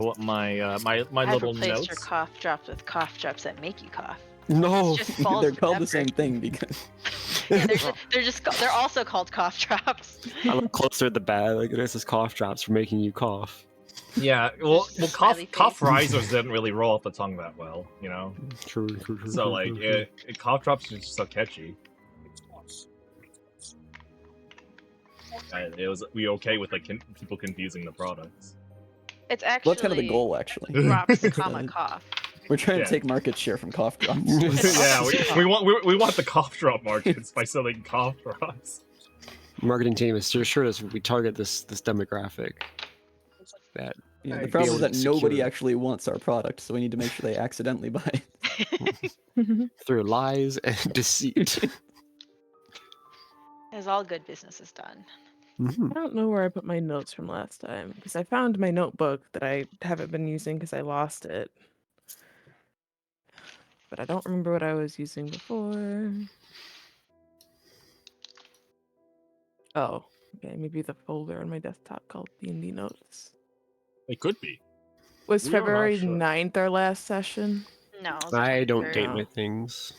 What my I've little replaced your notes. cough drops with cough drops that make you cough. No, It's just false They're called the fabric. same thing because Yeah, they're also called cough drops. I look closer at the bag. Like, this is cough drops for making you cough. Yeah, well, Just a smiley cough face. risers didn't really roll off the tongue that well, you know. True. So like, cough drops are just so catchy. And we okay with like people confusing the products. It's well, actually that's kind of the goal, actually. drops, It's, comma cough. We're trying Yeah. to take market share from cough drops. Yeah, we want the cough drop markets by selling cough drops. Marketing team is sure as we target this demographic. That Yeah, the Be problem is able that to nobody secure- actually wants our product, so we need to make sure they accidentally buy it. through lies and deceit. As all good business is done. Mhm. I don't know where I put my notes from last time because I found my notebook that I haven't been using because I lost it. But I don't remember what I was using before. Oh, okay, maybe the folder on my desktop called D&D Notes. It could be. Was We are not February sure. 9th our last session? No. it's I the don't 23rd. date No. my things.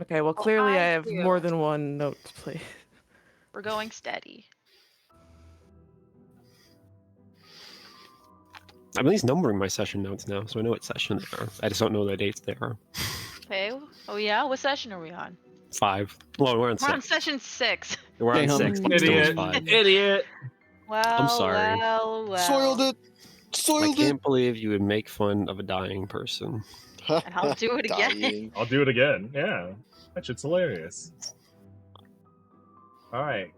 Okay, well Well, clearly I I have do. more than one note to play. We're going steady. I'm at least numbering my session notes now, so I know what session they are. I just don't know the dates they are. Okay. Oh yeah. What session are we on? 5. Well, we're on We're on 6. session 6. We're on Damn. 6. but still Idiot. it's 5. Idiot. Well, sorry. well. Soiled it. I Soiled it. can't believe you would make fun of a dying person. And I'll do it again. Dying. I'll do it again. Yeah, that shit's hilarious. All right.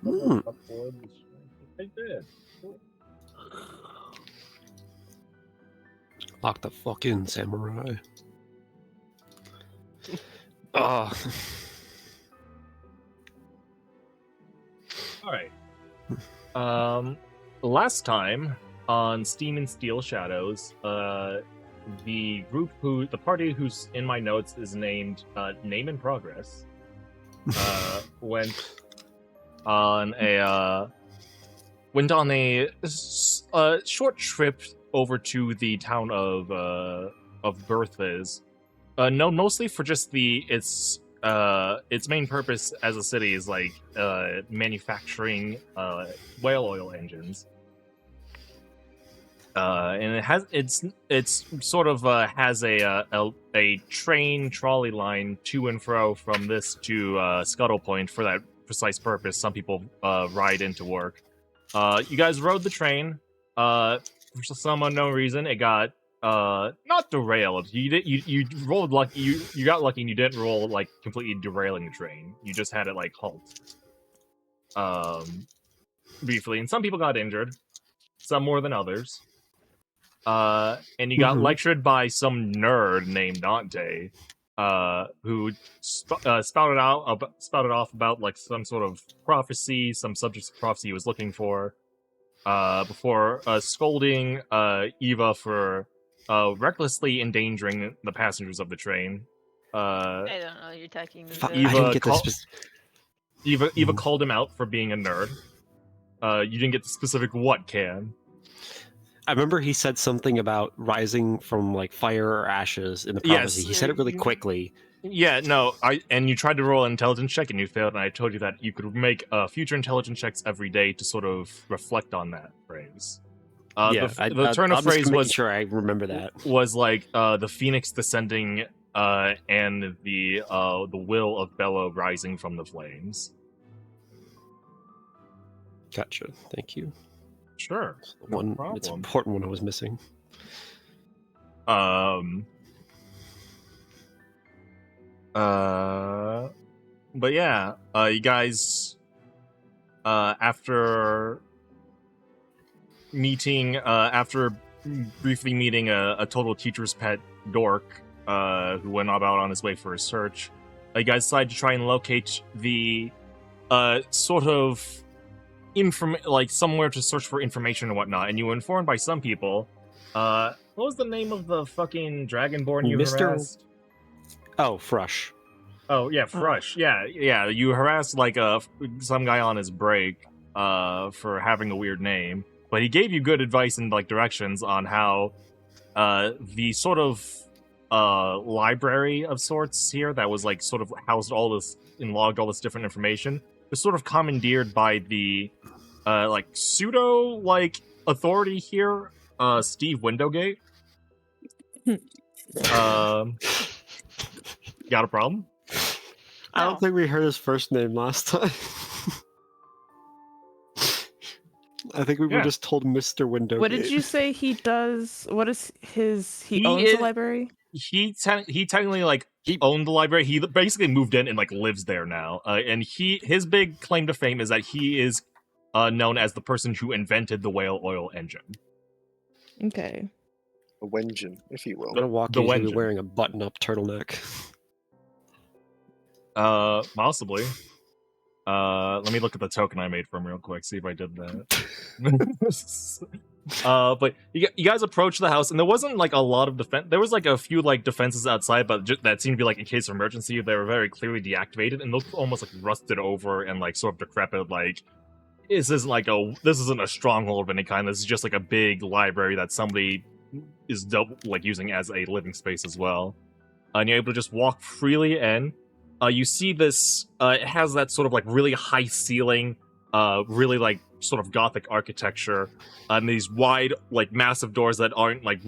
Hmm. I did. Lock the fuck in, samurai. Oh. All right. Last time on Steam and Steel Shadows, the party who's in my notes is named Name in Progress, went on a short trip over to the town of Berthes. No, mostly for just its main purpose as a city is like manufacturing whale oil engines. And it's sort of has a train trolley line to and fro from this to Scuttle Point for that precise purpose. Some people ride into work. You guys rode the train. For some unknown reason, it got not derailed. You rolled lucky. You got lucky, and you didn't roll like completely derailing the train. You just had it like halt. Briefly, and some people got injured. Some more than others. And you got lectured by some nerd named Dante, who spouted off about like some sort of prophecy, some subjects of prophecy he was looking for, before scolding Eva for recklessly endangering the passengers of the train. I don't know. You're talking. Fuck, to- I didn't get this. Eva called him out for being a nerd. You didn't get the specific what, Can. I remember he said something about rising from like fire or ashes in the prophecy. Yes. He said it really quickly. Yeah, no, and you tried to roll an intelligence check and you failed, and I told you that you could make future intelligence checks every day to sort of reflect on that phrase. The turn of phrase was sure I remember that. Was like the phoenix descending and the will of Bella rising from the flames. Gotcha. Thank you. Sure. It's the No one. problem. It's an important one I was missing. But yeah, you guys, after briefly meeting a total teacher's pet dork, who went about on his way for a search, you guys decided to try and locate the, sort of, somewhere to search for information and whatnot, and you were informed by some people, what was the name of the fucking dragonborn you Mr. harassed? Oh, Frush. Oh yeah, Frush. Yeah. You harassed like some guy on his break for having a weird name, but he gave you good advice and like directions on how the sort of library of sorts here that was like sort of housed all this and logged all this different information was sort of commandeered by the like pseudo like authority here, Steve Windowgate. Got a problem? I No. don't think we heard his first name last time. I think we were Yeah. just told Mr. Window. What did you say he does? What is his? He He owns is- the library. He technically like He- owned the library. He basically moved in and like lives there now. And his big claim to fame is that he is known as the person who invented the whale oil engine. Okay. A Wengen, if you will. I'm gonna walk The in here Wengen. wearing a button-up turtleneck. Possibly. Let me look at the token I made for him real quick, see if I did that. But you guys approached the house, and there wasn't like a lot of defense. There was like a few like defenses outside, but that seemed to be like in case of emergency. They were very clearly deactivated and looked almost like rusted over and like sort of decrepit. Like this isn't a stronghold of any kind. This is just like a big library that somebody is like using as a living space as well. And you're able to just walk freely in. You see this. It has that sort of like really high ceiling, really like sort of gothic architecture, and these wide, like massive doors that aren't like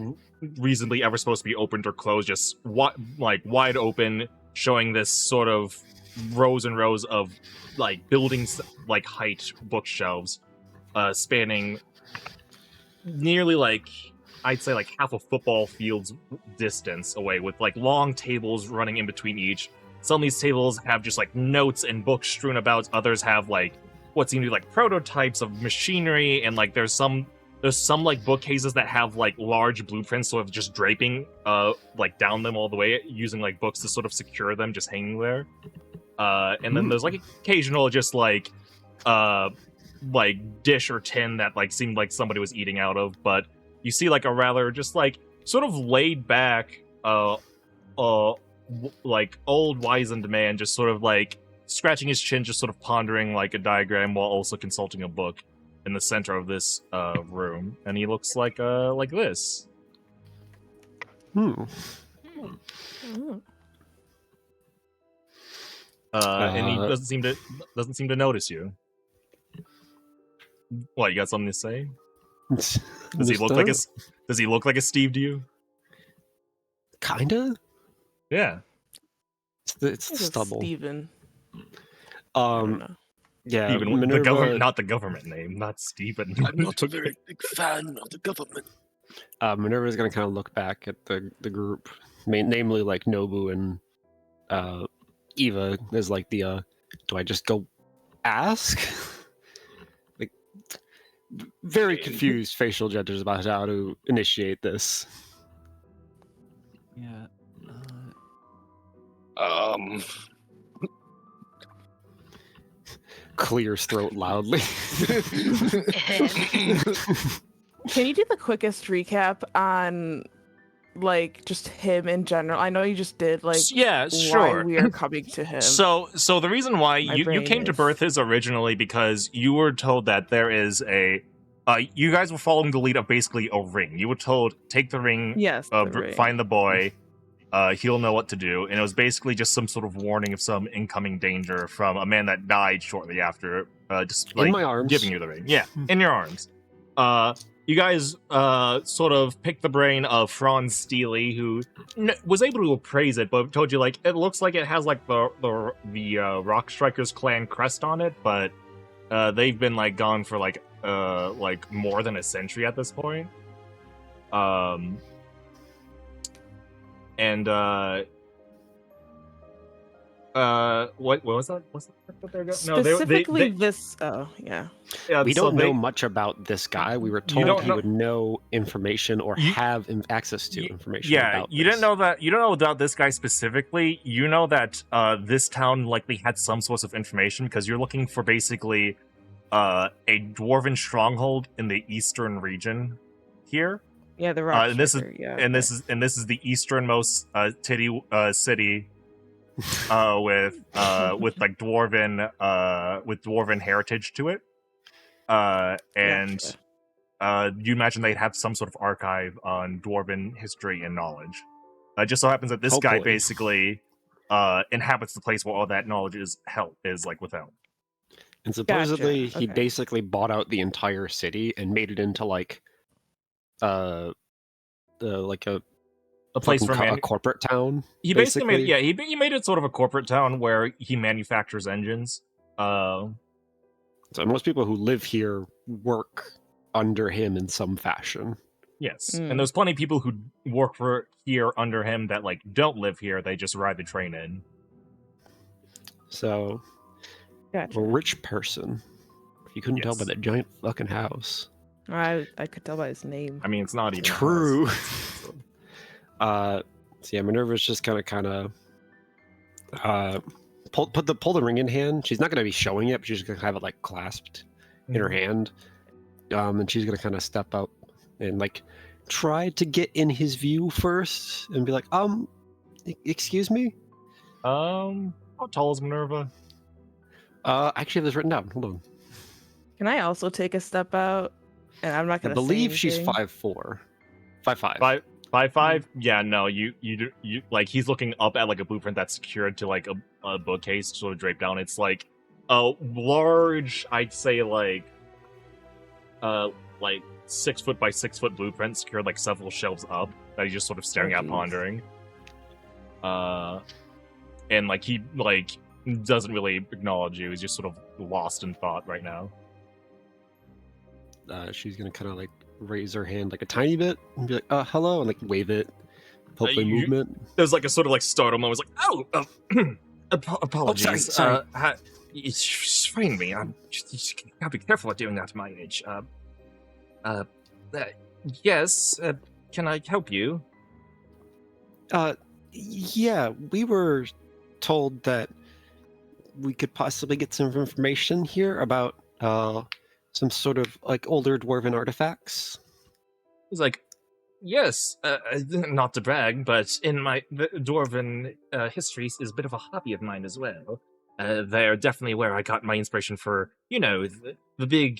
reasonably ever supposed to be opened or closed, just wide open, showing this sort of rows and rows of like buildings, like height bookshelves, spanning nearly like I'd say like half a football field's distance away, with like long tables running in between each. Some of these tables have just like notes and books strewn about. Others have like what seem to be like prototypes of machinery, and like there's some like bookcases that have like large blueprints sort of just draping like down them all the way, using like books to sort of secure them, just hanging there. And then there's like occasional just like dish or tin that like seemed like somebody was eating out of, but you see like a rather just like sort of laid back like old wizened man just sort of like scratching his chin, just sort of pondering like a diagram while also consulting a book in the center of this room, and he looks like this. Oh. And he doesn't seem to notice you. What, you got something to say? Does he look like a Steve to you? Kinda. Yeah. It's the It's a stubble. Steven. I don't Um, know. yeah. Even the Minerva- government, not the government name, not Stephen. I'm not a very big fan of the government. Minerva is gonna kind of look back at the group, namely like Nobu and Eva, as like the do I just go ask? Like very confused facial gestures about how to initiate this. Yeah. Clears throat loudly. Can you do the quickest recap on like just him in general? I know you just did like Yeah, why sure. we are coming to him. So the reason why My you brain came to is- Bertha's originally because you were told that there is a you guys were following the lead of basically a ring. You were told, take the ring, yes, the ring. find the boy, he'll know what to do, and it was basically just some sort of warning of some incoming danger from a man that died shortly after, just like In my arms. giving you the ring. Yeah, in your arms. You guys sort of picked the brain of Franz Steely, who was able to appraise it, but told you like it looks like it has like the Rock Strikers clan crest on it, but they've been like gone for like more than a century at this point. What was that? What's that they're going? Specifically this. Oh yeah. Yeah, We so don't know much about this guy. We were told don't he know- would know information or You- have access to information. Yeah, about you this. didn't know that. You don't know about this guy specifically. You know that this town likely had some source of information because you're looking for basically a dwarven stronghold in the eastern region here. Yeah, the rock. and this is Striker, yeah. and this is the easternmost city with like dwarven heritage to it. And you imagine they'd have some sort of archive on dwarven history and knowledge. It just so happens that this guy Hopefully. basically inhabits the place where all that knowledge is like withheld. And supposedly Gotcha, he okay. basically bought out the entire city and made it into like a place for a corporate town. He basically made he made it sort of a corporate town where he manufactures engines. So most people who live here work under him in some fashion. Yes, Mm. and there's plenty of people who work for here under him that like don't live here. They just ride the train in. So Gotcha. a rich person. You couldn't tell by Yes. that giant fucking house. I could tell by his name. I mean, it's not even a house. True. So- So yeah, Minerva's just kind of pull the ring in hand. She's not gonna be showing it, but she's gonna have it like clasped in her hand. And she's gonna kind of step up and like try to get in his view first and be like, excuse me? How tall is Minerva? I actually have this written down. Hold on. Can I also take a step out? And I'm not I gonna. believe say she's anything. 5'4". 5'5". 5'5"? Yeah, no, you like he's looking up at like a blueprint that's secured to like a bookcase sort of draped down. It's like a large, I'd say like 6 foot by 6 foot blueprint secured like several shelves up that he's just sort of staring at, geez. pondering. And like he like doesn't really acknowledge you. He's just sort of lost in thought right now. She's gonna kind of like raise her hand like a tiny bit and be like, hello, and like wave it. Hopefully you- movement. There's like a sort of like startle moment. It's like, apologies. sorry. It's strained me. I'm just gotta be careful with doing that at my age. Yes. Can I help you? Yeah, we were told that we could possibly get some information here about some sort of like older dwarven artifacts. He's like, yes. Not to brag, but in my dwarven history is a bit of a hobby of mine as well. They're definitely where I got my inspiration for, the big,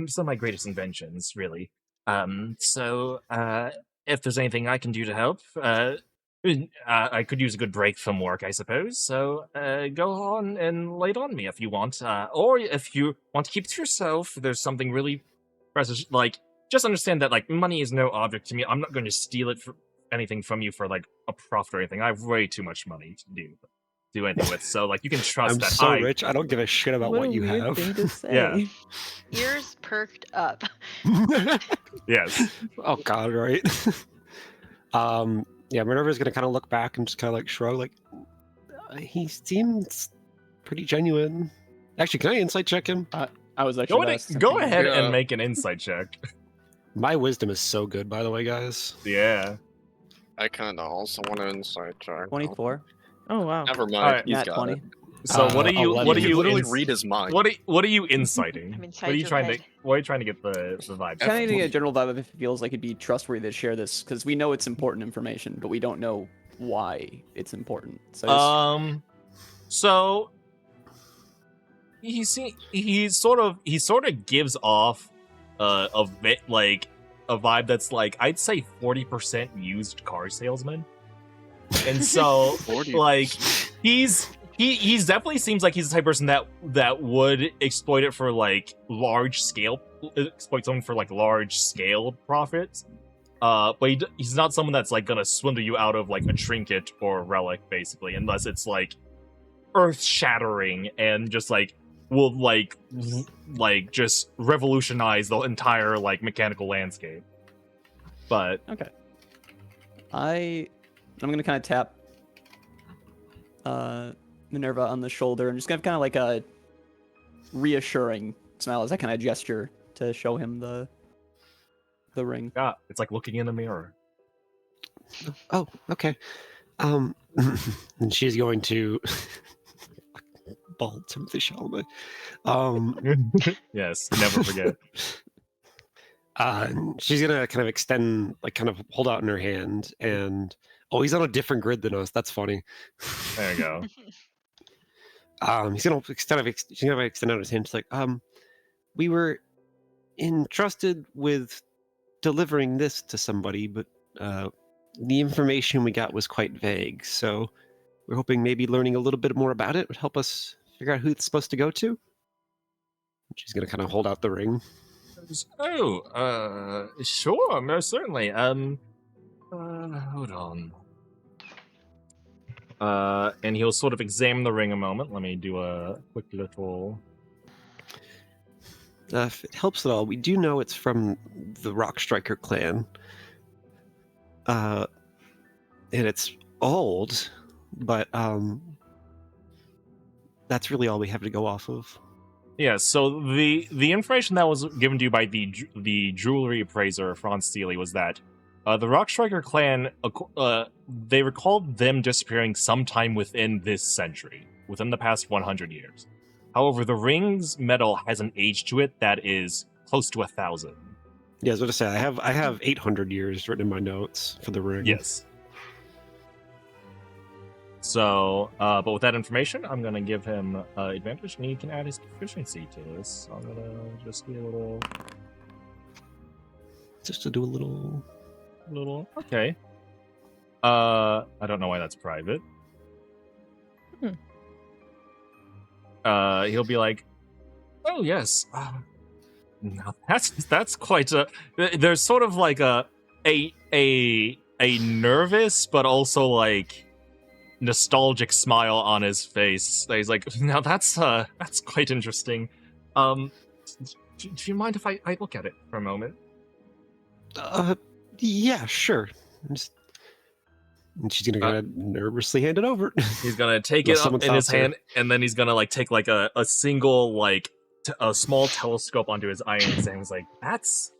some of my greatest inventions, really. So, if there's anything I can do to help, I could use a good break from work, I suppose. So, go on and lay it on me if you want. Or if you want to keep it to yourself, there's something really precious. Like, just understand that, like, money is no object to me. I'm not going to steal it for anything from you for, like, a profit or anything. I have way too much money to do anything with. So, like, you can trust I'm that so rich, I don't give a shit about what a you weird have. thing to say. Yeah. Ears perked up. Yes. Oh god, right? Yeah, Minerva's gonna kind of look back and just kind of like shrug, like he seems pretty genuine. Actually, can I insight check him? I was actually Go ahead Yeah. and make an insight check. My wisdom is so good, by the way, guys. Yeah. I kind of also want to insight check. 24. Oh wow. Never mind. Alright. He's Nat got 20. it. So what are you? 11. What are You you? literally ins- read his mind. What are you inciting? I'm What inside are you your trying head. to? What are you trying to get the vibe? Kind of need to get a general vibe of if it feels like it'd be trustworthy to share this, because we know it's important information, but we don't know why it's important. So just- So he sort of gives off a bit like a vibe that's like I'd say 40% used car salesman, and so 40. like he's definitely seems like he's the type of person that would exploit it for like exploit someone for like large scale profits. But he's not someone that's like gonna swindle you out of like a trinket or a relic, basically, unless it's like earth shattering and just like will like just revolutionize the entire like mechanical landscape. But okay. I'm gonna kind of tap Minerva on the shoulder and just kind of like a reassuring smile as I kind of gesture to show him the ring. yeah, it's like looking in a mirror. Oh, okay. And she's going to bald Timothy Chalamet. Yes, never forget. She's gonna kind of extend, like, kind of hold out in her hand, and Oh, he's on a different grid than us. That's funny. There you go. He's gonna extend out his hand. It's like, we were entrusted with delivering this to somebody, but the information we got was quite vague. So we're hoping maybe learning a little bit more about it would help us figure out who it's supposed to go to. She's gonna kind of hold out the ring. Oh, sure, most certainly. Hold on. And he'll sort of examine the ring a moment. Let me do a quick little. If it helps at all, we do know it's from the Rock Striker clan. And it's old, but that's really all we have to go off of. Yeah. So the information that was given to you by the jewelry appraiser Franz Steely was that the Rock Striker clan they recalled them disappearing sometime within this century, within the past 100 years. However, the ring's metal has an age to it that is close to 1,000. Yeah, I was going to say I have 800 years written in my notes for the ring. Yes. So, but with that information, I'm gonna give him advantage, and he can add his proficiency to this. So I'm gonna just do a Just to do a little. Okay. I don't know why that's private. He'll be like, "Oh yes, now that's quite a." There's sort of like a nervous, but also like nostalgic smile on his face. He's like, "Now that's quite interesting. Do you mind if I look at it for a moment?" Yeah, sure. And she's gonna kind of nervously hand it over. He's gonna take it up in his hand, and then he's gonna like take like a single like a small telescope onto his eye, and he's like, "That's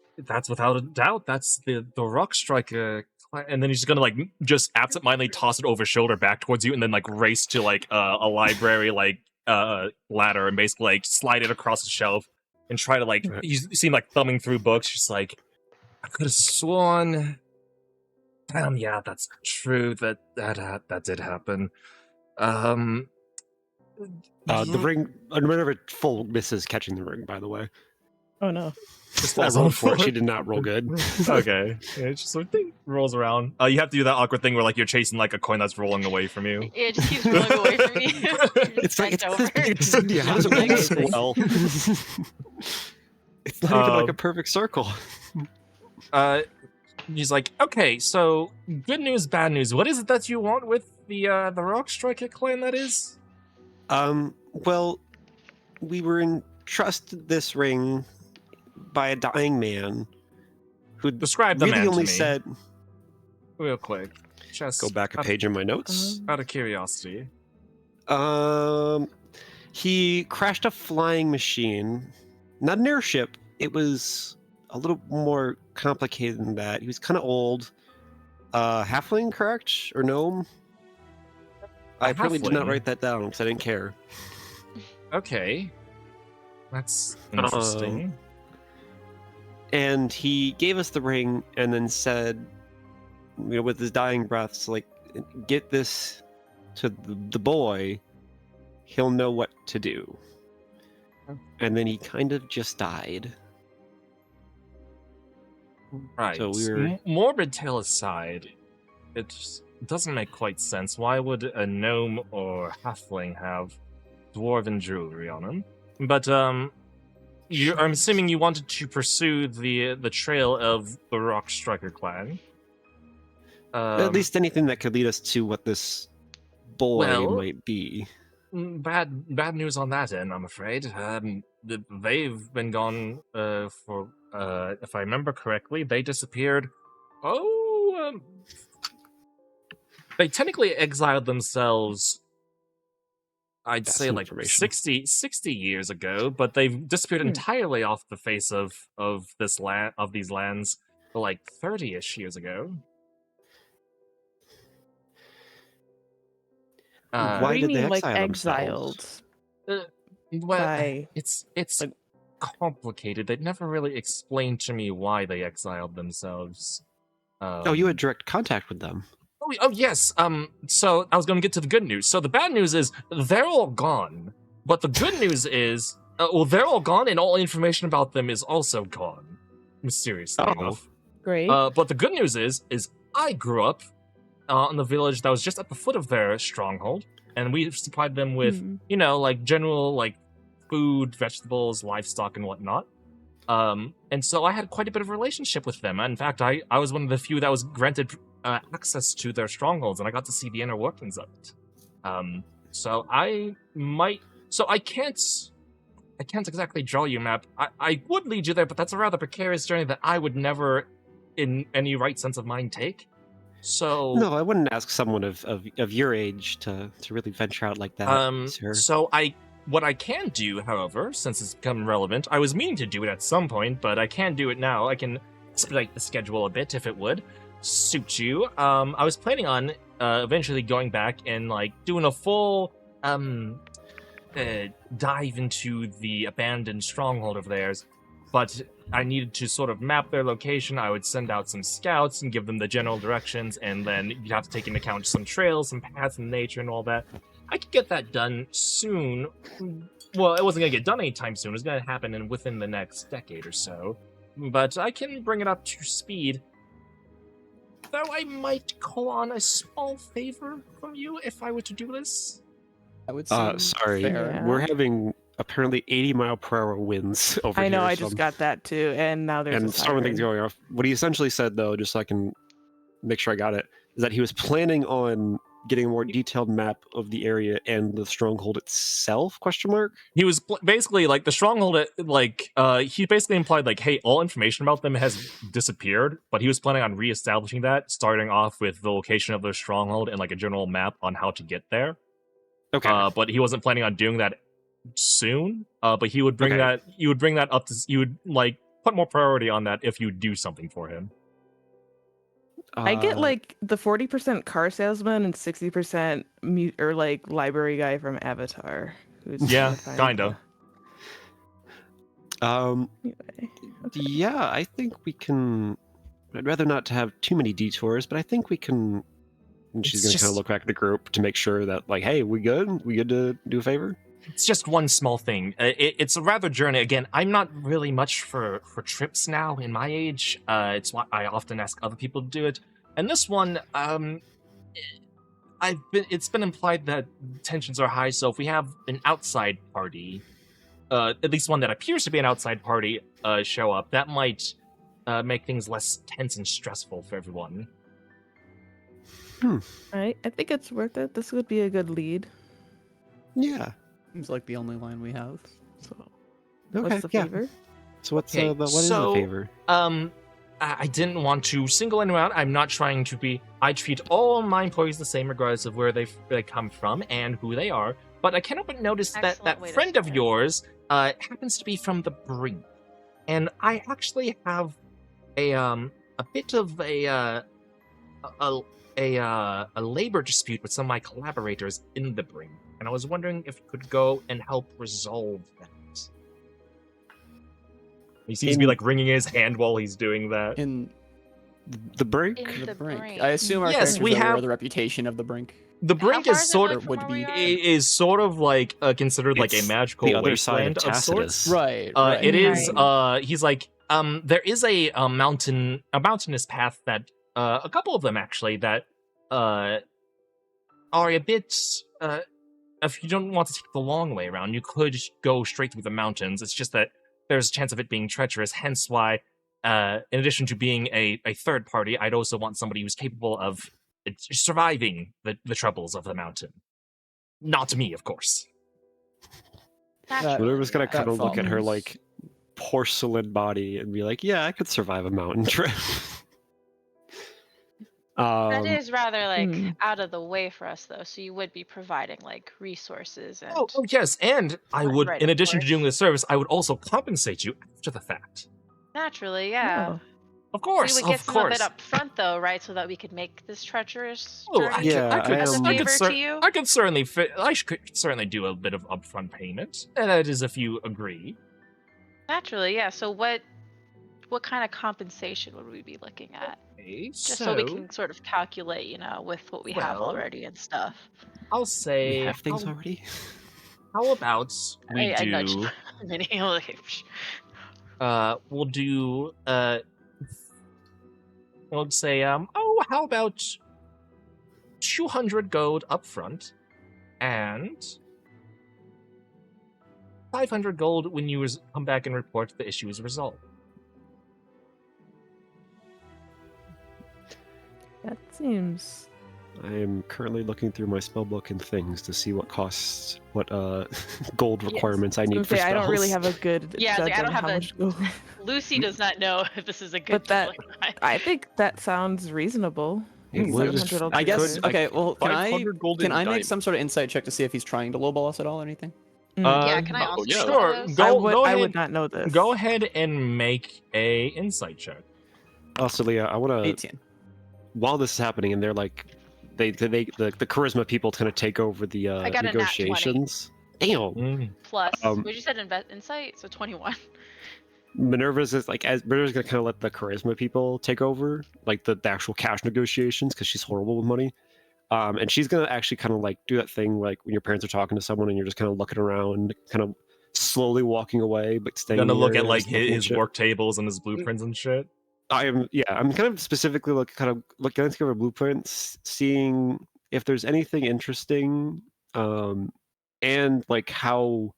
without a doubt. That's the Rock Striker." And then he's just gonna like just absentmindedly toss it over his shoulder back towards you, and then like race to like a library like ladder, and basically like slide it across the shelf and try to like you seem like thumbing through books, just like I could have sworn. Damn, yeah, that's true. That did happen. The ring. Whenever full misses catching the ring, by the way. Oh no. Just I falls rolled on for it. floor. She did not roll good. Okay. Yeah, it just sort of rolls around. You have to do that awkward thing where like you're chasing like a coin that's rolling away from you. It just keeps rolling away from me. It's like Bent over. yeah, how does it roll so well? It's not even like a perfect circle. He's like, okay, so good news, bad news. What is it that you want with the Rock Striker clan? That is. Well, we were entrusted this ring by a dying man who Describe the really man to only me. said. Real quick, just Go back a page in my notes. out of curiosity. He crashed a flying machine, not an airship. It was a little more complicated than that. He was kind of old. Halfling, correct? Or gnome? I probably did not halfling? write that down because I didn't care. Okay, that's interesting. And he gave us the ring and then said, you know, with his dying breaths, like, get this to the boy. He'll know what to do. And then he kind of just died. Right. So we were- Morbid tale aside, it just doesn't make quite sense. Why would a gnome or halfling have dwarven jewelry on them? But I'm assuming you wanted to pursue the trail of the Rock Striker clan. At least anything that could lead us to what this boy well, might be. Bad news on that end, I'm afraid. They've been gone for, if I remember correctly, they disappeared. They technically exiled themselves, I'd That's say like information. 60 years ago, but they've disappeared entirely off the face of these lands for like 30-ish years ago. Why What do you did they mean, like exile exiled? Well, By it's like- complicated. They never really explained to me why they exiled themselves. Oh, you had direct contact with them. Oh yes. So I was going to get to the good news. So the bad news is they're all gone, but the good news is, well, they're all gone, and all information about them is also gone, mysteriously Oh. enough. Great. But the good news is I grew up in the village that was just at the foot of their stronghold, and we supplied them with, like general like food, vegetables, livestock, and whatnot. And so I had quite a bit of a relationship with them. In fact, I was one of the few that was granted access to their strongholds, and I got to see the inner workings of it. So I can't exactly draw you a map. I would lead you there, but that's a rather precarious journey that I would never, in any right sense of mind, take. So No, I wouldn't ask someone of your age to really venture out like that, sir. So what I can do, however, since it's become relevant, I was meaning to do it at some point, but I can do it now. I can expedite the schedule a bit if it would suit you. I was planning on eventually going back and like doing a full dive into the abandoned stronghold of theirs, but I needed to sort of map their location. I would send out some scouts and give them the general directions, and then you'd have to take into account some trails, some paths in nature, and all that. I could get that done soon. Well, it wasn't going to get done anytime soon. It was going to happen within the next decade or so. But I can bring it up to speed. Though I might call on a small favor from you if I were to do this. I would say. Sorry, fair. we're having apparently 80-mile-per-hour winds over here. I know, I so just got that too, and now there's and a so many things siren. going off. What he essentially said, though, just so I can make sure I got it, is that he was planning on getting a more detailed map of the area and the stronghold itself? Question mark. He was basically like the stronghold. He basically implied like, hey, all information about them has disappeared, but he was planning on reestablishing that, starting off with the location of their stronghold and like a general map on how to get there. Okay. But he wasn't planning on doing that soon. But he would bring Okay. that. You would bring that up to. You would like put more priority on that if you do something for him. I get like the 40% car salesman and 60% or like library guy from Avatar. Who's Yeah, trying to find Um, Anyway. yeah, I think we can. I'd rather not to have too many detours, but I think we can. And she's It's gonna kind just- of look back at the group to make sure that, like, hey, we good? We good to do a favor? It's just one small thing. It's a rather journey. Again, I'm not really much for trips now in my age. It's why I often ask other people to do it. And this one, it's been implied that tensions are high. So if we have an outside party, at least one that appears to be an outside party, show up, that might make things less tense and stressful for everyone. I think it's worth it. This would be a good lead. Yeah. Seems like the only line we have. So, Okay. what's the yeah. favor? So what's Okay, what is the so- favor? I didn't want to single anyone out. I'm not trying to be. I treat all my employees the same, regardless of where they come from and who they are. But I cannot but notice that Excellent way to friend of start. yours happens to be from the Brink, and I actually have a bit of a labor dispute with some of my collaborators in the Brink, and I was wondering if you could go and help resolve that. He seems to be In- like wringing his hand while he's doing that. In The break? In the the brink. brink. I assume our Yes, characters we are aware have- of the reputation of the brink. The Brink How far is is it sort back of from would where be- we are? is sort of like considered like a It's magical the other side wasteland of of sorts. Tacitus. Right. It is. Right. He's like. There is a mountainous path that a couple of them actually that are a bit. If you don't want to take the long way around, you could go straight through the mountains. It's just that there's a chance of it being treacherous. Hence why, in addition to being a third party, I'd also want somebody who's capable of surviving the troubles of the mountain. Not me, of course. Naturally, Minerva's gonna yeah. kind of look at her follows. like porcelain body and be like, "Yeah, I could survive a mountain trip." That is rather like Hmm. out of the way for us, though. So you would be providing like resources and. Oh yes, and I would, Right, in of addition to course. doing this service, I would also compensate you after the fact. Naturally, yeah. Oh. Of course, We would get of some of course. it up front, though, right? So that we could make this treacherous Oh, journey Yeah, I could, as a am- I could, favor to you. I could certainly could certainly do a bit of upfront payment, and that is if you agree. Naturally, yeah. So what what kind of compensation would we be looking at? Okay, Just so we can sort of calculate, with what we have well, already and stuff. I'll We say, have things already. how about we I nudged do? Minnie, like, We'll do. We'll say, how about 200 gold up front, and 500 gold when you come back and report the issue is resolved. That seems. I am currently looking through my spellbook and things to see what gold requirements I I need was for gonna say, spells. I don't really have a good Yeah, judge like, I don't on have how a- much gold. Lucy does not know if this is a good But that- deal or not. I think that sounds reasonable. It would. 700 will I do guess. good. Okay. Well, can 500 golden I make diamond. some sort of insight check to see if he's trying to lowball us at all or anything? Yeah, can I also yeah. do Sure, those? go I ahead. would not know this. Go ahead and make a insight check. Also, Leah, I want to. 18. While this is happening, and they're like, the charisma people kind of take over the I got a nat 20. negotiations. Damn. Plus, Um, what you said insight, so 21. Minerva's is like, as Minerva's gonna kind of let the charisma people take over, like the actual cash negotiations, because she's horrible with money. And she's gonna actually kind of like do that thing like when your parents are talking to someone and you're just kind of looking around, kind of slowly walking away, but staying. Gonna in the look at area, like just looking at his shit. work tables and his blueprints and shit. I'm kind of specifically looking over blueprints, seeing if there's anything interesting, and like how,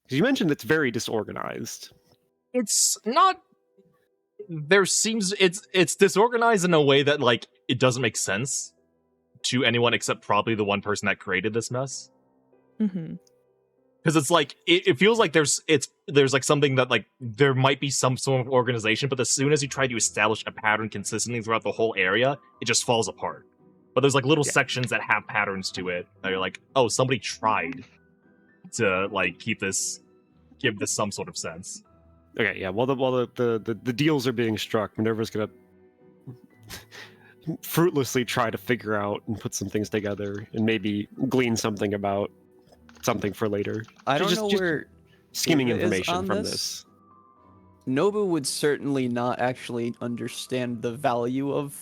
because you mentioned it's very disorganized. It's not. There seems it's disorganized in a way that like it doesn't make sense to anyone except probably the one person that created this mess. Mm-hmm. Because it's like it feels like there's like something that like there might be some sort of organization, but as soon as you try to establish a pattern consistently throughout the whole area, it just falls apart. But there's like little sections that have patterns to it that are like, oh, somebody tried to like give this some sort of sense. Okay, yeah. While the deals are being struck, Minerva's gonna fruitlessly try to figure out and put some things together, and maybe glean something about something for later. I don't Just- know just where Skimming Ava is information on from this. this. Nobu would certainly not actually understand the value of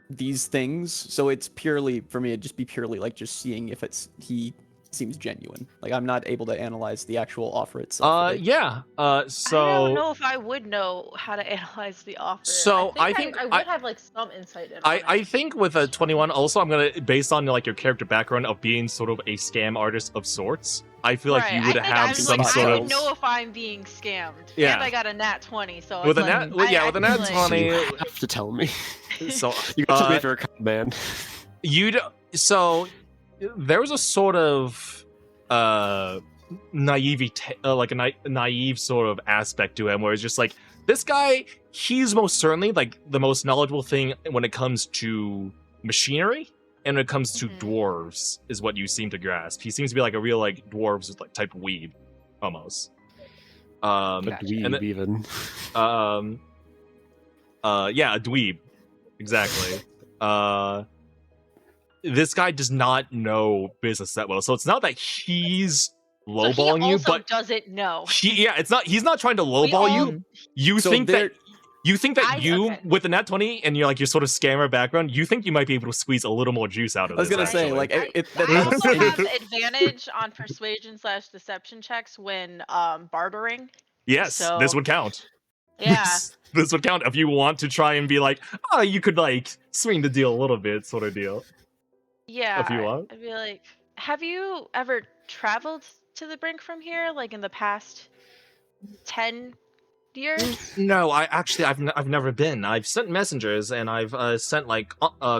these things. So it's purely, for me, it'd just be purely like just seeing if he seems genuine. Like I'm not able to analyze the actual offer itself. right? Yeah. So I don't know if I would know how to analyze the offer. So, I think I would have like some insight in on I it. think with a 21 also I'm gonna, based on like your character background of being sort of a scam artist of sorts, I feel like Right, you I would think have I'm, some like, sort I of don't know if I'm being scammed. Yeah. And I got a nat 20, so with a it's nat like, with a nat feel like- 20. You have to tell me. So You got to be for a man. So there was a sort of naivete, like a naive sort of aspect to him, where it's just like this guy. He's most certainly like the most knowledgeable thing when it comes to machinery, and when it comes to Mhm. dwarves, is what you seem to grasp. He seems to be like a real like dwarves like type of weeb, almost. A Gotcha. dweeb, And it- even. Yeah, a dweeb, exactly. This guy does not know business that well, so it's not that he's So lowballing he you, also but doesn't know. he's not trying to We lowball all- you. You So think there- that you okay. with the nat 20 and you're like your sort of scammer background, you think you might be able to squeeze a little more juice out of I was this. gonna say, actually. like, I also have advantage on persuasion/deception checks when bartering. yes, so- this would count. Yeah. This would count if you want to try and be like, oh, you could like swing the deal a little bit, sort of deal. Yeah. If you want. I'd be like, have you ever traveled to the brink from here, like in the past 10 years? No, I've never been. I've sent messengers and I've sent like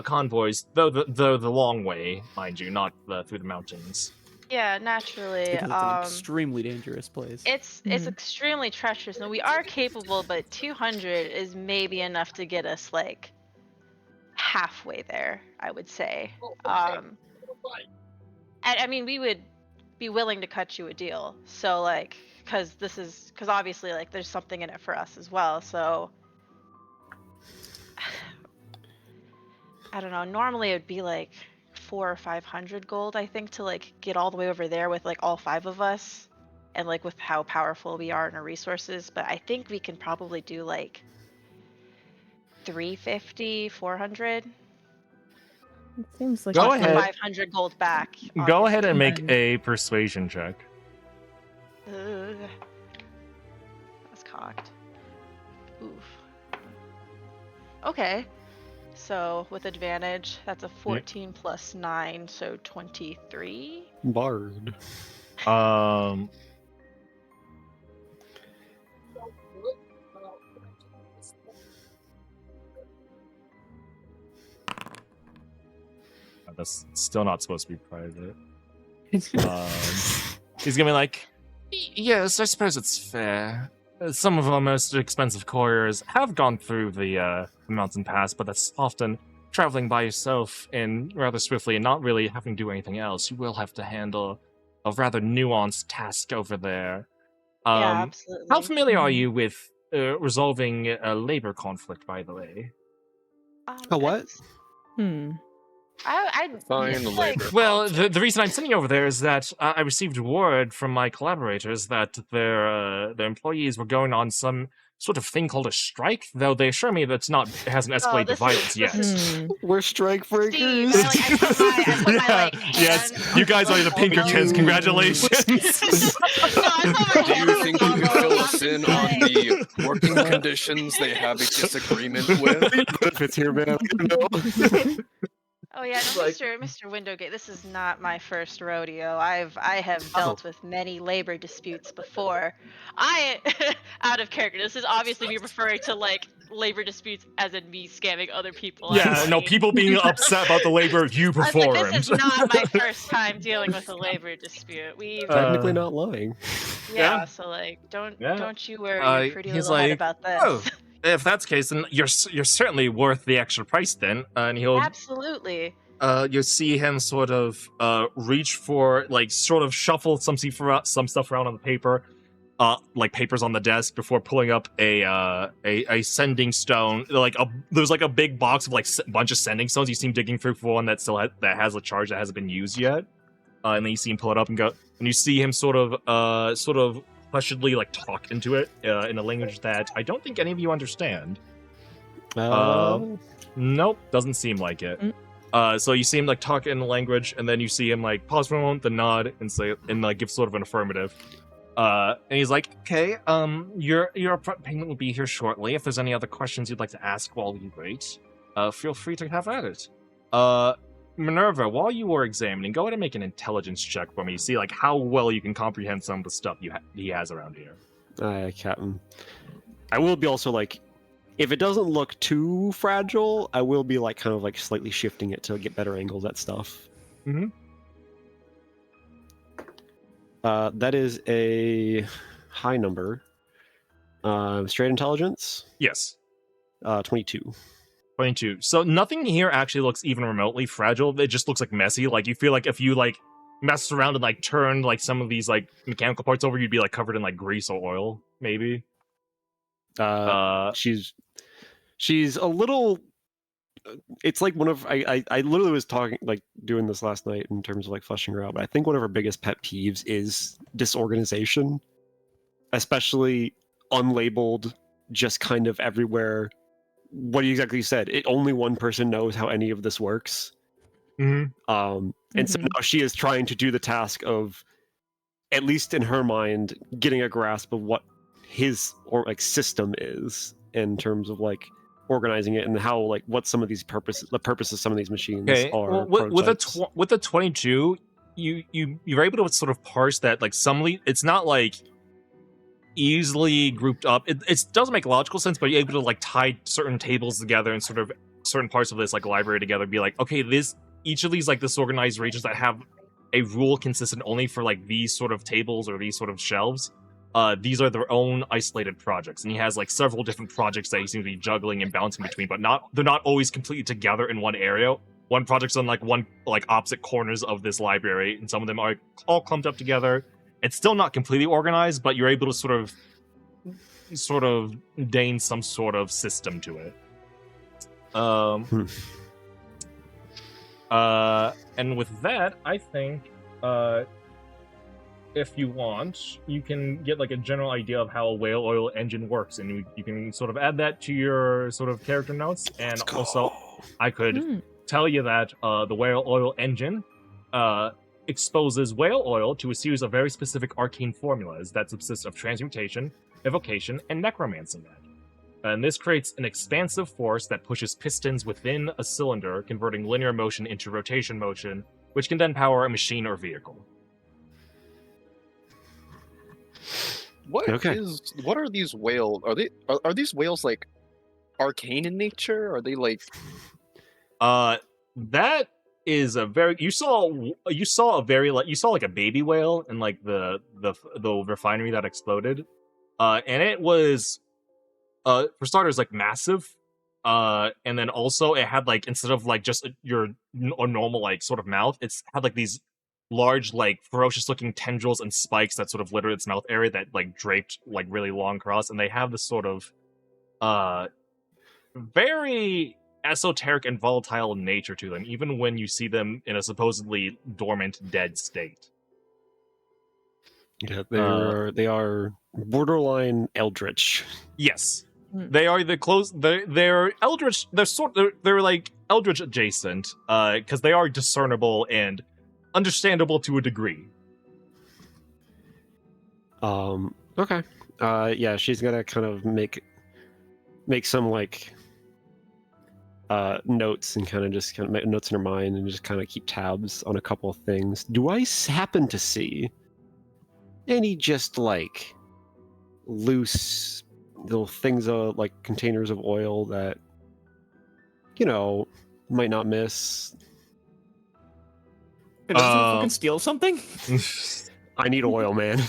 convoys, though the long way, mind you, not through the mountains. Yeah, naturally. Because it's an extremely dangerous place. It's extremely treacherous, and we are capable, but 200 is maybe enough to get us like halfway there, I would say. I mean, we would be willing to cut you a deal. So like, because obviously like there's something in it for us as well. So I don't know. Normally it would be like 400 or 500 gold, I think, to like get all the way over there with like all 5 of us, and like with how powerful we are in our resources, but I think we can probably do like 350, 400. It seems like Go plus the ahead. 500 gold back. Go ahead and obviously. make a persuasion check. Ugh. That's cocked. Oof. Okay. So with advantage, that's a 14 plus 9, so 23. Bard. That's still not supposed to be private. He's gonna be like, yes, I suppose it's fair. Some of our most expensive couriers have gone through the mountain pass, but that's often traveling by yourself and rather swiftly and not really having to do anything else. You will have to handle a rather nuanced task over there. Yeah, absolutely. How familiar are you with resolving a labor conflict, by the way? A what? it's- Hmm. I Fine, it's the like, labor. Well, the reason I'm sitting over there is that I received word from my collaborators that their employees were going on some sort of thing called a strike, though they assure me that it hasn't escalated to this violence is- yet. this Hmm. We're strike breakers. Steve, I put my like, Yes, hand you guys are the on Pinkertons. the- Congratulations. No, I put my Do hand you on think the you can table, fill I'm us just in like- on the working conditions they have a disagreement with? Benefits here, man. You know? Oh yeah, no, Like- Mr. Windowgate, this is not my first rodeo. I have dealt with many labor disputes before. Out of character. This is obviously me referring to like labor disputes as in me scamming other people. Yeah, no, people being upset about the labor you I was performed. like, this is not my first time dealing with a labor dispute. We've Technically not lying. yeah, yeah. so like don't Yeah. you worry your pretty He's little head like, about this. "Oh, if that's the case, then you're certainly worth the extra price then." And he'll Absolutely. you'll see him sort of reach for, like, sort of shuffle some stuff around on the paper, like papers on the desk before pulling up a sending stone. There's like a big box of like bunch of sending stones. You see him digging through for one that has a charge that hasn't been used yet, and then you see him pull it up and go, and you see him sort of hushedly like talk into it in a language that I don't think any of you understand. Nope, doesn't seem like it. So you see him like talk in a language, and then you see him like pause for a moment, then nod and say and like give sort of an affirmative. And he's like, "Okay, your upfront payment will be here shortly. If there's any other questions you'd like to ask while we wait, feel free to have at it." Minerva, while you were examining, go ahead and make an intelligence check for me. See like how well you can comprehend some of the stuff he has around here. Captain. I will be also like, if it doesn't look too fragile, I will be like kind of like slightly shifting it to get better angles at stuff. Mhm. That is a high number. Straight intelligence, Yes. 22. 22. So nothing here actually looks even remotely fragile. It just looks like messy. Like you feel like if you like messed around and like turned like some of these like mechanical parts over, you'd be like covered in like grease or oil, maybe. She's a little. It's like one of I literally was talking like doing this last night in terms of like fleshing her out. But I think one of her biggest pet peeves is disorganization, especially unlabeled, just kind of everywhere. What you exactly said. Only one person knows how any of this works. Mhm. And so now she is trying to do the task of, at least in her mind, getting a grasp of what his or like system is in terms of like organizing it and how like what some of these the purpose of some of these machines Okay. are. Well, with prototypes. with a 22, you're able to sort of parse that like it's not like easily grouped up. It doesn't make logical sense, but you're able to like tie certain tables together and sort of certain parts of this like library together. Be like, okay, each of these like disorganized regions that have a rule consistent only for like these sort of tables or these sort of shelves. These are their own isolated projects, and he has like several different projects that he seems to be juggling and bouncing between, but they're not always completely together in one area. One project's on like opposite corners of this library, and some of them are all clumped up together. It's still not completely organized, but you're able to sort of deign some sort of system to it. And with that, I think if you want, you can get like a general idea of how a whale oil engine works, and you can sort of add that to your sort of character notes. And also, I could tell you that the whale oil engine exposes whale oil to a series of very specific arcane formulas that subsist of transmutation, evocation, and necromancy. And this creates an expansive force that pushes pistons within a cylinder, converting linear motion into rotation motion, which can then power a machine or vehicle. What are these whales? Are these whales like arcane in nature? Are they like That is a very you saw like a baby whale in like the refinery that exploded. And it was for starters like massive. And then also it had like, instead of like just a normal like sort of mouth, it's had like these large like ferocious looking tendrils and spikes that sort of litter its mouth area that like draped like really long across, and they have this sort of very esoteric and volatile nature to them, even when you see them in a supposedly dormant dead state. Yeah, they are borderline eldritch. Yes. They are they're eldritch. They're like eldritch adjacent, because they are discernible and understandable to a degree. Okay. Yeah, she's gonna kind of make some like notes and kind of make notes in her mind and just kind of keep tabs on a couple of things. Do I happen to see any just like loose little things, like containers of oil that, might not miss? Does he fucking steal something? I need oil, man.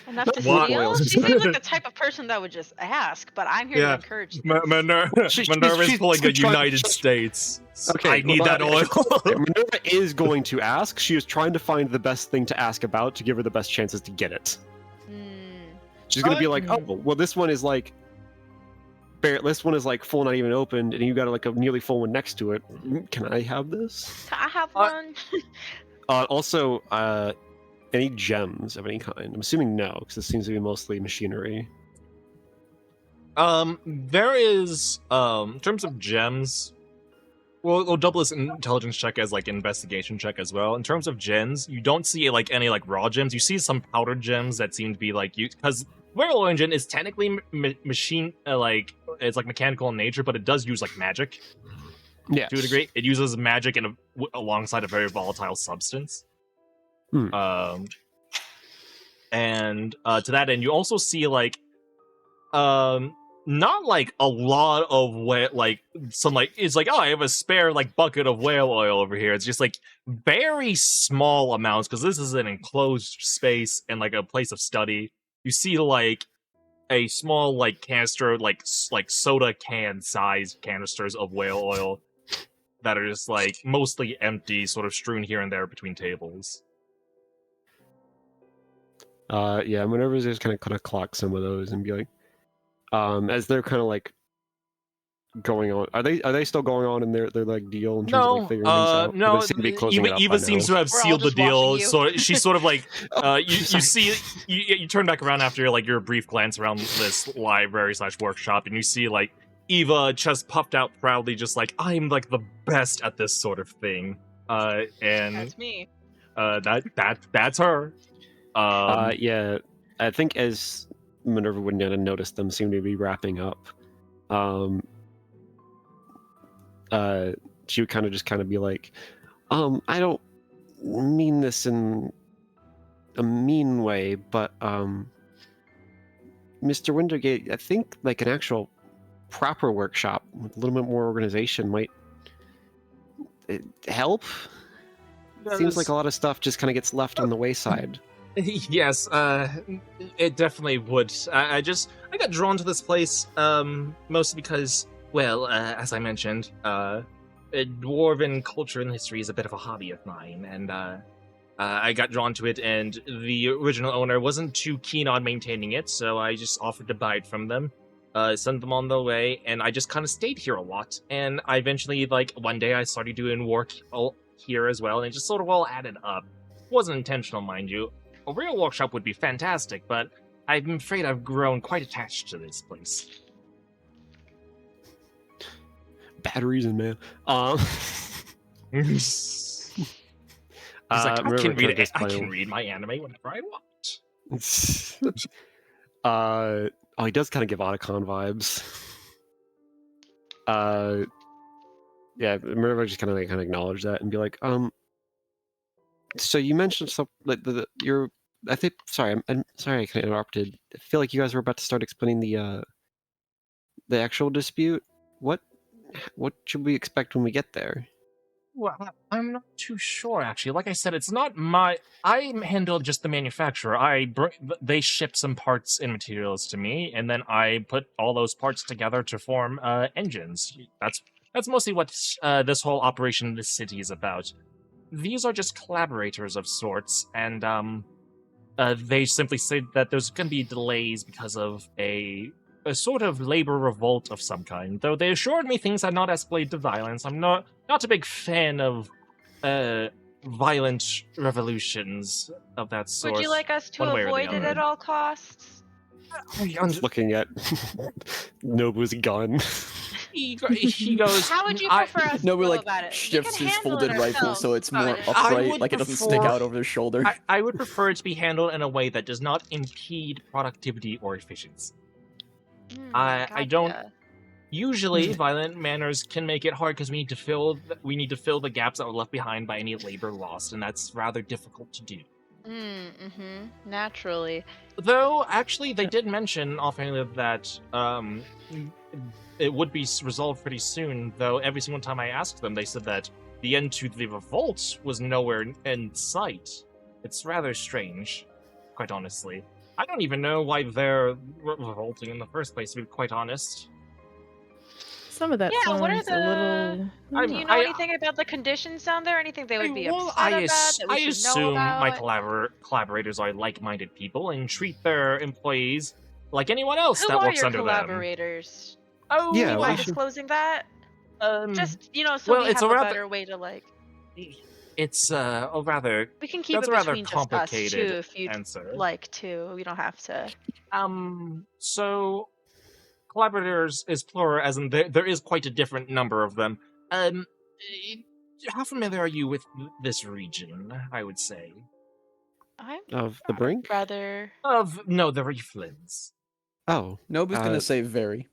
Enough to What? steal? She seems like the type of person that would just ask, but I'm here to encourage them. Minerva's pulling a United States. Okay, I need that oil. Minerva is going to ask. She is trying to find the best thing to ask about to give her the best chances to get it. She's gonna be like, oh, well, this one is like, this one is like full, not even opened, and you got like a nearly full one next to it. Can I have this? Can I have one? Also, any gems of any kind? I'm assuming no, because this seems to be mostly machinery. There is, in terms of gems, we'll double this intelligence check as like investigation check as well. In terms of gems, you don't see like any like raw gems. You see some powdered gems that seem to be like because Whale Engine is technically machine, like it's like mechanical in nature, but it does use like magic. Yeah, to a degree, it uses magic alongside a very volatile substance. And to that end, you also see like, not like a lot of it's like, oh, I have a spare like bucket of whale oil over here. It's just like very small amounts, because this is an enclosed space and like a place of study. You see like a small like canister, like soda can sized canisters of whale oil that are just like mostly empty, sort of strewn here and there between tables. Yeah, Minerva's just kind of clock some of those and be like, as they're kind of like going on. Are they still going on in their like deal in terms of like figuring things out? No. They seem to be closing it up Eva seems to have We're all sealed the just deal. watching you. So she's sort of like, you see, you turn back around after like your brief glance around this library / workshop, and you see like Eva chest puffed out proudly, just like, I'm like the best at this sort of thing. And That's me. That's her. Yeah, I think as Minerva wouldn't have noticed them seem to be wrapping up. She would kind of be like, I don't mean this in a mean way, but Mr. Wintergate, I think like an actual proper workshop with a little bit more organization might help. Seems like a lot of stuff just kind of gets left on the wayside. Yes, it definitely would. I got drawn to this place, mostly because, well, as I mentioned, dwarven culture and history is a bit of a hobby of mine, and I got drawn to it, and the original owner wasn't too keen on maintaining it, so I just offered to buy it from them, send them on their way, and I just kind of stayed here a lot, and I eventually, like, one day I started doing work here as well, and it just sort of all added up. It wasn't intentional, mind you. a real workshop would be fantastic, but I'm afraid I've grown quite attached to this place. Bad reason, man. He's like, I can Minerva read my anime whenever I want. He does kind of give Otacon vibes. Yeah, Minerva just kind of acknowledge that and be like, so you mentioned something like I think. Sorry, I'm sorry I kind of interrupted. I feel like you guys were about to start explaining the actual dispute. What should we expect when we get there? Well, I'm not too sure, actually. Like I said, it's not my... I handle just the manufacturer. They ship some parts and materials to me, and then I put all those parts together to form engines. That's mostly what this whole operation in this city is about. These are just collaborators of sorts, and they simply say that there's going to be delays because of a sort of labor revolt of some kind. Though they assured me things had not escalated to violence. I'm not a big fan of violent revolutions of that sort. Would you like us to one way or the avoid it other. at all costs? I'm just looking at Nobu's gun. He goes. How would you prefer us to No, we go like about it? We shifts can his handle folded it rifle so ourselves. it's more I upright, would like it doesn't stick prefer- out over his shoulder. I would prefer it to be handled in a way that does not impede productivity or efficiency. I don't- Gotcha. Usually, violent manners can make it hard because we need to fill the gaps that were left behind by any labor lost, and that's rather difficult to do. Naturally. Though, actually, they did mention offhandedly that it would be resolved pretty soon. Though every single time I asked them, they said that the end to the revolt was nowhere in sight. It's rather strange, quite honestly. I don't even know why they're revolting in the first place, to be quite honest. Some of that Yeah, sounds what are a little. Do you know anything about the conditions down there? Anything they would be upset about? That we I should know assume my about? collaborators are like-minded people and treat their employees like anyone else Who that are works your under collaborators? them. Oh, Yeah, You we mind should- disclosing that? um, Just so well, we it's have a a rather- better way to it's a rather We can keep that's it a rather between just us too complicated if you'd answer. like to. We don't have to. So collaborators is plural, as in there is quite a different number of them. How familiar are you with this region? I would say I'm Of the brink? rather. no, the Reeflands. Oh, Nobu's uh, gonna say very.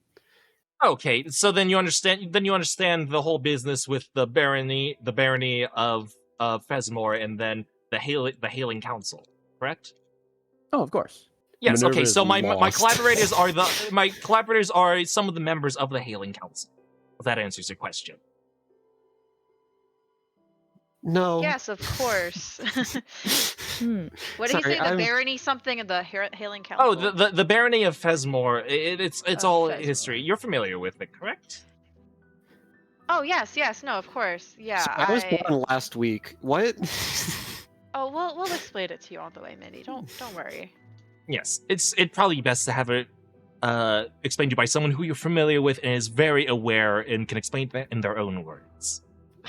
Okay, so then you understand. Then you understand the whole business with the barony of Fesmore, and then the Hailing Council, correct? Oh, of course. Yes. Minerva Okay. is So my lost. collaborators are some of the members of the Hailing Council. If that answers your question. no. Yes, of course. Hmm. What did he Sorry, say? The I'm- barony something and the Hailing Council. Oh, the barony of Fesmore. It's all Fesmore. history. You're familiar with it, correct? Oh yes, no, of course. Yeah. So I was born last week. What? Oh, we'll explain it to you on the way, Minnie. Don't worry. Yes. It'd probably be best to have it explained to you by someone who you're familiar with and is very aware and can explain that in their own words.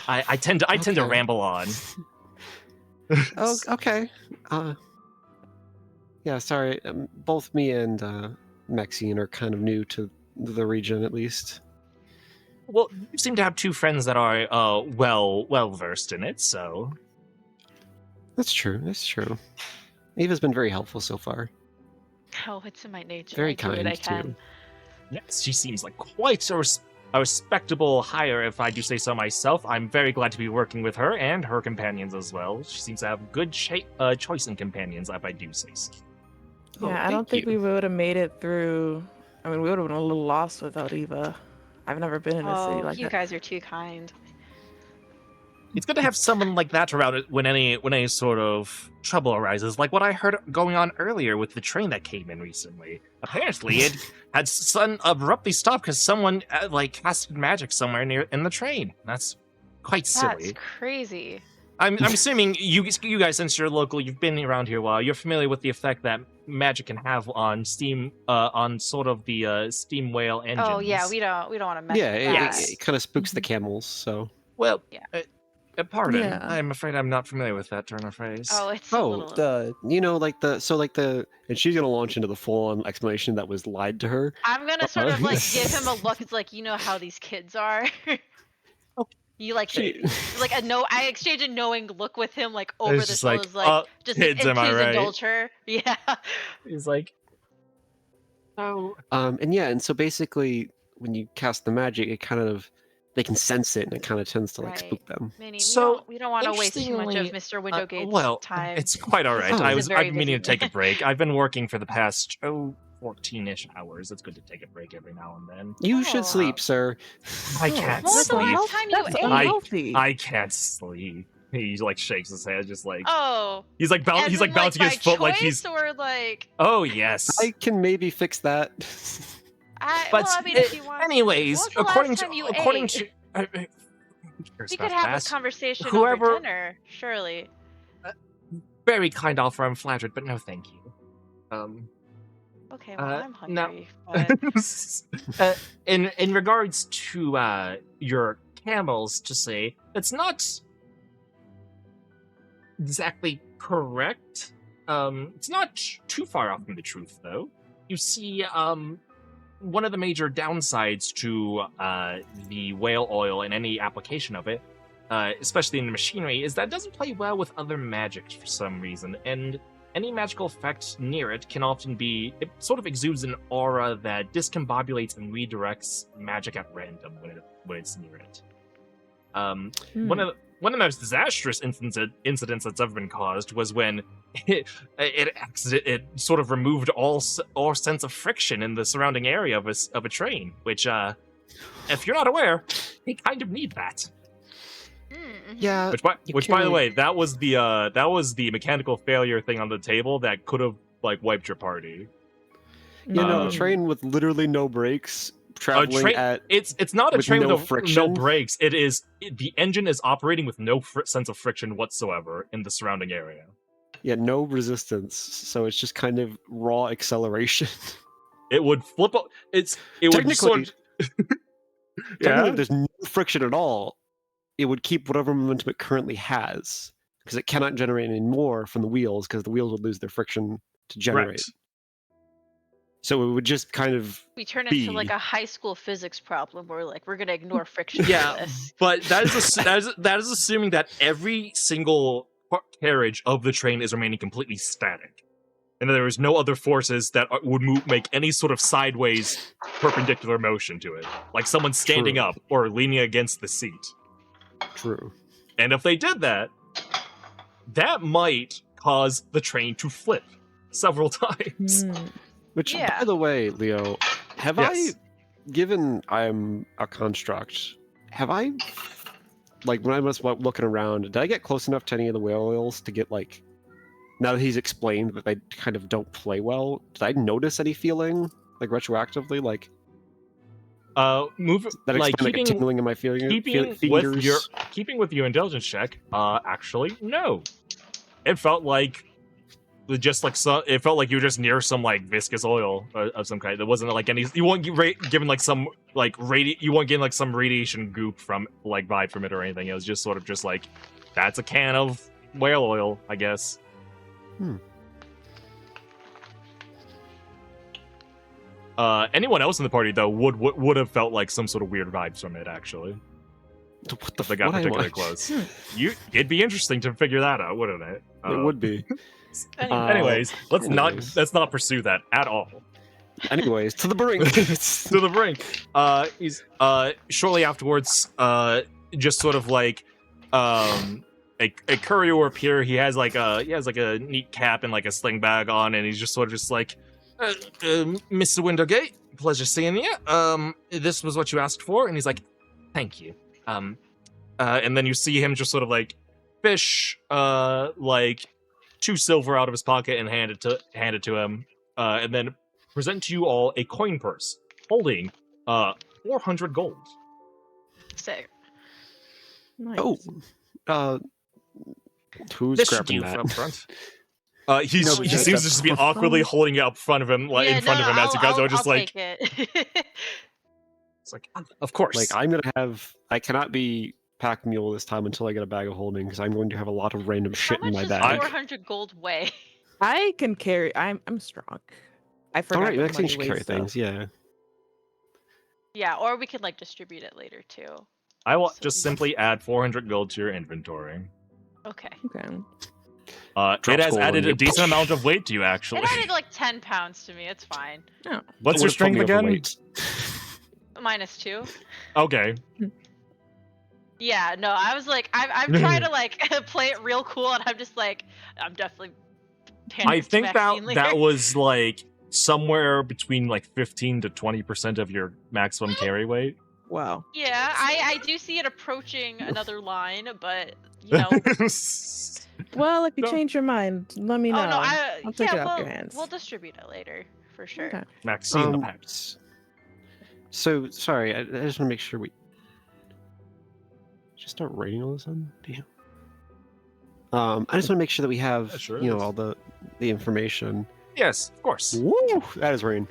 I tend to Okay. ramble on. Oh, okay. Yeah, sorry. Both me and Maxine are kind of new to the region, at least. Well, you seem to have two friends that are well versed in it, so That's true. That's true. Eva's been very helpful so far. Oh, it's in my nature. Very I do what I kind can. too. yes, she seems like quite a respectable hire, if I do say so myself. I'm very glad to be working with her and her companions as well. She seems to have good choice in companions, if I do say so. Oh, Yeah, I don't thank think we would have made it through. I mean, we would have been a little lost without Eva. I've never been in a city Oh, like you that. guys are too kind. It's good to have someone like that around it when any sort of trouble arises, like what I heard going on earlier with the train that came in recently. Apparently, it had abruptly stopped because someone casted magic somewhere near in the train. That's quite silly. That's crazy. I'm assuming you guys, since you're local, you've been around here a while. You're familiar with the effect that magic can have on steam, on sort of the steam whale engines. Oh yeah, we don't want to mess Yeah, with it, that. Yes. it kind of spooks the camels, so... Well, Yeah. Pardon. Yeah. I'm afraid I'm not familiar with that turn of phrase. Oh, it's a Oh, little. The and she's gonna launch into the full-on explanation that was lied to her. I'm gonna sort of like give him a look. It's like, you know how these kids are. You like She- like a no. I exchange a knowing look with him, like over It's the just like, shoulders, like just kids, am I please right? indulge her. Yeah. He's like, oh, and so basically, when you cast the magic, it kind of they can sense it, and it kind of tends to like Right. spook them. Minnie, So, we don't want to waste too much of interestingly, Mr. Windowgate's well, time. it's quite all right. Oh. I've He's a very been meaning to busy take a break. I've been working for the past 14-ish hours. It's good to take a break every now and then. You Oh. should sleep, sir. I can't When was the sleep. last time you That's ate? unhealthy. I can't sleep. He like shakes his head, just like Oh. he's like as he's in, like bouncing by his foot like he's. choice or like. Oh yes. I can maybe fix that. But well, I mean, if you want. anyways, When was the according last to time you according ate? to. Who cares We about could have that? this conversation Whoever- over dinner, surely. Very kind offer. I'm flattered, but no, thank you. Okay, well, I'm no. hungry. But... in regards to your camels, to say that's not exactly correct. It's not too far off from the truth, though. You see, one of the major downsides to the whale oil and any application of it, especially in the machinery, is that it doesn't play well with other magic for some reason, and any magical effect near it can often be, it sort of exudes an aura that discombobulates and redirects magic at random when it's near it. One of the most disastrous incidents that's ever been caused was when it sort of removed all sense of friction in the surrounding area of a train, which, if you're not aware, they kind of need that. Yeah. Which by the way, that was the mechanical failure thing on the table that could have like wiped your party. A train with literally no brakes traveling at It's not a with train no with no friction? brakes. The engine is operating with no sense of friction whatsoever in the surrounding area. no resistance, so it's just kind of raw acceleration. It would flip up. It would Technically, sort of, technically, if there's no friction at all, it would keep whatever momentum it currently has, because it cannot generate any more from the wheels, because the wheels would lose their friction to generate. Correct. So it would just kind of We turn it into like B. a high school physics problem where like we're gonna ignore friction Yeah, for this. but that is assuming that every single carriage of the train is remaining completely static, and there is no other forces that would make any sort of sideways perpendicular motion to it, like someone standing True. up or leaning against the seat. true. And if they did that, that might cause the train to flip several times. Which, Yeah. by the way, Leo, have Yes. given I'm a construct, have I, like, when I was looking around, did I get close enough to any of the whale oils to get, like, now that he's explained that they kind of don't play well, did I notice any feeling, like, retroactively, like, Move that like explained, like, a tingling in my fingers? keeping with your intelligence check. Actually, no. It felt like just like it felt like you were just near some like viscous oil of some kind. There wasn't like any. You weren't given like some like You weren't getting like some radiation goop from like vibe from it or anything. It was just sort of just like that's a can of whale oil, I guess. Anyone else in the party though would have felt like some sort of weird vibes from it actually. What the If they got what I particularly want? close. It'd be interesting to figure that out, wouldn't it? It would be. Anyways, let's anyways. not pursue that at all. Anyways, to the brink. To the brink. He's shortly afterwards, just sort of like a courier will appear. He has like a neat cap and like a sling bag on, and he's just sort of just like, Mr. Windowgate, pleasure seeing you. This was what you asked for, and he's like, thank you. And then you see him just sort of like fish like 2 silver out of his pocket and hand it to him, and then present to you all a coin purse holding 400 gold. Sick. Nice. Oh, who's This should grabbing be that? up front. No, He but seems to that's- just be awkwardly holding it up front of him, like Yeah, in front no, of him, as you guys I'll are just like, take it. it's like, of course. Like I cannot be pack mule this time until I get a bag of holding, because I'm going to have a lot of random How shit in much my does bag. 400 gold weigh? I can carry. I'm strong. I forgot. All right, that Maxine money should weighs carry stuff. things. Yeah. Yeah, or we could like distribute it later too. I will So just easy. simply add 400 gold to your inventory. Okay. Okay. Drops It has gold on added you. a decent amount of weight to you, actually. It added like 10 pounds to me. It's fine. What's It your would've put strength me again? overweight. -2. Okay. Yeah, no, I was like, I'm trying to like play it real cool, and I'm just like, I'm definitely. I handing this to think Maxine later. that was like somewhere between like 15 to 20% of your maximum carry weight. Wow. Yeah, I do see it approaching another line, but you know. Well, if you No. change your mind, let me know. Oh no, I'll take it yeah, off your hands. we'll distribute it later for sure. Okay. Maxine the Pact. So sorry, I just want to make sure we just start writing all this on. Damn. I just want to make sure that we have, Yeah, sure you know, is. all the information. Yes, of course. Woo! That is rain.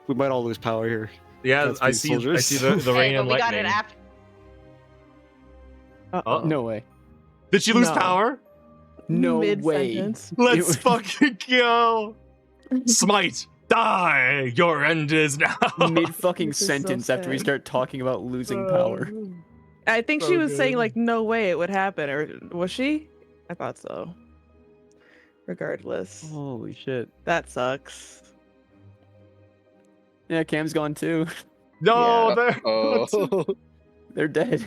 We might all lose power here. Yeah, That's I these see. I soldiers. see the Hey, rain but and we got it lightning. after. Uh-oh. No way. Did she lose No. power? No way. Mid-sentence. Let's was- fucking go! Smite, die! Your end is now. Mid fucking This is so sentence after we sad. start talking about losing power. I think she So was saying good. like, no way it would happen, or was she? I thought so. Regardless, Holy shit. that sucks. Yeah, Cam's gone too. No, Yeah. there. Oh. They're dead.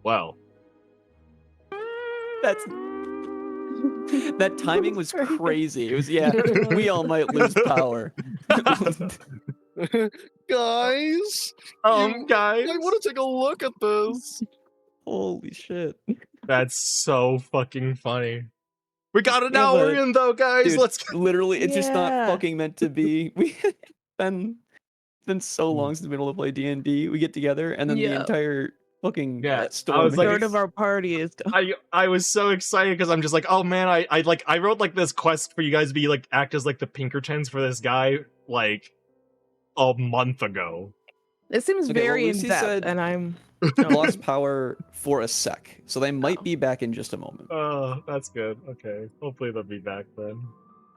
Well, That's that timing was crazy. It was we all might lose power. Guys, guys, I want to take a look at this. Holy shit. that's so fucking funny. We got an Yeah, hour but- in though, guys. Dude, Let's go. literally it's just not Yeah. fucking meant to be. It's been so long since we've been able to play D&D. We get together and then the Yeah. entire fucking Yeah, I storm was like- Third hits. of our party is gone. I was so excited because I'm just like, oh man, I wrote like this quest for you guys to be like act as like the Pinkertons for this guy like a month ago. It seems Okay, well, very in Lucy depth, said- and I'm lost power for a sec. So they might be back in just a moment. Oh, that's good. Okay, hopefully they'll be back then.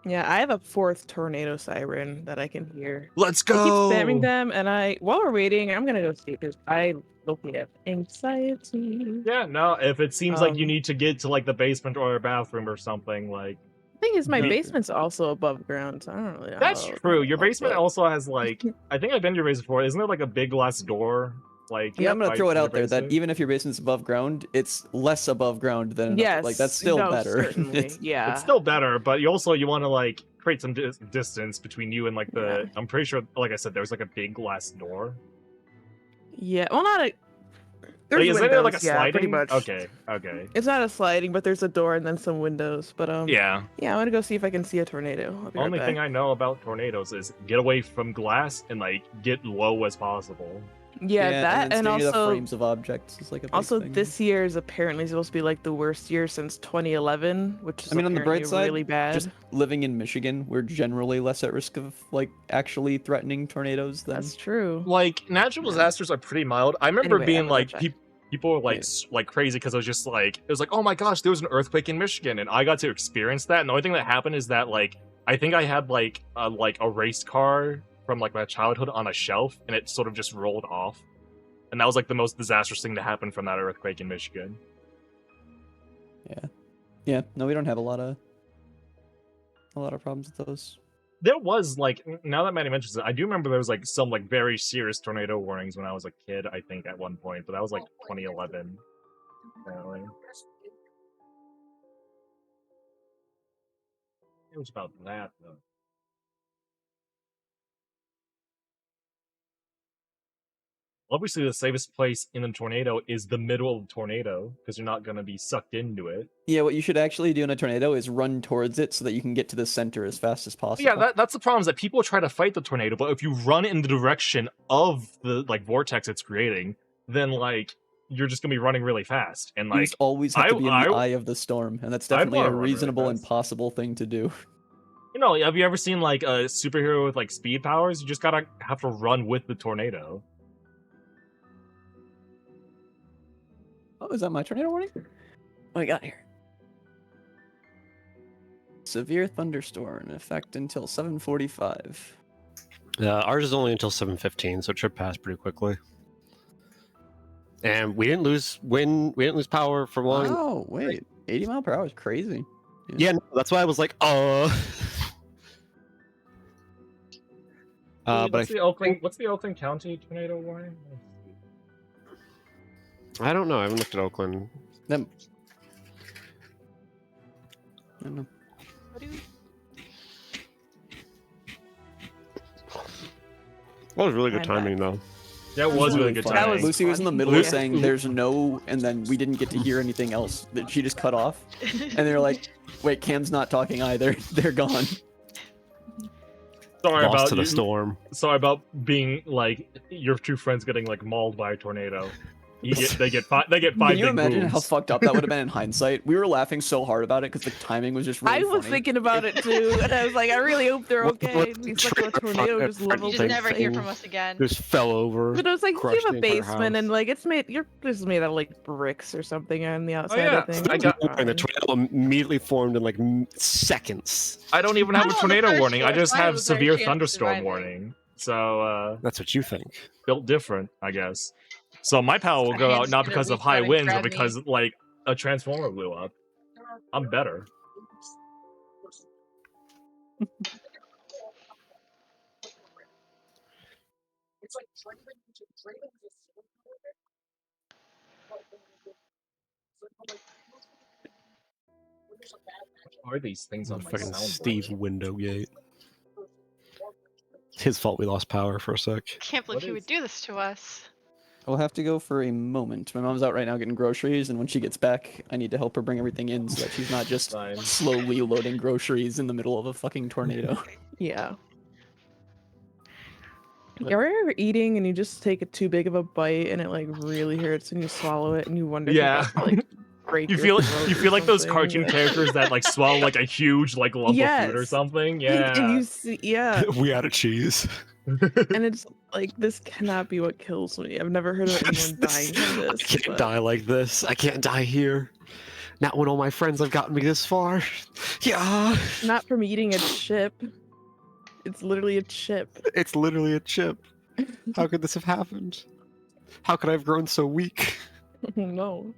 yeah. I have a fourth tornado siren that I can hear. Let's I keep go. spamming them, and while we're waiting, I'm gonna go see because I locally have anxiety. Yeah, no, if it seems like you Um, need to get to like the basement or a bathroom or something, like Thing is, my Yeah. basement's also above ground, so I don't really know. that's how true. that Your will basement work. also has like I think I've been to your basement before. Isn't there like a big glass door? Like Yeah, I'm gonna by throw it your out there that basement? even if your basement's above ground, it's less above ground than Yes, like that's still no, better. Certainly. It's- Yeah. It's still better, but you also want to like create some distance between you and like the. Yeah. I'm pretty sure, like I said, there's like a big glass door. Yeah. Well, not a. There's Like, is windows, there like a yeah, sliding? pretty much. Okay, okay. It's not a sliding, but there's a door and then some windows. But Yeah. yeah, I'm gonna go see if I can see a tornado. I'll be right Only thing back. I know about tornadoes is get away from glass and like get low as possible. Yeah, that then and stay near the also frames of objects is like a big also thing. this year is apparently supposed to be like the worst year since 2011, which is I mean, on the bright apparently side, really bad. just living in Michigan, we're generally less at risk of like actually threatening tornadoes than That's true. Like natural disasters are pretty mild. I remember Anyway, being I'm gonna like check. people were like Yeah. like crazy because it was just like it was like, oh my gosh, there was an earthquake in Michigan, and I got to experience that. And the only thing that happened is that like I think I had like a race car from like my childhood on a shelf, and it sort of just rolled off. And that was like the most disastrous thing to happen from that earthquake in Michigan. yeah. No, we don't have a lot of problems with those. There was like now that Manny mentions it, I do remember there was like some like very serious tornado warnings when I was a kid. I think at one point, but that was like 2011. Apparently. It was about that though. Obviously, the safest place in a tornado is the middle of the tornado because you're not going to be sucked into it. Yeah, what you should actually do in a tornado is run towards it so that you can get to the center as fast as possible. Yeah, that's the problem is that people try to fight the tornado, but if you run in the direction of the like vortex it's creating, then like you're just gonna be running really fast. And you like just always have to be in the I- eye of the storm, and that's I'd definitely wanna a run really reasonable and fast. possible thing to do. you know, have you ever seen like a superhero with like speed powers? You just gotta have to run with the tornado. Oh, is that my tornado warning? What I got here? Severe thunderstorm in effect until 7:45. Ours is only until 7:15, so it should pass pretty quickly. And we didn't lose wind. We didn't lose power for long. Oh wait, 80 mile per hour is crazy. Yeah, no, that's why I was like, but what's the Oakland County tornado warning? I don't know. I haven't looked at Oakland. Them. I don't know. That was really good I'm timing, though. That was really good fun. timing. Lucy was in the middle Lu- of saying there's no, and then we didn't get to hear anything else. That she just cut off, and they're like, "Wait, Cam's not talking either. They're gone." Sorry Lost about to the you- storm. Sorry about being like your two friends getting like mauled by a tornado. They get five. They get 5 Can you big imagine how boobs. fucked up that would have been in hindsight? We were laughing so hard about it because the timing was just really I was funny. thinking about it too, and I was like, I really hope they're What- okay. what These like a tornado just You You leveled just it. never thing. hear from us again. Just fell over. But I was like, you crushed have the a entire basement, and house. like it's made. You're just made out of like bricks or something on the outside. yeah, I think. I got- And the tornado immediately formed in like seconds. I don't even have I'm a on the tornado first warning. I floor, just so I have have a better severe chance of thunderstorm surviving. warning. So That's what you think. built different, I guess. So my power will My go out hand's not gonna because of reach high out and winds, but grab me. because like a transformer blew up. I'm better. What are these things on my Fucking soundboard? Steve Windowgate. His fault we lost power for a sec. Can't believe What he would is- do this to us. I'll have to go for a moment. My mom's out right now getting groceries, and when she gets back, I need to help her bring everything in so that she's not just Fine. slowly loading groceries in the middle of a fucking tornado. Yeah. You ever eating and you just take too big of a bite and it like really hurts and you swallow it and you wonder if you're Yeah. about to, like break You your feel throat you or feel like those something. cartoon characters that like swallow like a huge like lump of food or Yes. something. And Yeah. you see, yeah, We out of cheese. and it's like this cannot be what kills me. I've never heard of anyone dying from I this. can't but- die like this. I can't die here. Not when all my friends have gotten me this far. Yeah. Not from eating a chip. It's literally a chip. It's literally a chip. How could this have happened? How could I have grown so weak? No.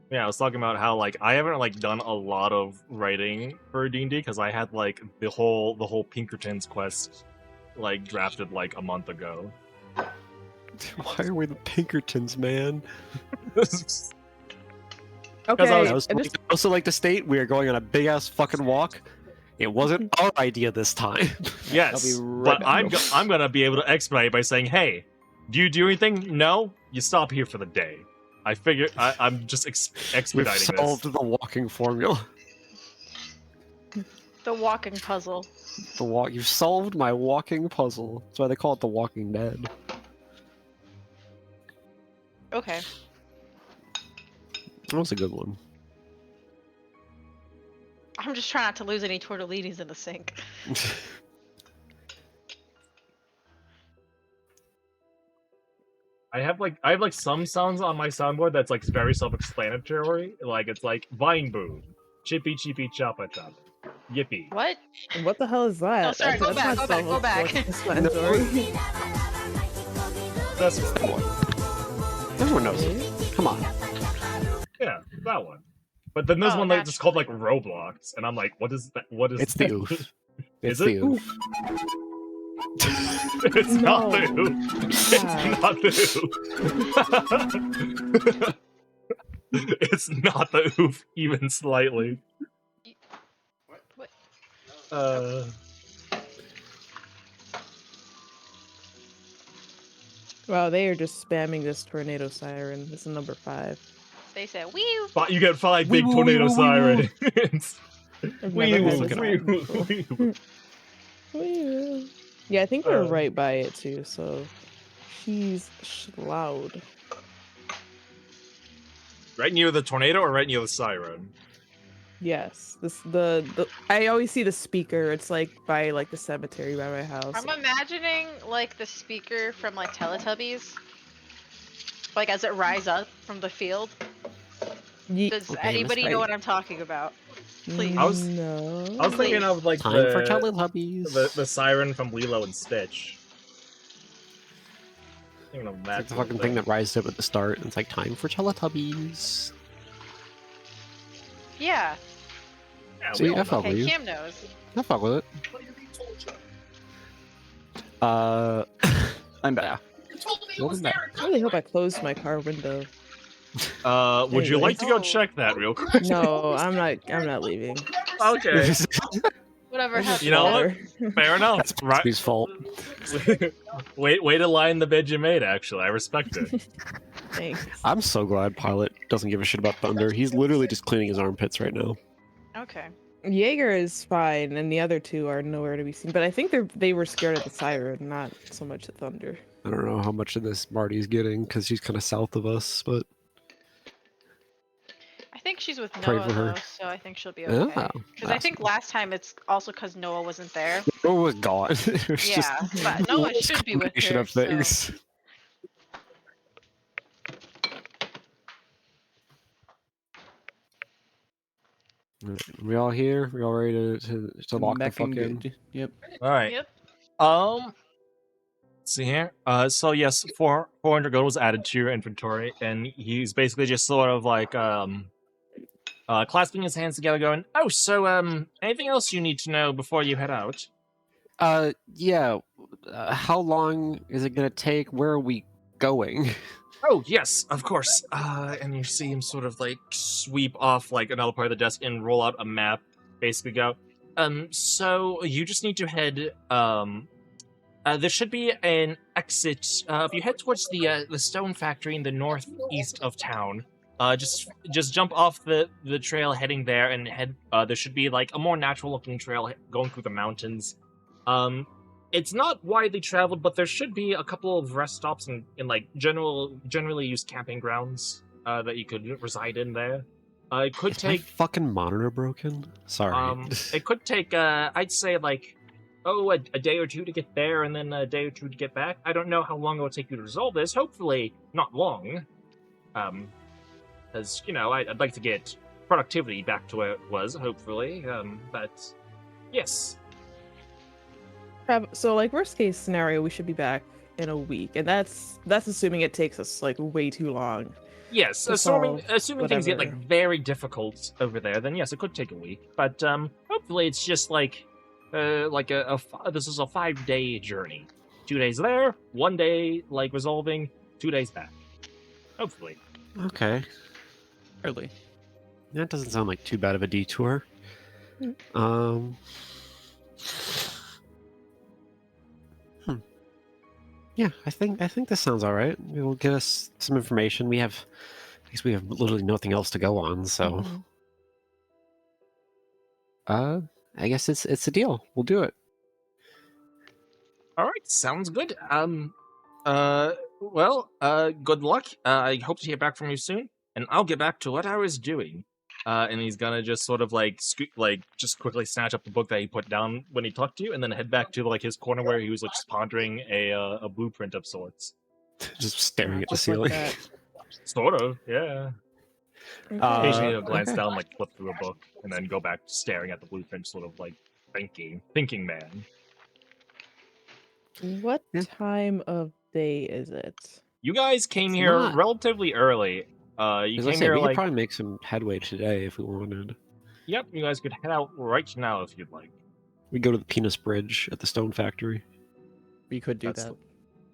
Yeah, I was talking about how like I haven't like done a lot of writing for D&D because I had like the whole Pinkertons quest like drafted like a month ago. Why are we the Pinkertons, man? Okay. I was- I was I just- also like to state we are going on a big ass fucking walk. It wasn't our idea this time. Yes, I'll be right but back. I'm gonna be able to expedite by saying, "Hey, do you do anything? No, you stop here for the day." I figure I'm just We've expediting solved this. the walking formula. The walking puzzle. The walk. You've solved my walking puzzle. That's why they call it the Walking Dead. Okay. That was a good one. I'm just trying not to lose any tortellinis in the sink. I have like some sounds on my soundboard that's like very self-explanatory. Like it's like vine boom, chippy chippy choppa chop, yippee. What? What the hell is that? Oh, sorry, go back, not go back. self-explanatory. That's Everyone knows it. Come on. yeah, that one. But then there's Oh, one that's gotcha. just called like Roblox, and I'm like, what is that? What is? It's the that? oof. Is It's it? the oof. It's not the No. oof. It's not the oof. It's not the oof even slightly. What? Wow, they are just spamming this tornado siren. This is number 5. They said, wee. You get 5 big Wee woo, tornado wee woo, sirens. I've Wee never woo, had this wee happen woo, before. wee woo. Wee-woo. Yeah, I think we're Uh, right by it too, so she's loud. Right near the tornado or right near the siren? Yes, the I always see the speaker. It's like by like the cemetery by my house. I'm imagining like the speaker from like Teletubbies, like as it rise up from the field. Does Okay, anybody let's know wait. what I'm talking about? Please. I was No. thinking of like Time for the Teletubbies. siren from Lilo and Stitch. Thinking of It's that like the sort of fucking thing that rises up at the start. It's like time for Teletubbies. Yeah. Yeah, See, we all I know. fuck with Okay, you. Cam knows. I fuck with it. I'm back. Welcome back. I really hope I closed my car window. Would you like to go Oh. check that real quick? No, I'm not leaving. Okay. Whatever It's happened. You know what? water. Fair enough. That's Right. whose fault. Way to lie in the bed you made. Actually, I respect it. Thanks. I'm so glad Pilot doesn't give a shit about Thunder. He's literally just cleaning his armpits right now. Okay. Jaeger is fine, and the other two are nowhere to be seen. But I think they were scared of the siren, not so much the thunder. I don't know how much of this Marty's getting because she's kind of south of us, but I think she's with Pray Noah for her. though, so I think she'll be okay. oh, Because I think last time it's also because Noah wasn't there. Noah was gone. It was Yeah, just but Noah loose should be with combination her. of things. We all here? We all ready to lock the Back fuck and in? good. Yep. All right. Yep. Let's see here. So yes, 400 gold was added to your inventory, and he's basically just sort of like clasping his hands together, going, "Oh, so anything else you need to know before you head out?" Yeah. How long is it gonna take? Where are we going? Oh, yes, of course. And you see him sort of like sweep off like another part of the desk and roll out a map. Basically, go. So you just need to head. There should be an exit. If you head towards the stone factory in the northeast of town, just jump off the trail heading there and head. There should be like a more natural looking trail going through the mountains. It's not widely traveled, but there should be a couple of rest stops and like generally used camping grounds that you could reside in there. It could Is my take fucking monitor broken? Sorry. it could take I'd say like a day or two to get there, and then a day or two to get back. I don't know how long it will take you to resolve this. Hopefully, not long. As you know, I'd like to get productivity back to where it was. Hopefully, but yes. So like worst case scenario, we should be back in a week, and that's assuming it takes us like way too long. Yes, to assuming solve things get like whatever. very difficult over there, then yes, it could take a week. But hopefully, it's just like this is a 5-day journey. 2 days there, 1 day like resolving, 2 days back. Hopefully. Okay. Early. That doesn't sound like too bad of a detour. Yeah, I think this sounds all right. It will give us some information. I guess we have literally nothing else to go on, so Mhm. I guess it's a deal. We'll do it. All right, sounds good. Good luck. I hope to hear back from you soon, and I'll get back to what I was doing. And he's gonna just sort of like just quickly snatch up the book that he put down when he talked to you, and then head back to like his corner where he was like just pondering a blueprint of sorts. Just staring at the Just like ceiling. that. Sort of, yeah. Okay. Occasionally he'll glance okay. down, like flip through a book, and then go back to staring at the blueprint, sort of like thinking man. What Yeah. time of day is it? You guys came It's here not. relatively early. You As I came say, here we could like, probably make some headway today if we wanted. yep. You guys could head out right now if you'd like. We go to the Penis Bridge at the stone factory. We could do That's that.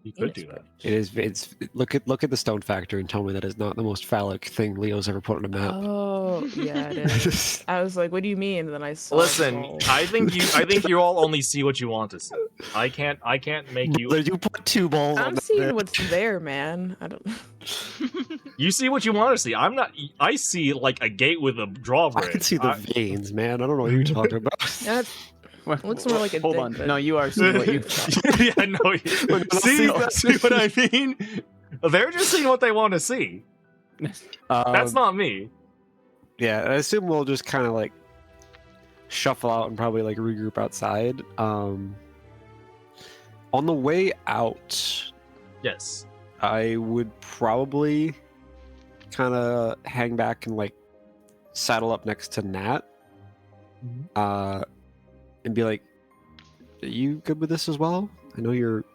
You could Penis do that. It's look at the stone factory and tell me that is not the most phallic thing Leo's ever put on a map. Oh, yeah, it is. I was like, "What do you mean?" And then I saw. Listen, the I think you all only see what you want to see. I can't make you. You put two balls on I'm that seeing bit. what's there, man. I don't. You see what you want to see. I'm not. I see like a gate with a drawbridge. I can see the veins, man. I don't know what you're talking about. That looks more like a Hold dick, on. but- No, you are seeing what you. Yeah, no. See what I mean? They're just seeing what they want to see. That's not me. Yeah, I assume we'll just kind of like shuffle out and probably like regroup outside. On the way out, Yes. I would probably kind of hang back and like saddle up next to Nat, and be like, "Are you good with this as well? I know you're."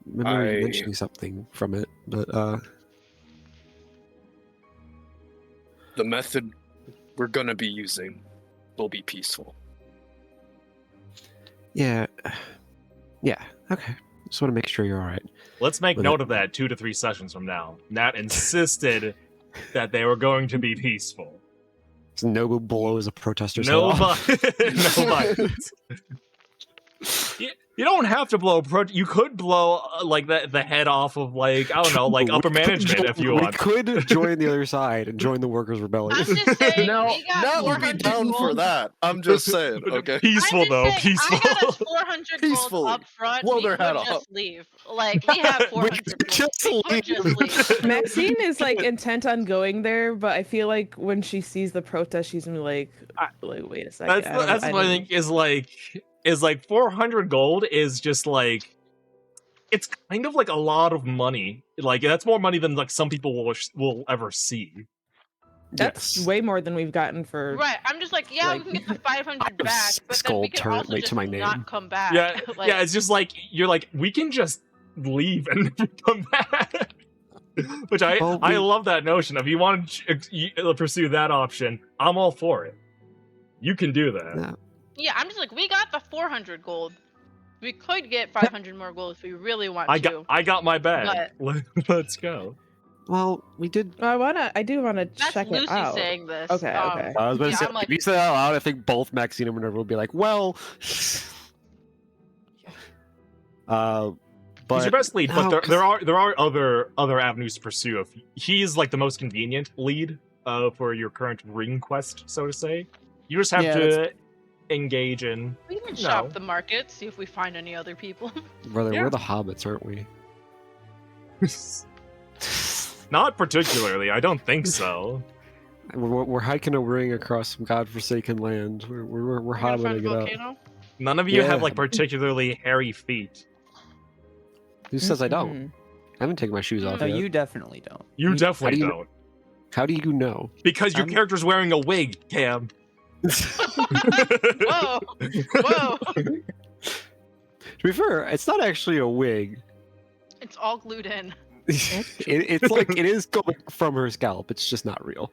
Remember you mentioning something from it, but the method we're gonna be using will be peaceful. yeah, okay. Just want to make sure you're all right. Let's make With note it. of that 2 to 3 sessions from now. Nat insisted that they were going to be peaceful. So Nobu blows a protester's No head off. no violence. You don't have to blow you could blow like the head off of like I don't know like upper management if you want. We could join the other side and join the workers' rebellion. I'm just saying, Now, we got Nat would be 400 down for gold. that. I'm just saying, okay? Peaceful I'm though, just saying, peaceful. I got us 400 gold Peacefully. up front. Blow We their could head just off. leave. Like, we have 400 gold. just We could just leave. Maxine is like intent on going there, but I feel like when she sees the protest, she's gonna be like, wait a second. That's what I think is like 400 gold is just like it's kind of like a lot of money. Like that's more money than like some people will ever see. That's Yes. way more than we've gotten for. Right, I'm just like, yeah, Like- we can get the 500 back, but then we Skull can turret also right just to my name. not come back. Yeah, Like, yeah. It's just like you're like we can just leave and come back. Which I love that notion. If you want to pursue that option, I'm all for it. You can do that. Yeah. yeah, I'm just like, we got the 400 gold. We could get 500 more gold if we really want to. I got my bag. Let's go. Well, we did. I do wanna That's check Lucy it out. saying this. Okay, okay. I was about to Yeah, say, I'm like- if you say that out loud, I think both Maxine and Minerva would be like, well. But He's your best lead, no, but there are other avenues to pursue. If he's like the most convenient lead for your current ring quest, so to say, you just have Yeah, to engage in. We can No. shop the market, see if we find any other people. brother, Yeah. we're the hobbits, aren't we? Not particularly. I don't think so. We're hiking a ring across some godforsaken land. We're We're gonna find a hobbling it up. volcano. None of you have Yeah. like particularly hairy feet. Who says I don't? Mhm. I haven't taken my shoes off No, yet. you definitely don't. You definitely how do you- don't, How do you know? because your I'm- character's wearing a wig, Cam. Whoa! Whoa! To be fair, it's not actually a wig. It's all glued in. It's like it is going from her scalp. It's just not real.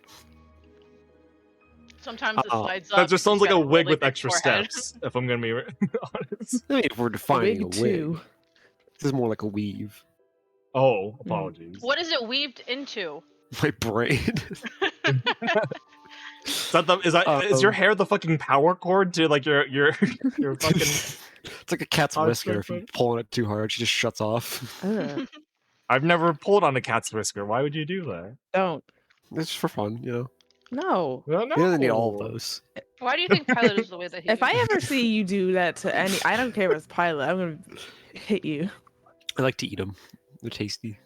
Sometimes it Uh-oh. slides up. That just sounds like a She's got wig really with big extra forehead. steps. If I'm gonna be honest. I mean, if we're defining Wig a wig, too. this is more like a weave. Oh, apologies. What is it weaved into? My brain. Is your hair the fucking power cord to like your fucking? It's like a cat's Oh, it's whisker. so If you funny. pull on it too hard, she just shuts off. Ugh, I've never pulled on a cat's whisker. Why would you do that? don't. It's just for fun, you know. No. Well, You don't need all no. of those. Why do you think Pilot is the way that he If I is? ever see you do that to any, I don't care if it's Pilot. I'm gonna hit you. I like to eat them. They're tasty.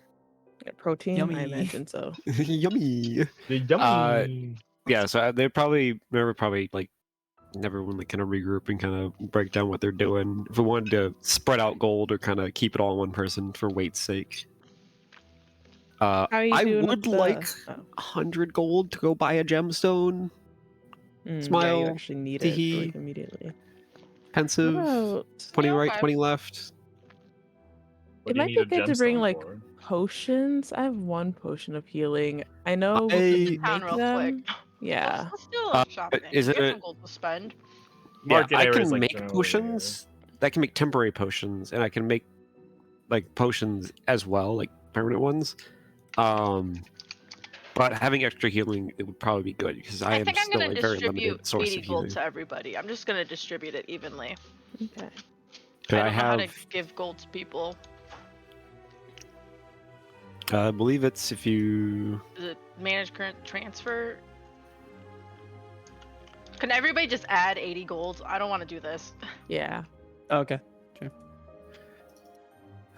Protein, Yummy. I imagine so. Yummy. The yummy. Yeah, so they probably like everyone like kind of regroup and kind of break down what they're doing. If we wanted to spread out gold or kind of keep it all in one person for weight's sake. How are you I doing would with the- like oh. 100 gold to go buy a gemstone. Yeah, Smile. you actually need it Teehee. like immediately. Pensive. What about 20 Yeah, right, okay. 20 left. What It do you might need be a good to bring, gemstone like, for? potions? I have one potion of healing. I know we I- can Town make real them. quick. Yeah. Let's do a Uh, little shopping. is We have it- some gold to spend. Market I areas, can like, make generally, potions. I can make temporary potions, and I can make like potions as well, like permanent ones. But having extra healing, it would probably be good because I am think I'm still gonna a very distribute limited source 80 of gold healing. to everybody. I'm just gonna distribute it evenly. Okay. Could I I don't know how to have? give gold to people. I believe it's if you. Is it manage current transfer? Can everybody just add 80 gold? I don't want to do this. Yeah. Okay.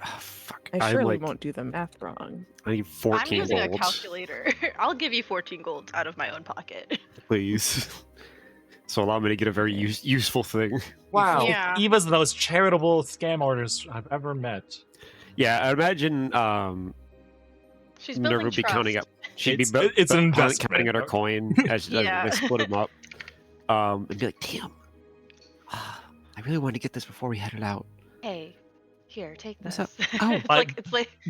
Oh, fuck. I I'm surely like, won't do the math wrong. I need I'm 14 using gold, a calculator. I'll give you 14 gold out of my own pocket. please. So allow me to get a very useful thing. Wow, Yeah. Eva's the most charitable scam artist I've ever met. Yeah, I imagine She's building Nerva would be trust. counting up. She'd It's- be it's an counting investment. at her coin as Yeah. they split them up. And be like, damn, I really wanted to get this before we headed out. Hey, here, take What's this. up? Oh. It's like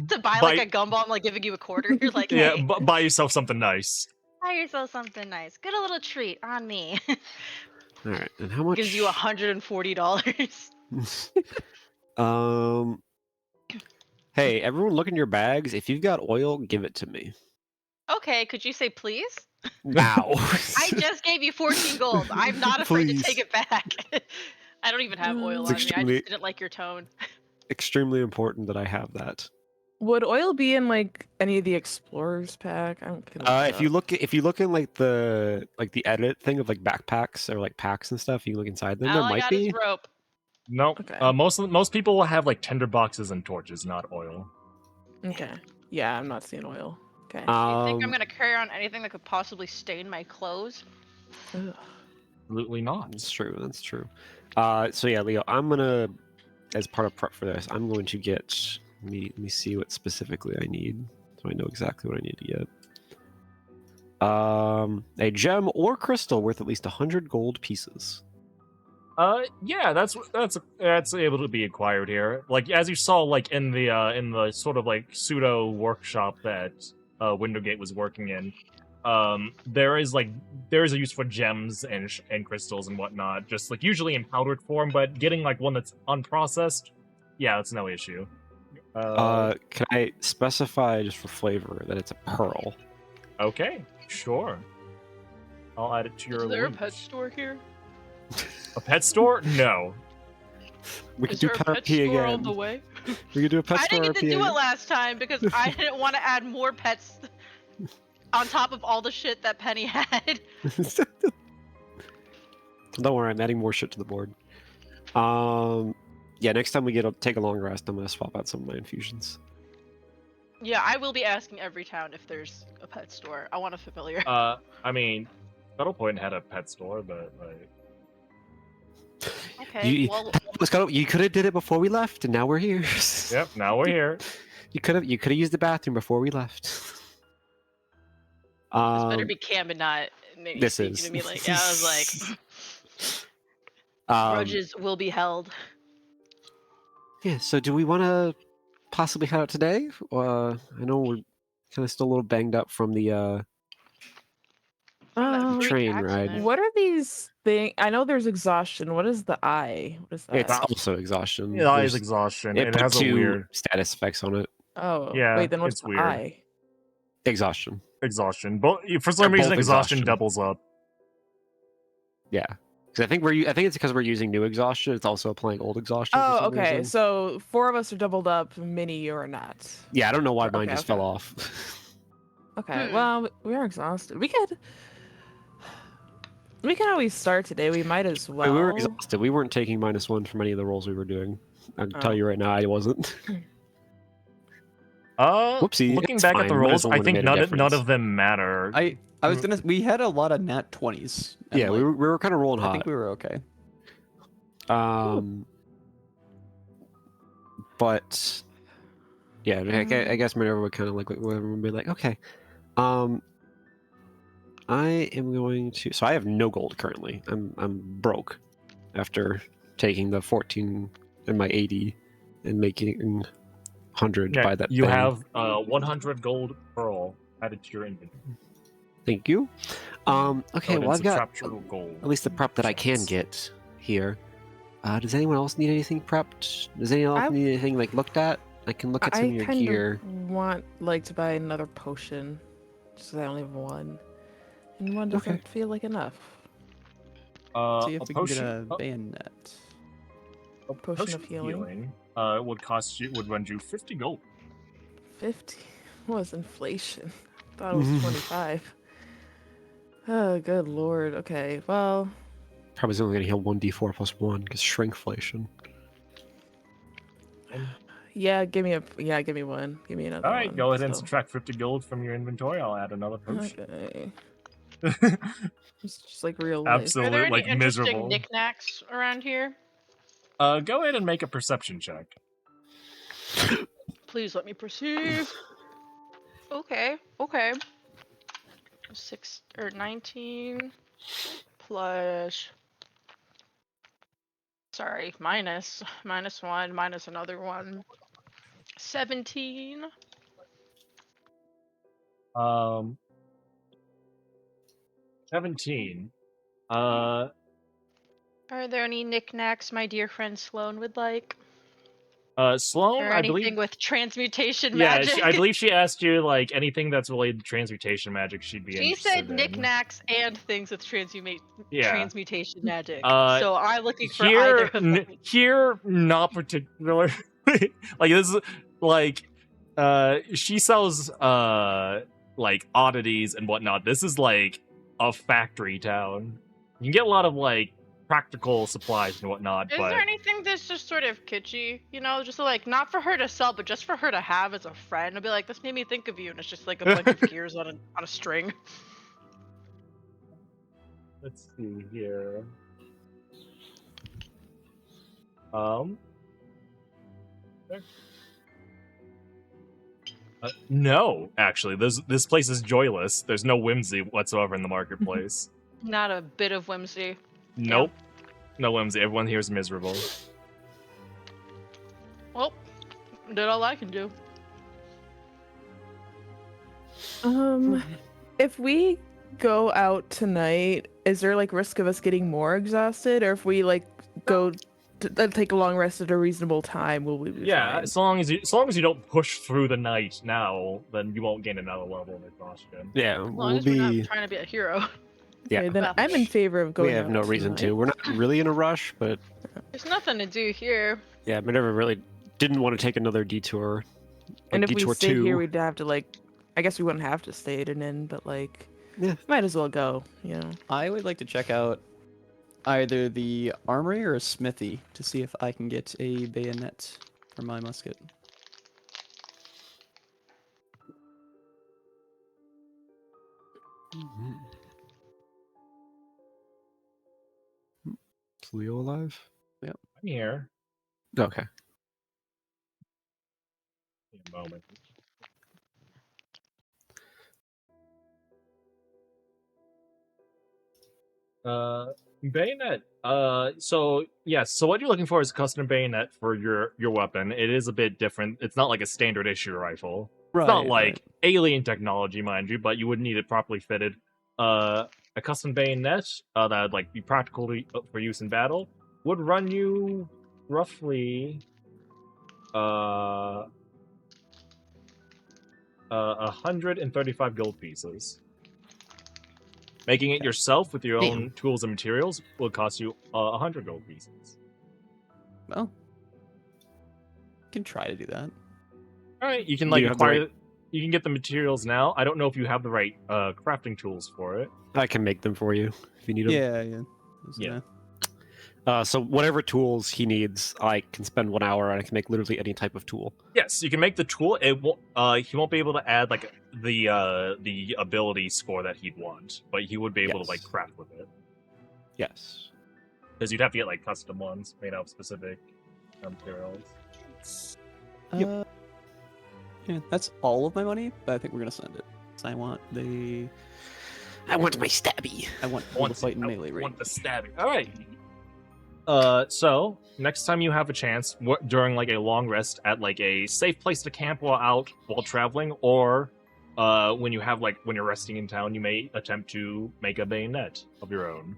to buy Buy- like a gumball, like giving you a quarter. You're like, Yeah, hey, buy yourself something nice. buy yourself something nice. Get a little treat on me. All right, and how much? Gives you $140. Hey, everyone, look in your bags. If you've got oil, give it to me. Okay, could you say please? Now. I just gave you 14 gold. I'm not afraid Please. to take it back. I don't even have oil It's on me. I extremely- just didn't like your tone. Extremely important that I have that. Would oil be in like any of the explorers pack? I'm gonna If you look in like the edit thing of like backpacks or like packs and stuff, you can look inside them. All There I might got be. is rope. No, Okay. most people will have like tinder boxes and torches, not oil. Okay. Yeah, I'm not seeing oil. Okay. Do you think I'm gonna carry on anything that could possibly stain my clothes? Ugh. Absolutely not. That's true. That's true. So yeah, Leo, I'm gonna, as part of prep for this, I'm going to get. Let me see what specifically I need, so I know exactly what I need to get. A gem or crystal worth at least 100 gold pieces. Yeah, that's able to be acquired here. Like as you saw, like in the sort of like pseudo workshop that Windowgate was working in, there is a use for gems and crystals and whatnot. Just like usually in powdered form, but getting like one that's unprocessed, yeah, that's no issue. Can I specify just for flavor that it's a pearl? Okay, sure. I'll add it to your Is there a list. pet store here? A pet store? No. We could Is do there a pet PvP store again. on the way? We could do a pet I store didn't get to RP do it again. last time because I didn't want to add more pets on top of all the shit that Penny had. Don't worry, I'm adding more shit to the board. Yeah, next time we take a long rest, I'm gonna swap out some of my infusions. Yeah, I will be asking every town if there's a pet store. I want a familiar. I mean, Battle Point had a pet store, but like. Okay, You, well, let's go. You could have did it before we left, and now we're here. Yep, now we're here. You could have used the bathroom before we left. this better be Cam and not maybe this speaking is. to me like, yeah, I was like, Um, grudges will be held. yeah. So, do we want to possibly head out today? I know we're kind of still a little banged up from the From that freak train ride. accident. What are these things? I know there's exhaustion. What is the eye? What is that? It's also exhaustion. Yeah, There's- it's exhaustion. It It put has a two weird status effects on it. Oh, Yeah, wait, then what's it's the weird. eye? Exhaustion. exhaustion. But for some They're reason, both exhaustion exhaustion. doubles up. Yeah. Because I think I think it's because we're using new exhaustion. It's also applying old exhaustion. for Oh, some okay. reason. So 4 of us are doubled up. Minnie, you're not. Yeah, I don't know why mine Okay, just okay. fell off. Okay. Hmm. Well, we are exhausted. We can always start today. We might as Wait, well. we were exhausted. We weren't taking -1 from any of the rolls we were doing. I can Oh. tell you right now, I wasn't. Whoopsie, Looking it's back fine. at the Might as rolls, well I have think made a none of difference. them matter. I was gonna. We had a lot of nat 20s. and, Yeah, we like, were kind of rolling I hot. think we were okay. But yeah, I guess Minerva would kind of like would be like, okay, I am going to. So I have no gold currently. I'm broke after taking the 14 and my 80 and making 100 Yeah, by that. you thing. have 100 gold pearl added to your inventory. Thank you. Okay, Go ahead well and I've got subtract your gold. at least the prep that I can Chance. get here. Does anyone else need anything prepped? Does anyone else I- need anything like looked at? I can look at some I of your kind gear. of want to buy another potion, just 'cause I only have one, and one doesn't Okay. feel like enough. So you A have to potion, get a bayonet. a potion of healing. would run you 50 gold. 50 was inflation. I thought it was 25. Oh, good lord. Okay, well, Probably only gonna heal 1d4 plus 1 because shrinkflation. yeah, give me one. Give me another All right, one. go ahead and so- subtract 50 gold from your inventory. I'll add another potion. Okay. It's just like real life. Are there Absolutely, any like interesting miserable. knickknacks around here? Go ahead and make a perception check. Please let me perceive. Okay. 19 plus. Sorry, minus 1, minus another 1. 17. 17. Are there any knickknacks my dear friend Sloan would like? Sloan, Or I anything believe. with transmutation Yeah, magic? I believe she asked you like anything that's related to transmutation magic. She'd be She interested said in. knick-knacks and things with Yeah. transmutation magic. Uh, So I'm looking for either of them. Here, not particular. Like this is like, she sells like oddities and whatnot. This is like a factory town. You can get a lot of like practical supplies and whatnot, Is but there anything that's just sort of kitschy? You know, just like not for her to sell, but just for her to have as a friend. I'll be like, this made me think of you, and it's just like a bunch of gears on a string. let's see here. No, actually, this place is joyless. There's no whimsy whatsoever in the marketplace. Not a bit of whimsy. Nope, no whimsy. Everyone here is miserable. Well, did all I can do. If we go out tonight, is there like risk of us getting more exhausted, or if we like go to take a long rest at a reasonable time, will we be Yeah, fine? as long as you don't push through the night now, then you won't gain another level of exhaustion. Yeah, As long we'll as we're be. not trying to be a hero. Yeah, Okay, then Well, I'm in favor of going. we have no out reason to. tonight. We're not really in a rush, but There's nothing to do here. yeah, Minerva really didn't want to take another detour. And if we detour stayed 2. here, we'd have to like. I guess we wouldn't have to stay at an inn, but like, Yeah. might as well go. You know. I would like to check out either the armory or a smithy to see if I can get a bayonet for my musket. Is Leo alive? I'm here. Okay. In a moment. Bayonet. So yes. So what you're looking for is a custom bayonet for your weapon. It is a bit different. It's not like a standard issue rifle. It's not like alien technology, mind you, but you would need it properly fitted. A custom bayonet that would like be practical for use in battle would run you roughly 135 gold pieces. Making it yourself with your own tools and materials will cost you 100 gold pieces. Well, can try to do that. All right, you can Do like you have the acquire. right- You can get the materials now. I don't know if you have the right crafting tools for it. I can make them for you if you need them. Yeah. Yeah. So whatever tools he needs, I can spend 1 hour and I can make literally any type of tool. Yes, you can make the tool. It won't. He won't be able to add like the ability score that he'd want, but he would be able to like Yes. craft with it Yes. because you'd have to get like custom ones made out of specific materials. Yeah, that's all of my money, but I think we're gonna send it. So I want my stabby. I want to fight in melee range. Want the stabbing. All right. So next time you have a chance during like a long rest at like a safe place to camp while traveling, or when you're resting in town, you may attempt to make a bayonet of your own.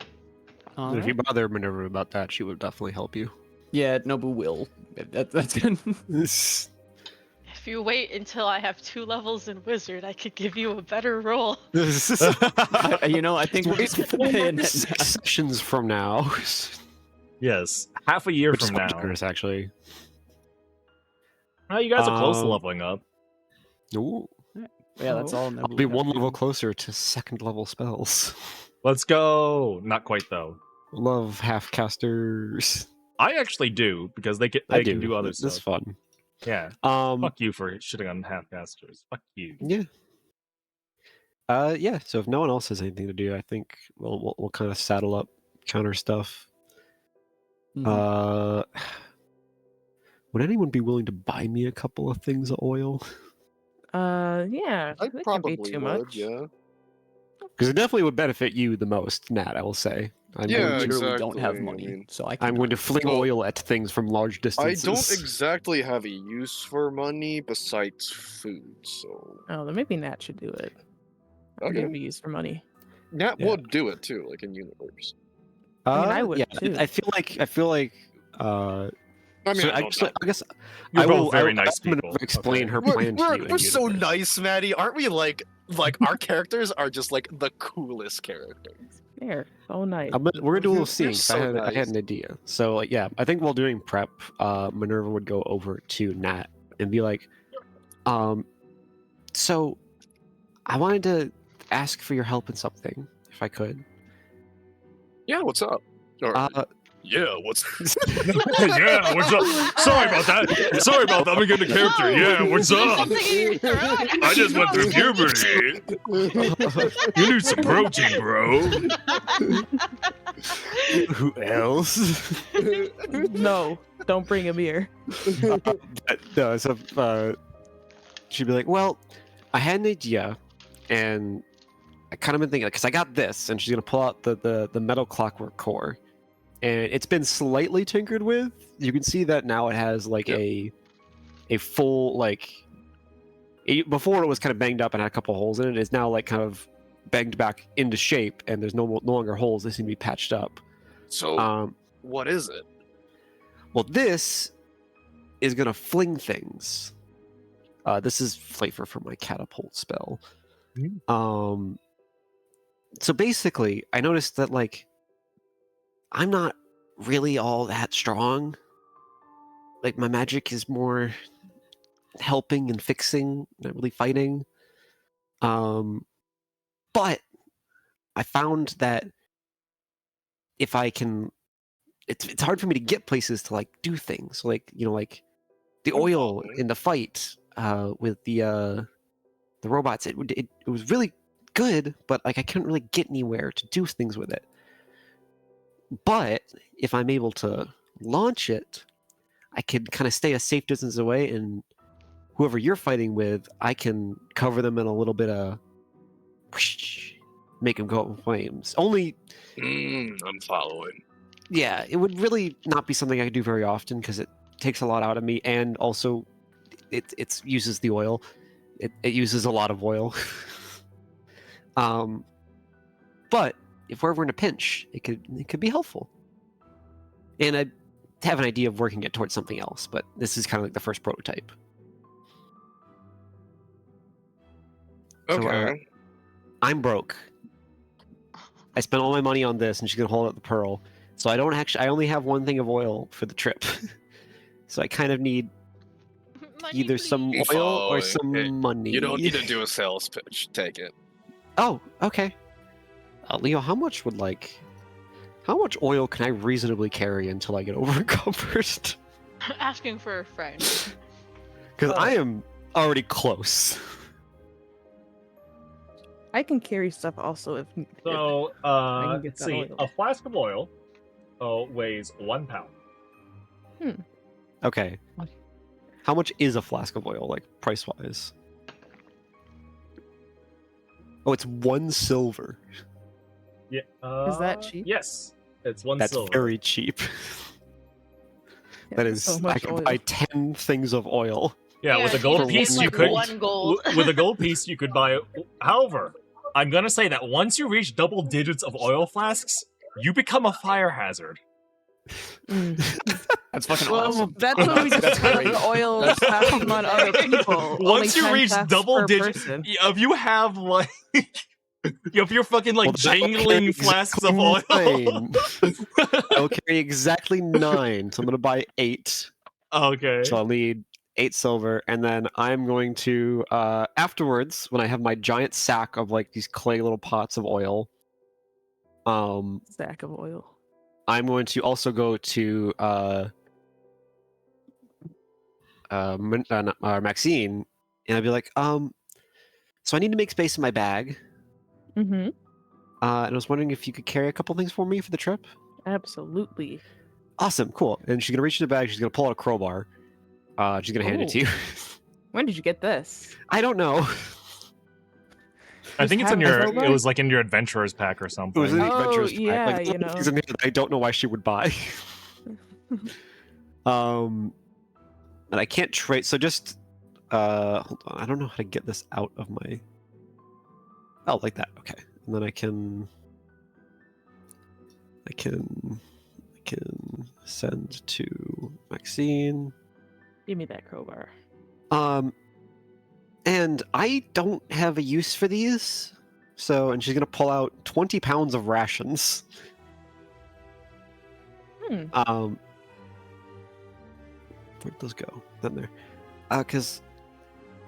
If you bother Minerva about that, she would definitely help you. Yeah, Nobu will. That's good. If you wait until I have 2 levels in Wizard, I could give you a better roll. I think we're just gonna bayonet now. 6 sessions from now. Yes, half a year Which is from quite now. generous, actually. Oh, you guys are close to Um, leveling up. Ooh. Yeah, that's all. I'll be 1 level closer to 2nd level spells. Let's go. Not quite though. Love half casters. I actually do because they can do other It's stuff. fun. Yeah. Um, Fuck you for shitting on half casters. Fuck you. yeah. Yeah. So if no one else has anything to do, I think we'll kind of saddle up counter stuff. Mhm. Would anyone be willing to buy me a couple of things of oil? Yeah, I that can't be probably too would, much. yeah. Because it definitely would benefit you the most, Nat. I will say. I Yeah, literally don't have exactly, I money, mean, so I I'm going to cannot. fling Well, oil at things from large I distances. don't exactly have a use for money besides food, so Oh, then maybe Nat should do it. I okay. can be used for money. Nat Yeah. would do it too, like in universe. I mean, I would yeah. too. I feel like. I mean, So I don't know. I guess You're I both will. very I will nice I'm gonna people. explain Okay. her plan to you. We're in so universe. nice, Maddie. Aren't we? Like our characters are just like the coolest characters. There. Oh, nice. We're gonna do a little You're scene. 'Cause so I had nice. an idea. So like, yeah, I think while doing prep, Minerva would go over to Nat and be like, so I wanted to ask for your help in something, if I could. Yeah, what's up? Or, yeah, what's Yeah, what's up? Sorry about that. Sorry about that. I'm getting a character. Yeah, what's up? Something in your throat? I just went through puberty. You need some protein, bro. Who else? No, don't bring him here. No, so she'd be like, well, I had an idea, and I kind of been thinking, because I got this, and she's gonna pull out the metal clockwork core, and it's been slightly tinkered with. You can see that now it has like a full like. Before it was kind of banged up and had a couple holes in it. It's now like kind of banged back into shape, and there's no longer holes. They seem to be patched up. so? What is it? Well, this is gonna fling things. This is flavor for my catapult spell. So basically, I noticed that like I'm not really all that strong. Like my magic is more helping and fixing, not really fighting. But I found that if I can, it's hard for me to get places to like do things. Like like the oil in the fight with the robots. It was really good, but like I couldn't really get anywhere to do things with it. But if I'm able to launch it, I could kind of stay a safe distance away, and whoever you're fighting with, I can cover them in a little bit of whoosh, make them go up in flames. Only, I'm following. yeah, it would really not be something I could do very often because it takes a lot out of me, and also it uses the oil. It uses a lot of oil. But if we're ever in a pinch, it could be helpful. And I have an idea of working it towards something else, but this is kind of like the first prototype. Okay. So, I'm broke. I spent all my money on this, and she's gonna hold up the pearl. So I only have one thing of oil for the trip. So I kind of need Money, either some please. oil or Fine. some money. You don't need to do a sales pitch. Take it. Oh, okay. Leo, how much oil can I reasonably carry until I get overencumbered? Asking for a friend. Because I am already close. I can carry stuff also if needed. So, I can get let's that see. oil. A flask of oil weighs 1 pound. Okay. How much is a flask of oil, like price wise? Oh, it's 1 silver. Yeah. Is that cheap? Yes, it's 1 That's silver. very cheap. Yeah, That is, so I much could oil. buy 10 things of oil. Yeah, with a you gold just need, piece, you like, could. 1 gold. With a gold piece, you could buy. However, I'm gonna say that once you reach double digits of oil flasks, you become a fire hazard. That's fucking Well, awesome. that's what we That's discussed great. the oil That's passing on other people. Once Only you 10 reach flasks double per digits, person. if you have like, if you're fucking like Well, that will jangling carry flasks exactly of oil. 9. I will carry exactly 9, so I'm gonna buy 8. Okay. So I'll need 8 silver, and then I'm going to afterwards, when I have my giant sack of like these clay little pots of oil, Stack of oil. I'm going to also go to Maxine, and I'd be like, so I need to make space in my bag. Mm-hmm. And I was wondering if you could carry a couple things for me for the trip. Absolutely. Awesome, cool. And she's gonna reach in the bag. She's gonna pull out a crowbar. She's gonna hand it to you. When did you get this? I don't know. I think it's in have a your. crowbar? It was like in your adventurer's pack or It something. was in the Oh, adventurers pack. yeah, Like, you know. things in here that I don't know why she would buy. And I can't trade. So just hold on. I don't know how to get this out of my. Oh, like that. Okay, and then I can send to Maxine. Give me that crowbar. And I don't have a use for these. So, and she's gonna pull out 20 pounds of rations. Where'd those go? Then there. Because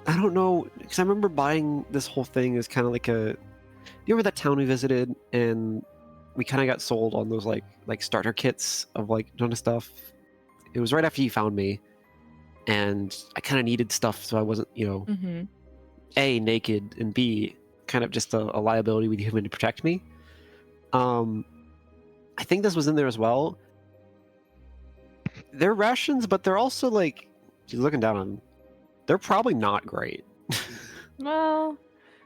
I don't know. Because I remember buying this whole thing as kind of like a. You remember that town we visited, and we kind of got sold on those like starter kits of like a ton of stuff. It was right after you found me, and I kind of needed stuff, so I wasn't, Mm-hmm. A, naked, and B, kind of just a liability with human to protect me. I think this was in there as well. They're rations, but they're also like, she's looking down on them. They're probably not great. Well,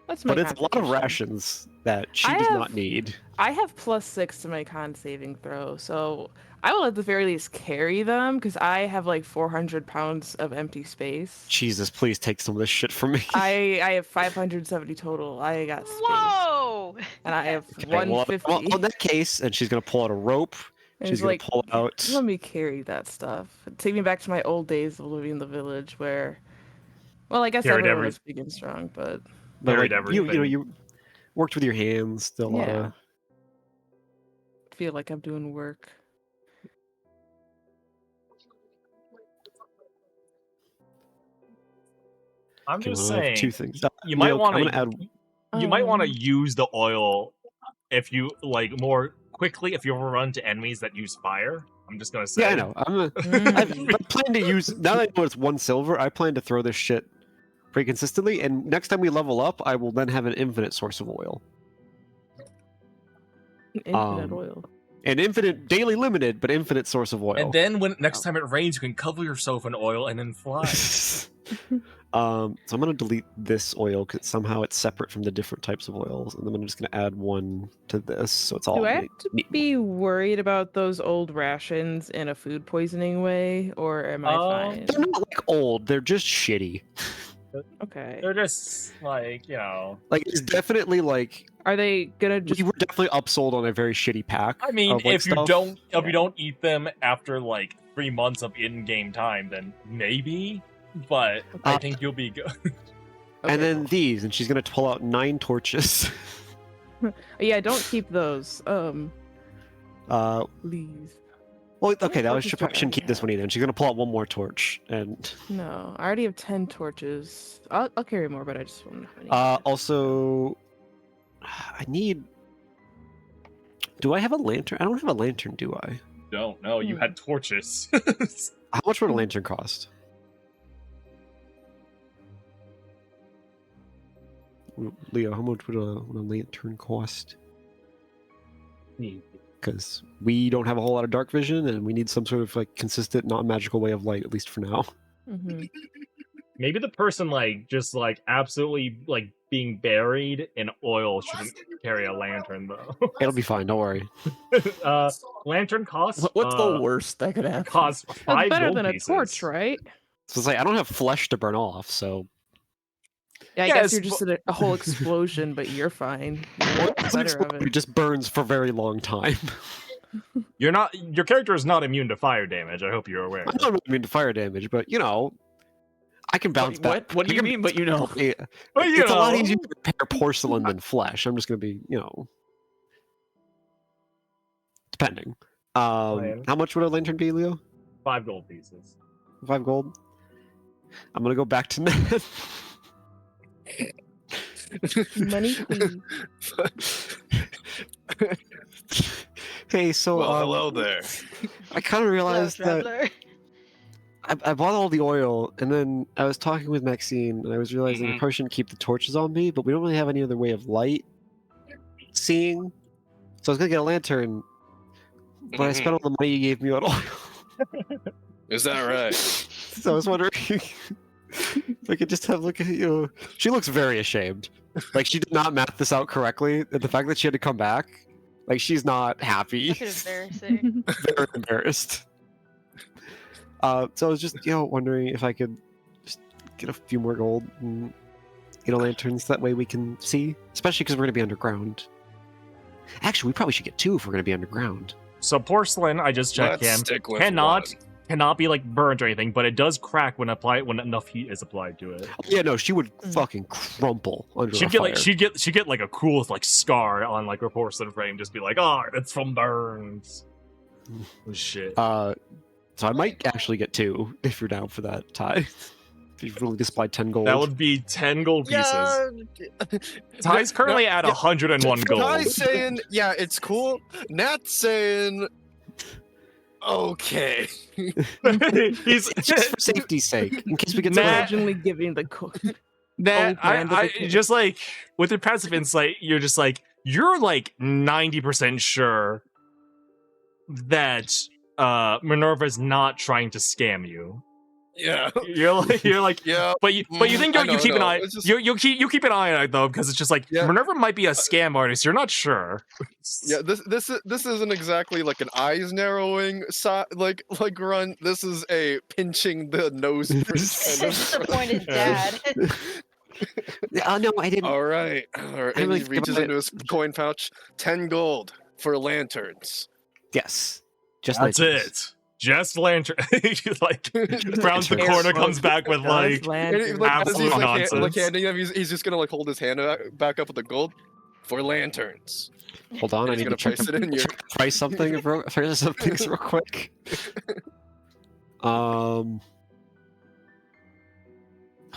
let's make But it's a lot of competition. rations that she I does have- not need. I have +6 to my con saving throw, so I will at the very least carry them because I have like 400 pounds of empty space. Jesus, please take some of this shit from me. I have 570 total. I got space, Whoa! and I have Okay, well, 150. in that case, and she's gonna pull out a rope. And She's it's gonna like, pull out. let me carry that stuff. Take me back to my old days of living in the village, where, well, I guess Carried everyone every- was big and strong, but But Carried like, you everything. you worked with your hands. Still a lot Yeah. of. feel like I'm doing work. I'm Okay, just well, I have saying. two things. You might Leo, want I'm to. gonna add. You might want to Um, use the oil if you like more quickly if you ever run to enemies that use fire. I'm just gonna say. Yeah, I know. Mm. I plan to use now that I know it's 1 silver. I plan to throw this shit pretty consistently, and next time we level up, I will then have an infinite source of oil, Infinite oil. an infinite, daily limited, but infinite source of oil. And then when next time it rains, you can cover yourself in oil and then fly. So I'm gonna delete this oil because somehow it's separate from the different types of oils, and then I'm just gonna add one to this, so it's all. Do I have neat- to neat. be worried about those old rations in a food poisoning way, or am I fine? They're not like old; they're just shitty. Okay. They're just like Like it's definitely like Are they gonna just? we were definitely upsold on a very shitty pack. I mean, of, like, if you stuff. don't if Yeah. you don't eat them after like 3 months of in-game time, then maybe. But I Uh, think you'll be good. Okay, And then cool. these, and she's gonna pull out 9 torches. Yeah, don't keep those. uh, Please. well, okay, that was torches she do I probably shouldn't keep this have? one either. And she's gonna pull out one more torch, and No, I already have 10 torches. I'll carry more, but I just won't have any. also, I need. Do I have a lantern? I don't have a lantern, do I? Don't know. You Hmm. had torches. How much would a lantern cost? Leo, how much would a lantern cost? Because we don't have a whole lot of dark vision, and we need some sort of like consistent, non-magical way of light, at least for now. Mhm. Maybe the person just absolutely being buried in oil shouldn't carry a lantern though. It'll be fine. Don't worry. Lantern costs. What's the worst that could happen? Costs That's 5 better gold than a pieces. torch, right? So it's like I don't have flesh to burn off, so Yeah, I Yes, guess you're just in a whole explosion, but you're fine. You're better of it it. just burns for a very long time. You're not. Your character is not immune to fire damage. I hope you're aware. I don't mean to fire damage, but I can bounce back. What do I you can mean? But you know. Yeah. But, you It's a lot know. easier to repair porcelain than flesh. I'm just gonna be, depending. Fine. How much would a lantern be, Leo? 5 gold pieces. 5 gold. I'm gonna go back to Ned. Money, please. Hey, so Well, hello there. I kind of realized that Traveler. I bought all the oil, and then I was talking with Maxine, and I was realizing I Mhm. probably shouldn't keep the torches on me, but we don't really have any other way of light. seeing, so I was gonna get a lantern, but I spent all the money you gave me on oil. Is that right? So I was wondering if I could just have look at you. She looks very ashamed. Like she did not map this out correctly. And the fact that she had to come back, like she's not happy. Look at embarrassing. Very embarrassed. So I was just, wondering if I could just get a few more gold and get a lanterns. That way we can see, especially because we're gonna be underground. Actually, we probably should get 2 if we're gonna be underground. So porcelain, I just checked Let's him, stick with cannot be like burnt or anything, but it does crack when enough heat is applied to it. Yeah, no, she would fucking crumple under She'd a get fire. like she'd get like a cool like scar on like her porcelain frame, just be like, oh, it's from burns. Oh, shit. So I might actually get 2 if you're down for that, Ty. If you've really supplied 10 gold. That would be 10 gold pieces. Yeah. Ty's currently at 101 gold. Ty's saying, yeah, it's cool. Nat's saying, okay. He's It's just for safety's sake, in case we get Nah. Originally giving the That brand of I the kid. just like with your passive insight, you're just like you're like 90% sure that Minerva's not trying to scam you. Yeah. You're like Yeah. but you think I you know, keep an no, eye it's just- you keep an eye on it though, because it's just like Yeah. Minerva might be a scam artist. You're not sure. Yeah, this isn't exactly like an eyes narrowing like run. This is a pinching the nose kind of Disappointed dad. No, I didn't. All right. And really he think reaches about into his coin pouch. 10 gold for lanterns. Yes. Just That's lanterns. it. Just lantern. Like rounds the Lanterns. corner, comes back with like And he, like, as Absolute he's like, nonsense. handing him, he's just gonna like hold his hand back up with the gold for lanterns. Hold on, I He's need gonna to check, place it in your. price something real quick. Oh,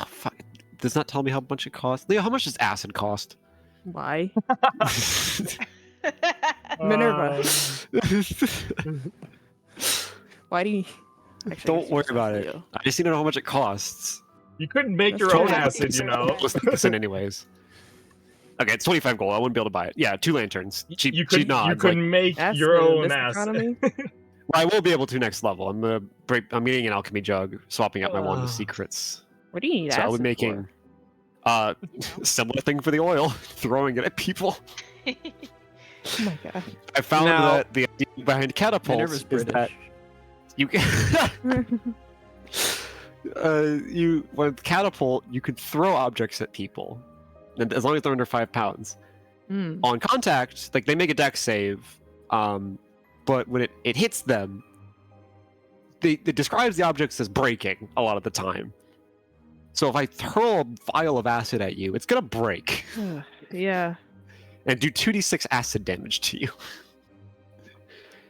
fuck. Does not tell me how much it costs. Leo, how much does acid cost? Why? Minerva. Why do you? Actually, Don't worry about it. Leo. I just need to know how much it costs. You couldn't make That's your true. own acid, you know. Let's put this in anyways. Okay, it's 25 gold. I wouldn't be able to buy it. Yeah, 2 lanterns. She You nods. couldn't make Acid your in own this acid. economy? Well, I will be able to next level. I'm getting an alchemy jug, swapping out my wand of secrets. What do you need So I'll acid be making for? similar thing for the oil, throwing it at people. Oh my god. I found Now- that the idea behind catapults Minerva's is British. that you with catapult you could throw objects at people, and as long as they're under 5 pounds. Hmm. On contact, like they make a dex save, but when it hits them, it describes the objects as breaking a lot of the time. So if I throw a vial of acid at you, it's gonna break Yeah. and do 2d6 acid damage to you.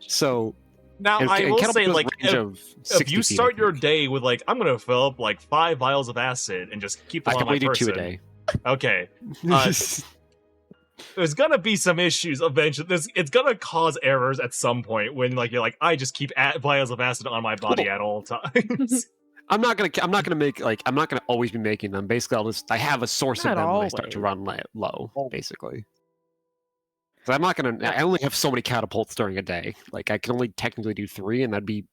So Now and- I and will catapult say, has a like, range of if 60 you feet, I start your think. day with like, I'm gonna fill up like 5 vials of acid and just keep I them can on my only do person. 2 a day. Okay, there's gonna be some issues eventually. It's gonna cause errors at some point when like you're like, I just keep vials of acid on my body at all times. I'm not gonna make I'm not gonna always be making them. Basically, I have a source Not of them when I start to run low. Basically, so I'm not gonna. I only have so many catapults during a day. Like I can only technically do 3, and that'd be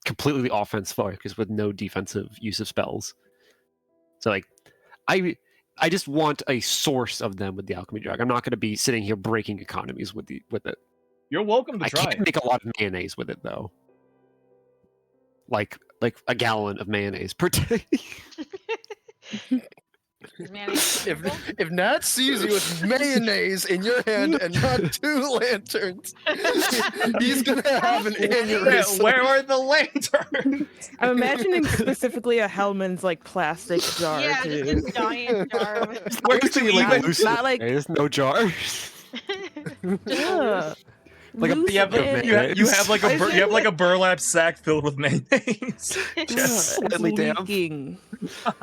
completely offense focused with no defensive use of spells. So like, I just want a source of them with the alchemy jug. I'm not gonna be sitting here breaking economies with it. You're welcome to I try. can't make a lot of mayonnaise with it though. Like a gallon of mayonnaise per day. Is mayonnaise If edible? if Nat sees you with mayonnaise in your hand and not 2 lanterns, he's gonna have an aneurysm. Where are the lanterns? I'm imagining specifically a Hellman's like plastic jar Yeah, too. just a giant jar with Where Where's do the, you like, even- lucid not like- mayonnaise? No jars. Ugh. Like a- Loose You have, mayonnaise. you have like a I you have like a burlap sack filled with mayonnaise. Ugh, Yes, it's slightly damp. leaking.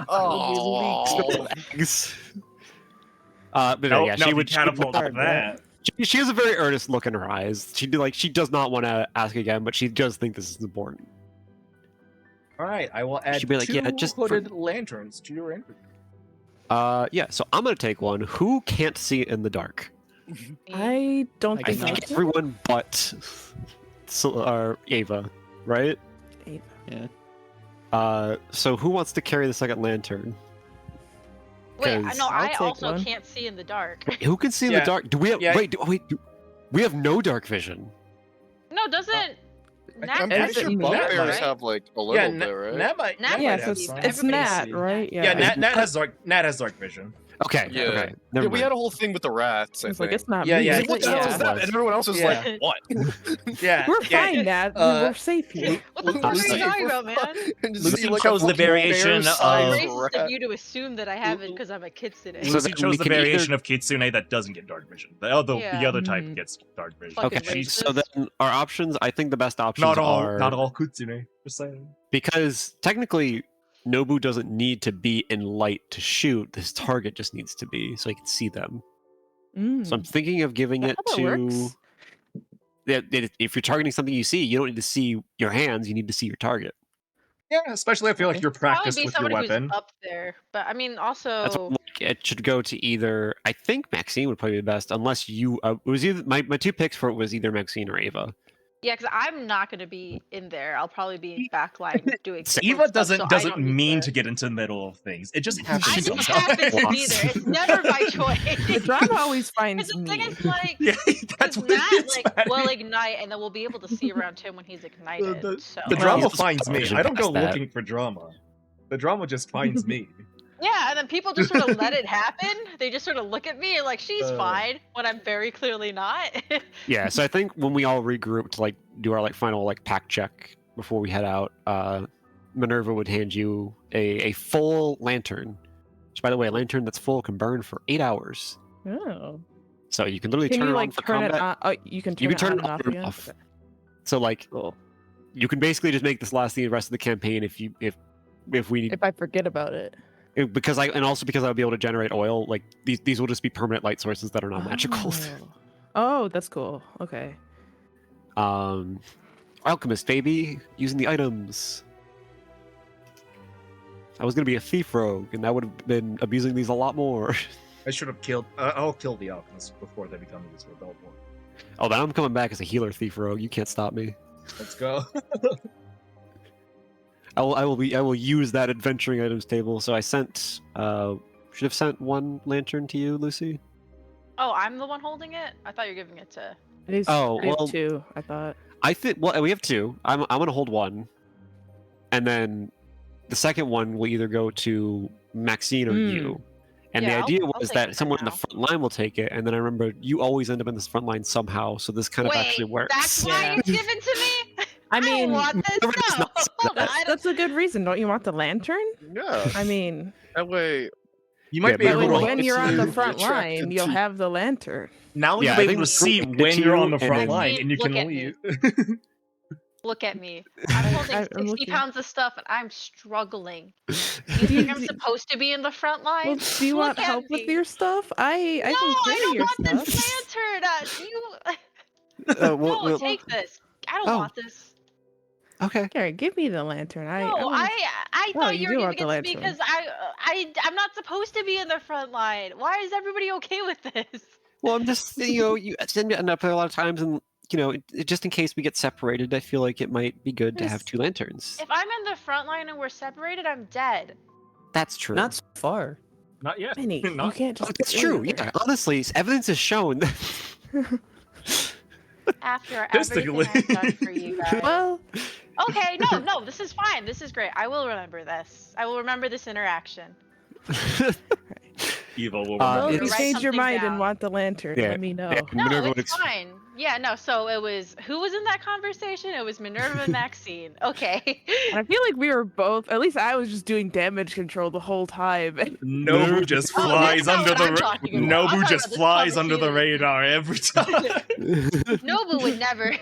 Oh. Eggs. But No, yeah, no, she would catapult would- that. she has a very earnest look in her eyes. She does not want to ask again, but she does think this is important. All right, I will add She'd be like, 2 yeah, just for- hooded lanterns to your inventory. Yeah, so I'm gonna take one. Who can't see in the dark? I don't I think guess I not. can. Everyone but Ava, right? Yeah. So who wants to carry the second lantern? Wait, 'Cause no, I'll I take also one. can't see in the dark. Who can see in Yeah. the dark? Do we have? Yeah. Wait, we have no dark vision. No, doesn't. I'm Nat pretty Is it sure me? bugbears right? have like a Yeah, little bit, right? Nat might. Nat Nat Yeah, might so have it's, some. it's Everybody Nat, see. right? Yeah, Yeah. Nat has dark vision. Okay. Yeah. Okay. Never Yeah, we mind. had a whole thing with the rats. I It's like think. it's not Yeah, me. yeah, is Like, what it? the hell Yeah. is that? And everyone else was Yeah. like, "What?" Yeah, We're yeah. fine, Nat. We're safe here. What the fuck are Lucy- you talking about, man? And just Lucy see, like, chose a the fucking variation bear-sized of- Racist rat. of you to assume that I have it because I'm a kitsune. So Lucy then chose we the can either- variation of Kitsune that doesn't get dark vision. The other Yeah. type Mhm. gets dark vision. Fucking Okay. racist. So then our options. I think the best options Not all, are not all Kitsune. Just saying. because technically Nobu doesn't need to be in light to shoot. His target just needs to be so he can see them. Mm. So I'm thinking of giving it That to. works. If you're targeting something you see, you don't need to see your hands. You need to see your target. Yeah, especially I feel like you're Probably practiced be with your somebody weapon. who's up there, but I mean, That's what, also. like, it should go to either. I think Maxine would probably be the best, unless you. It was either my two picks for it was either Maxine or Ava. Yeah, because I'm not going to be in there. I'll probably be in backline doing. support Eva stuff, doesn't so I doesn't don't need mean to get into the middle of things. It just happens I just sometimes. happen to be Once. there. It's never my The choice. drama always Because finds the thing me. is, like, Yeah, that's because what Nat it's like about. will ignite, and then we'll be able to see around him when he's ignited. The so drama Well, finds me. should I don't go pass that. looking for drama. The drama just finds me. yeah, and then people just sort of let it happen. They just sort of look at me and like she's Uh. fine when I'm very clearly not. Yeah, so I think when we all regroup to like do our like final like pack check before we head out, Minerva would hand you a full lantern. Which, by the way, a lantern that's full can burn for 8 hours. Oh. So you can literally Can turn you it on like for turn combat. it on? Oh, you can turn, You can turn it on and off and again. off. Okay, So like cool. you can basically just make this last the rest of the campaign if we If I forget about it. because because I'll be able to generate oil. Like these will just be permanent light sources that are not magical. Oh, that's cool. Okay. Alchemist baby using the items. I was gonna be a thief rogue, and I would have been abusing these a lot more. I should have killed. I'll kill the alchemists before they become useful. Don't worry. Oh, then I'm coming back as a healer thief rogue. You can't stop me. Let's go. I will use that adventuring items table. So I sent should have sent one lantern to you, Lucy. Oh, I'm the one holding it. I thought you were giving it to. It is. Oh, I have well- two. I thought. I think we have two. I'm gonna hold one, and then the second one will either go to Maxine or you. And Yeah, the I'll- idea I'll was take that it for someone in the now. front line will take it, and then I remember you always end up in this front line somehow. So this kind of Wait, actually works. that's why Yeah. it's given to me. I mean, don't want this. Minerva does No, not say hold on. that. I don't. That's a good reason. Don't you want the lantern? Yeah. I mean, That way, You might Yeah, be but able when, to. roll when it you're on to the be front attracted line, you'll to- have the lantern. Now Yeah, you'll I be think able to see roll it when to you're you on the and front then- line, and you Look can at only. Look at me. I'm holding I'm 60 looking. pounds of stuff and I'm struggling. You think I'm supposed to be in the front line? Well, do you want Look at help with me. your stuff? I No, can I carry don't your want stuff. this lantern. We'll- No, take this. I don't Oh. want this. Okay. Gary, give me the lantern. No, wanna- I Oh, thought you you do were want giving the it to me lantern. because I'm not supposed to be in the front line. Why is everybody okay with this? Well, I'm just you end up there a lot of times, and just in case we get separated, I feel like it might be good to have Yes. two lanterns. If I'm in the front line and we're separated, I'm dead. That's true. Not so far. Not yet. Benny, you Not- can't just. It's go true. there. Yeah, honestly, evidence has shown. After everything Statistically. I've done for you guys. Well, Okay, no, this is fine. This is great. I will remember this. I will remember this interaction. Evil will Uh, well, remember. if you it's- change your Something mind down. and want the lantern, Yeah, let me know. yeah. No, Minerva would it's ex- fine. Yeah, no. So it was who was in that conversation? It was Minerva and Maxine. Okay. And I feel like we were both. At least I was just doing damage control the whole time. Nobu just Oh, flies that's not under what the. I'm talking about. I'm Nobu talking just about this flies under the conversation. radar every time. Nobu would never.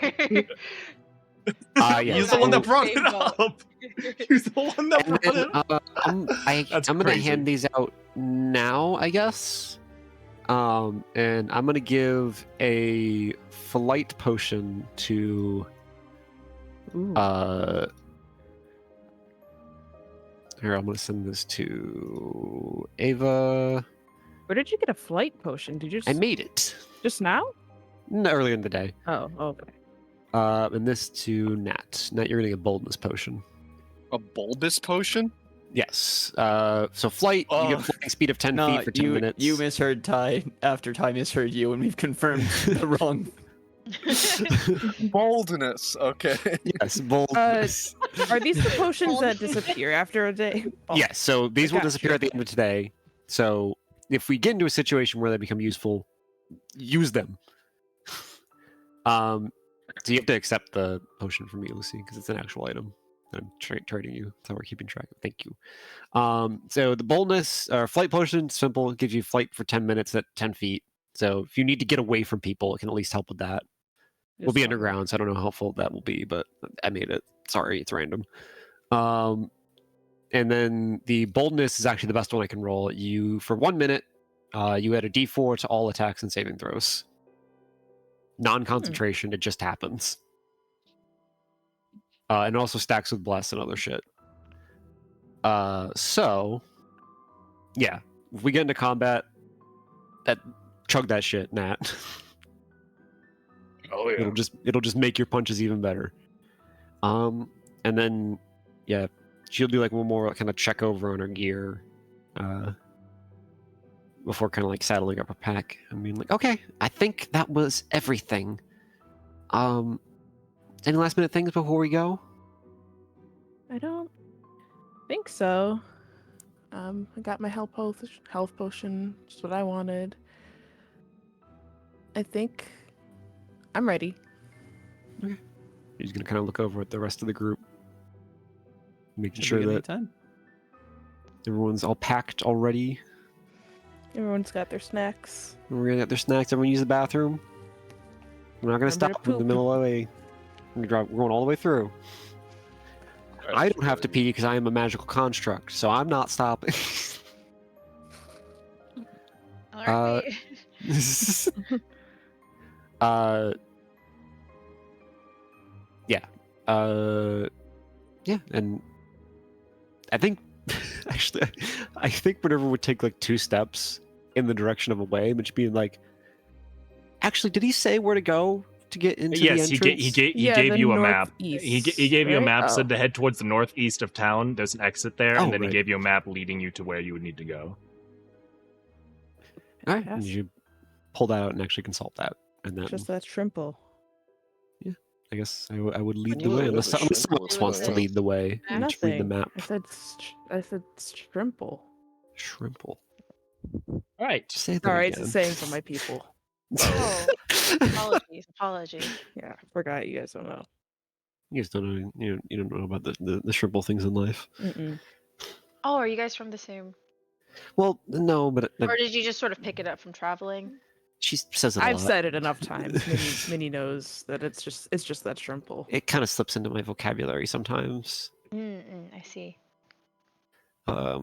Yeah. He's the one that so- brought it Same boat. up. He's the one that And brought then, it up. I'm That's gonna crazy. hand these out now, I guess. And I'm gonna give a flight potion to Ooh. here. I'm gonna send this to Ava. Where did you get a flight potion? Did you just? I made it. Just now? Earlier in the day. Oh, okay. And this to Nat. Nat, you're getting a boldness potion. A bulbous potion? Yes. So flight, you get a flying speed of 10 No, feet for 10 minutes. you misheard Ty after Ty misheard you, and we've confirmed the wrong. Boldness. Okay. Yes, boldness. Are these the potions that disappear after a day? Oh, Yes, so these will gotcha. disappear at the end of today. So if we get into a situation where they become useful, use them. So you have to accept the potion from me, Lucy, because it's an actual item that I'm trading you. So we're keeping track of. Thank you. So the boldness or flight potion, simple, gives you flight for 10 minutes at 10 feet. So if you need to get away from people, it can at least help with that. We'll be underground, so I don't know how helpful that will be, but I made it. Sorry, it's random. And then the boldness is actually the best one I can roll. You, for 1 minute, you add a d4 to all attacks and saving throws. Non-concentration, it just happens. And also stacks with bless and other shit. So, yeah, if we get into combat, chug that shit, Nat. Oh yeah. It'll just make your punches even better. And then yeah, she'll do like one more kind of check over on her gear, before kind of like saddling up her pack. I mean, like, okay, I think that was everything. Any last minute things before we go? I don't think so. I got my health potion, just what I wanted. I think I'm ready. He's gonna kind of look over at the rest of the group, making Should sure we give me that time? everyone's all packed already. Everyone's got their snacks. We're gonna get their snacks. Everyone use the bathroom. We're not gonna Remember to stop in the poop. middle of the way. We're going all the way through. I don't have to pee because I am a magical construct, so I'm not stopping. All right. Yeah, and I think actually, I think whatever would take like 2 steps in the direction of away, which being like, actually, did he say where to go to get into the Yes, entrance? he Yeah, gave the you a map. northeast, He gave you a right? map, Oh. said to head towards the northeast of town. There's an exit there, Oh, and then right. he gave you a map leading you to where you would need to go. All right, and Yes. you pull that out and actually consult that, and then Just that shrimple. I guess I would lead What the way, is unless a someone shrimple? else wants to lead the way and just read the Nothing. map. I said shrimple. Shrimple. All right. Say that Sorry, it's again. a saying for my people. Oh, apologies. Yeah, forgot you guys don't know. You guys don't know. You don't know about the shrimple things in life. Mm-mm. Oh, are you guys from the same? Well, no, but Or did you just sort of pick it up from traveling? she says it a I've lot. said it enough times. Minnie knows that it's just that shrimple. It kind of slips into my vocabulary sometimes. I see. But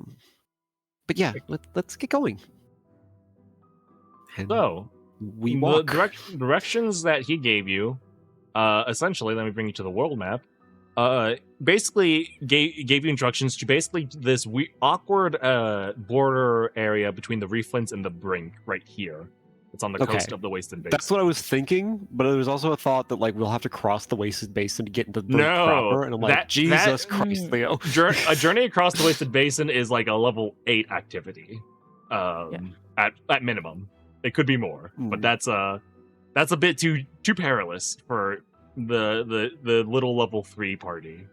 yeah, let's get going. And So, we the walk. directions that he gave you, essentially, let me bring you to the world map. Basically gave you instructions to basically this awkward border area between the Reeflands and the Brink right here. It's on the Okay. coast of the Wasted Basin. That's what I was thinking, but there was also a thought that like we'll have to cross the Wasted Basin to get into the Brink No, proper, and I'm like, that- Jesus that- Christ, Leo. A journey across the Wasted Basin is like a level 8 activity, at minimum. It could be more, but that's a bit too perilous for the little level 3 party.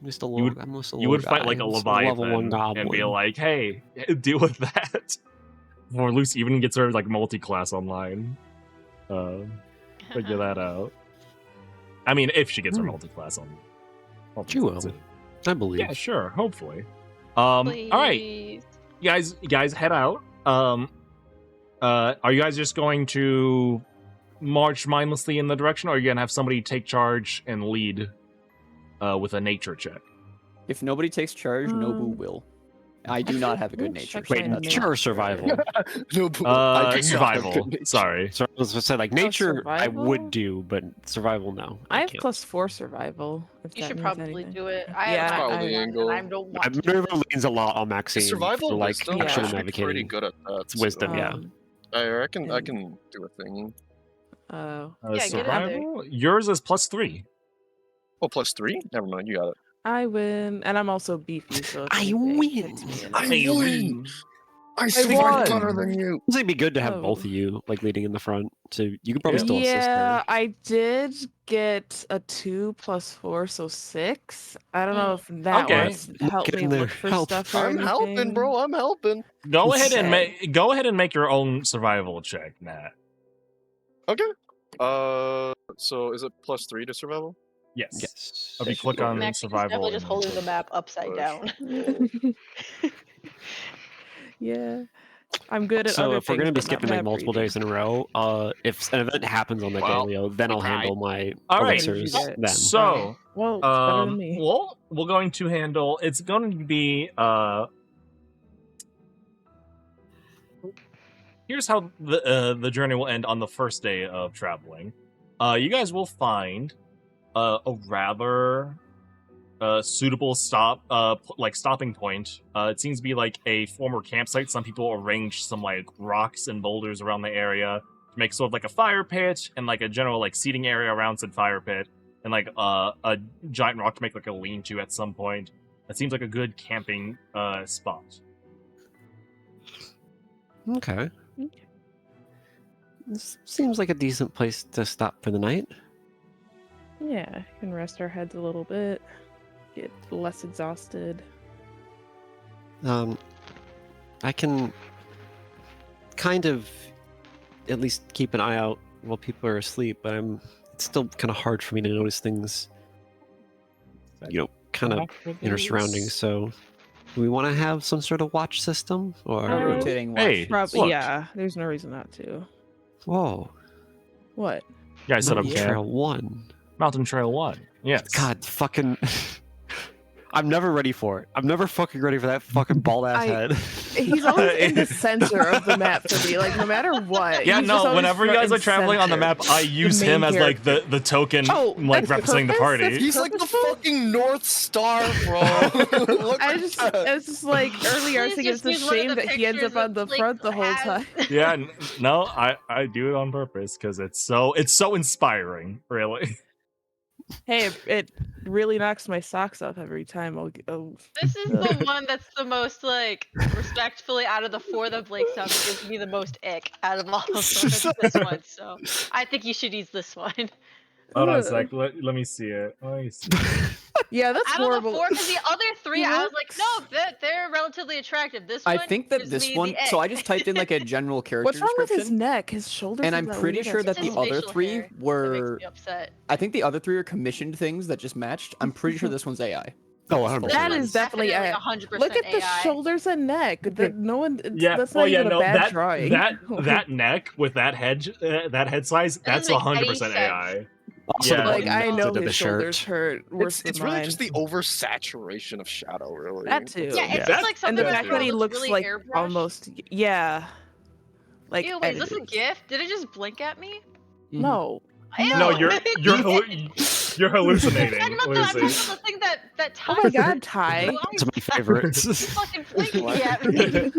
Just a You little, would- I'm just a You little would fight guy, like a I'm just level 1 Leviathan goblin. and be like, "Hey, deal with that." Before Lucy even gets her like multi-class online, figure that out. I mean, if she gets her multi-class on. She will. I believe. Yeah, sure. Hopefully. All right, Please. you guys head out. Are you guys just going to march mindlessly in the direction, or are you gonna have somebody take charge and lead with a nature check? If nobody takes charge, Nobu Um, will. I do not have a good Oops, nature. actually, Wait, I that's nature nature fine. or survival? No, but I do not have Survival. good nature. Sorry. So I was gonna say like nature, I survival? would do, but survival, no. I have can't. +4 survival. If You that should means probably anything. do it. Yeah, I probably I, angle. I don't want to. Minerva leans a lot on Maxine Survival for like wisdom Yeah. is actual actually pretty navigating. good at that. It's wisdom, yeah. I can do a thing. Oh, Yeah, get in there. Survival? Yours is +3. Oh, +3? Never mind, you got it. I win, and I'm also beefy, so if I anything win. hits me in I the- win. I swear won. I'm better than you. It'd be good to have both Oh. of you like leading in the front, so you could probably still assist Yeah, her. I did get a 2 + 4, so 6. I don't know if that Okay. wants help Get me in there. look for Help. stuff or I'm helping, anything. bro. I'm helping. Go ahead and Okay. make your own survival check, Nat. Okay. So is it +3 to survival? Yes. Yes. If you click on Max is survival, definitely just and holding the click- map upside Push. down. Yeah, I'm good at So other if we're things, gonna be but not skipping like map multiple reading. days in a row, if an event happens on that Well, day, Leo, then I'll we tried. handle my All right. elixirs What did you get? then. So, Well, it's better than me. well, we're going to handle. It's going to be. Here's how the journey will end on the first day of traveling. You guys will find a rather suitable stopping point. It seems to be like a former campsite. Some people arranged some like rocks and boulders around the area to make sort of like a fire pit and like a general like seating area around said fire pit, and like a giant rock to make like a lean-to at some point. That seems like a good camping spot. Okay. This seems like a decent place to stop for the night. Yeah, can rest our heads a little bit, get less exhausted. I can kind of at least keep an eye out while people are asleep, but it's still kind of hard for me to notice things, kind of in our surroundings. So, do we want to have some sort of watch system, or Rotating watch. Hey, Probably, look. yeah. There's no reason not to. whoa, What? You guys set up Mountain camp. Trail 1? Mountain Trail 1. Yes. God, fucking. I'm never ready for it. I'm never fucking ready for that fucking bald ass head. He's always in the center of the map for me. Like no matter what. Yeah, he's just no. always Whenever you front guys are and traveling on the center. map, I use main him as like the token, Oh, like that's representing the purpose? party. That's- He's like the Purposeful? fucking North Star, bro. Look I at just, that. it's just like earlier, I Please think it's just a use one of shame the that he ends up pictures on the of, like, front the whole as- time. Yeah, no, I do it on purpose because it's so inspiring, really. Hey, it really knocks my socks off every time. This is the one that's the most like respectfully out of the four that Blake sounded gives me the most ick out of all of them. It's this one, so I think you should use this one. Hold on a Ugh. sec. Let me see it. Let me see. Yeah, that's Out of the horrible. four, because the other three, He I was like, looks- no, they're relatively attractive. This one, I think that gives this me one. the So I ick. just typed in like a general character What's wrong with his description, neck? His shoulders. and are I'm that pretty weird sure ass that It's the his other facial three hair that makes were. me upset. I think the other three are commissioned things that just matched. I'm pretty sure this one's AI. Oh, 100%. That This is one's definitely like AI. 100% Look at the AI. shoulders and neck. No one. Yeah. That's Oh not yeah. even No. a bad That drawing. that neck with that head size. That's doesn't make any 100% AI. Also, Yeah. the Like button I know to the his shoulders shirt. hurt worse It's than really mine. just the oversaturation of shadow, really. That too. Yeah, it's Yeah. just like and something the Yeah, fact that that he looks looks really like airbrushed. almost like Ew, wait, is this a edited. GIF? Did it just blink at me? No. Ew. No, you're I'm hallucinating, talking about Lucy. the thing that Oh ties my god, Ty. That's my favorites. fucking blinking at me.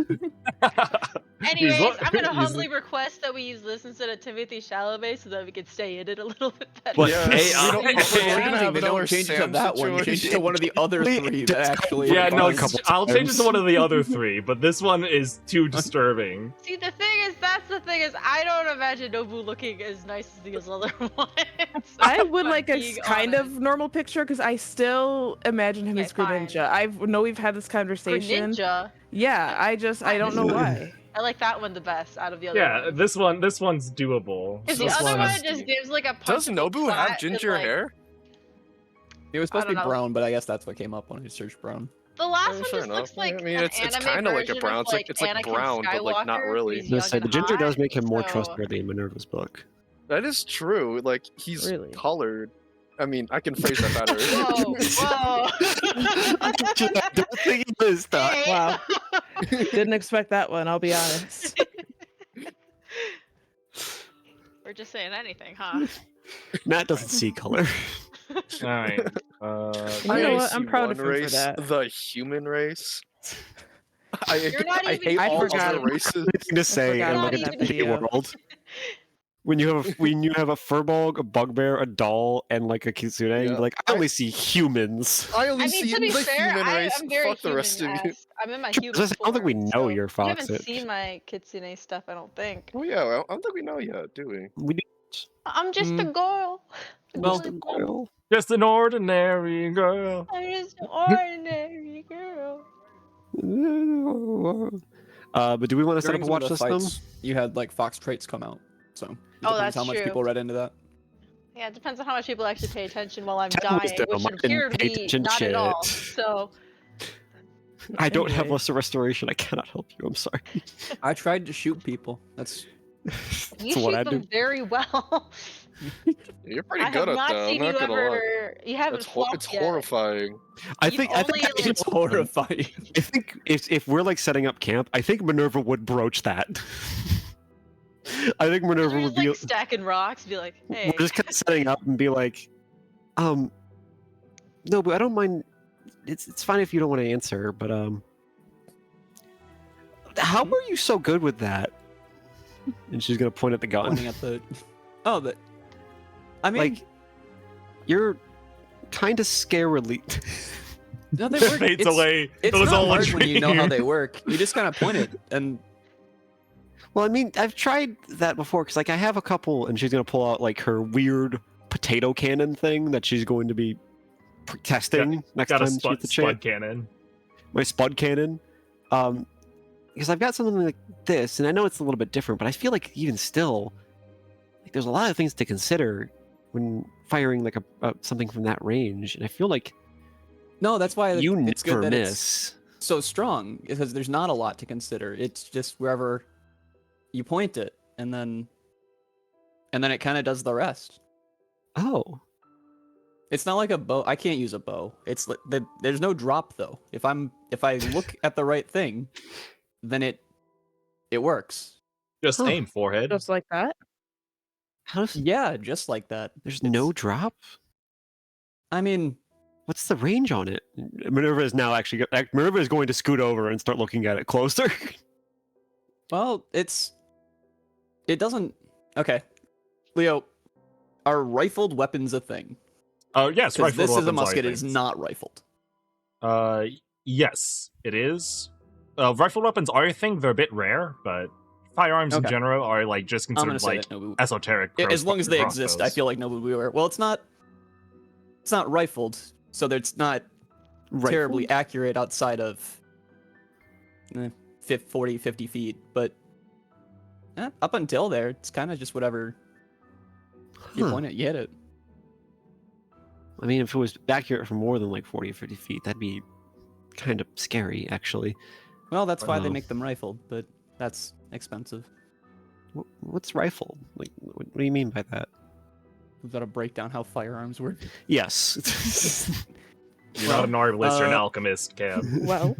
Anyways, look- I'm gonna he's- humbly request that we use this instead of Timothy Chalamet so that we can stay in it a little bit better. But Yeah, AI we don't- We're we're gonna changing. have They another don't change it to Sam that one. Change it to situation. one of the other three that actually. Yeah, no, a couple I'll change it to times. one of the other three, but this one is too disturbing. See, that's the thing is, I don't imagine Nobu looking as nice as these other ones. I would I'm like a being kind honest. of normal picture because I still imagine him Okay, as Greninja. I know we've had this conversation. Greninja. Yeah, I don't know why. I like that one the best out of the other Yeah, ones. this one's doable. Because the This other one one's- just gives like a Does punchable Nobu twat have that, ginger like- hair? It was supposed I to be don't know. brown, but I guess that's what came up when I searched brown. The last Oh, one fair just enough. looks like I mean, an it's anime kinda like a version brown. of, It's like Anakin brown, but, like, not Skywalker, really. but he's No, young so the and ginger hot, does make him more so- trustworthy in Minerva's book. That is true. Like he's Really? colored. I mean, I can phrase that better. Whoa, whoa. I don't think he is that. Hey. Wow. Didn't expect that one, I'll be honest. We're just saying anything, huh? Matt doesn't see color. All right. You know I what? see I'm proud of one him for race, that. the human race. You're not I even hate I all forgot. other races. Anything to say forgot in about like a that D&D video. world. When you have a furball, a bugbear, a doll, and like a kitsune, Yeah. you're like, I only see humans. I only I mean, see to be the fair, human race. I'm very Fuck the rest of you. human-ass. I'm in my I human I don't think we form, know so you're you haven't Foxit. seen my kitsune stuff, I don't think. Oh yeah, well, I don't think we know yet, do we? We do. I'm just a girl. A Well, good woman. Just an ordinary girl. I'm just an ordinary girl. But do we want to set During up a some of watch the system? fights, you had like fox traits come out, so it Oh, depends that's how much true. people read into that. Yeah, it depends on how much people actually pay attention while I'm 10 dying, wisdom, which I would didn't appear to pay be attention not at all. shit. So, I don't have Anyway. lesser restoration. I cannot help you. I'm sorry. I tried to shoot people. That's you That's shoot what I them do. very well. You're pretty I good have at not that. I'm seen not you gonna lie. ever. You haven't It's flopped yet. horrifying. I You've think only, like- it's horrifying. I think if we're like setting up camp, I think Minerva would broach that. I think Minerva You're would just be. like stacking rocks, be like, hey. We're just kind of setting up and be like, no, but I don't mind. It's fine if you don't want to answer, but how were you so good with that? And she's gonna point at the gun. Pointing at the. Oh, the. I mean, Like, you're kind of scarily. no, they work. Fades It's, away. it's it was not all a hard when you know how dream. they work. You just kind of point it, and Well, I mean, I've tried that before because, like, I have a couple, and she's gonna pull out like her weird potato cannon thing that she's going to be testing next Got a time she spud, gets a chance. spud cannon. My spud cannon, because I've got something like this, and I know it's a little bit different, but I feel like even still, like, there's a lot of things to consider when firing like a something from that range, and I feel like no, that's why you it's never good that it's miss. so strong because there's not a lot to consider. It's just wherever you point it, and then it kind of does the rest. Oh, It's not like a bow. I can't use a bow. It's there's no drop though. If I look at the right thing, then it works. Just Huh. aim, forehead. Just like that. how does Yeah, just like that. there's no It's- drop? I mean, What's the range on it? Minerva is now actually Minerva is going to scoot over and start looking at it closer. well, it doesn't. Okay, Leo, are rifled weapons a thing? Oh yes, Because rifled this is a weapons are musket. It is things. not rifled. Yes, it is. Rifled weapons are a thing. They're a bit rare, but firearms in Okay. general are like just I'm gonna considered say like that Nobu. esoteric. As long as they exist, I crossbows. feel like Nobu would be aware. Well, it's not rifled, so that it's not terribly Rifled? accurate outside of 40, 50 feet. But up until there, it's kind of just whatever you Huh. point it, you hit it. I mean, if it was accurate for more than like 40 or 50 feet, that'd be kind of scary, actually. Well, that's why they Wow. make them rifled, but that's expensive. What's rifle? Like, what do you mean by that? We've got to break down how firearms work. Yes. You're not an arbalist, you're an uh, alchemist, Cam. Well,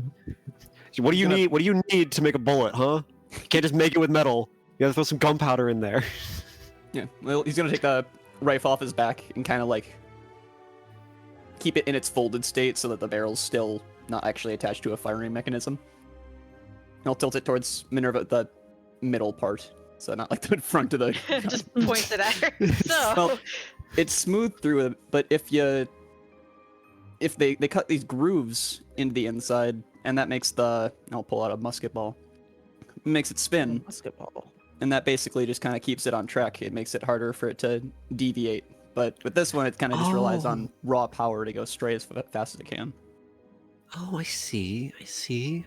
What do you Gonna- need? What do you need to make a bullet, huh? You can't just make it with metal. You gotta throw some gunpowder in there. Yeah, well, he's gonna take the rifle off his back and kind of like keep it in its folded state so that the barrel's still not actually attached to a firing mechanism. He'll tilt it towards Minerva, the middle part, so not like the front of the. Just points it at her. So, Well, it's smooth through it, but if they cut these grooves into the inside, and that makes I'll pull out a musket ball, makes it spin, basketball. and that basically just kind of keeps it on track. It makes it harder for it to deviate. But with this one, it kind of just relies on raw power to go straight as fast as it can. Oh, I see. I see.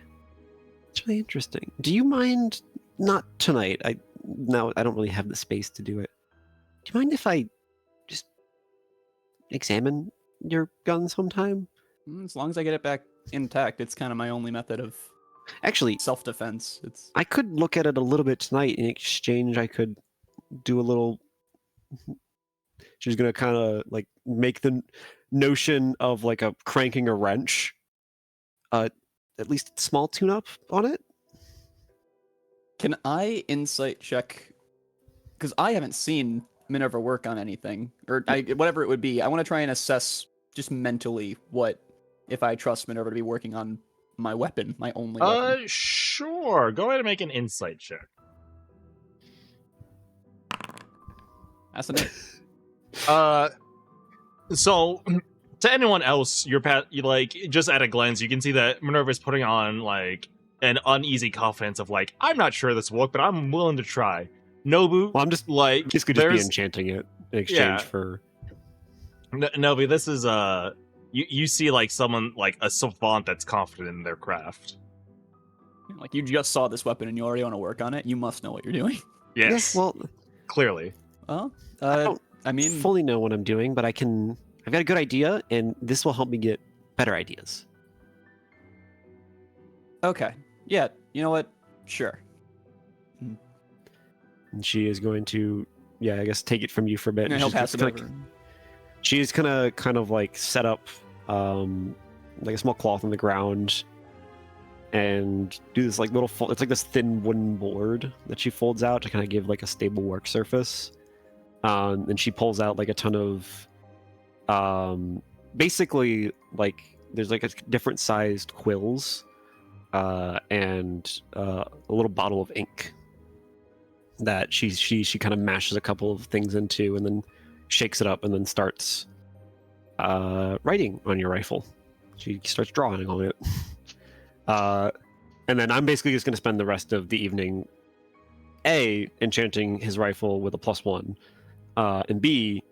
It's really interesting. Do you mind? Not tonight. I don't really have the space to do it. Do you mind if I just examine your gun sometime? As long as I get it back intact, it's kind of my only method of Actually, self-defense. It's I could look at it a little bit tonight. In exchange, I could do a little. She's gonna kind of like make the notion of like a cranking a wrench, at least a small tune-up on it. Can I insight check? Because I haven't seen Minerva work on anything, or whatever it would be. I want to try and assess just mentally what if I trust Minerva to be working on my weapon, my only weapon. Sure. Go ahead and make an insight check. That's an 8. So to anyone else, you like just at a glance, you can see that Minerva's putting on like an uneasy confidence of like, I'm not sure this will work, but I'm willing to try. Nobu, Well, I'm just like this could just be there's enchanting it in exchange Yeah. for. Nobu. This is you see like someone like a savant that's confident in their craft. Like, you just saw this weapon and you already want to work on it. You must know what you're doing. Yes, Well, clearly. Well, don't I mean, fully know what I'm doing, but I've got a good idea, and this will help me get better ideas. okay. Yeah, you know what? Sure. And she is going to, I guess, take it from you for a bit. And and he'll she's pass it gonna- over. She's gonna kind of like set up like a small cloth on the ground and do this like little it's like this thin wooden board that she folds out to kind of give like a stable work surface. And she pulls out like a ton of basically like there's like a different sized quills and a little bottle of ink that she kind of mashes a couple of things into and then shakes it up and then starts writing on your rifle. She starts drawing on it. And then I'm basically just going to spend the rest of the evening A, enchanting his rifle with a +1, and B,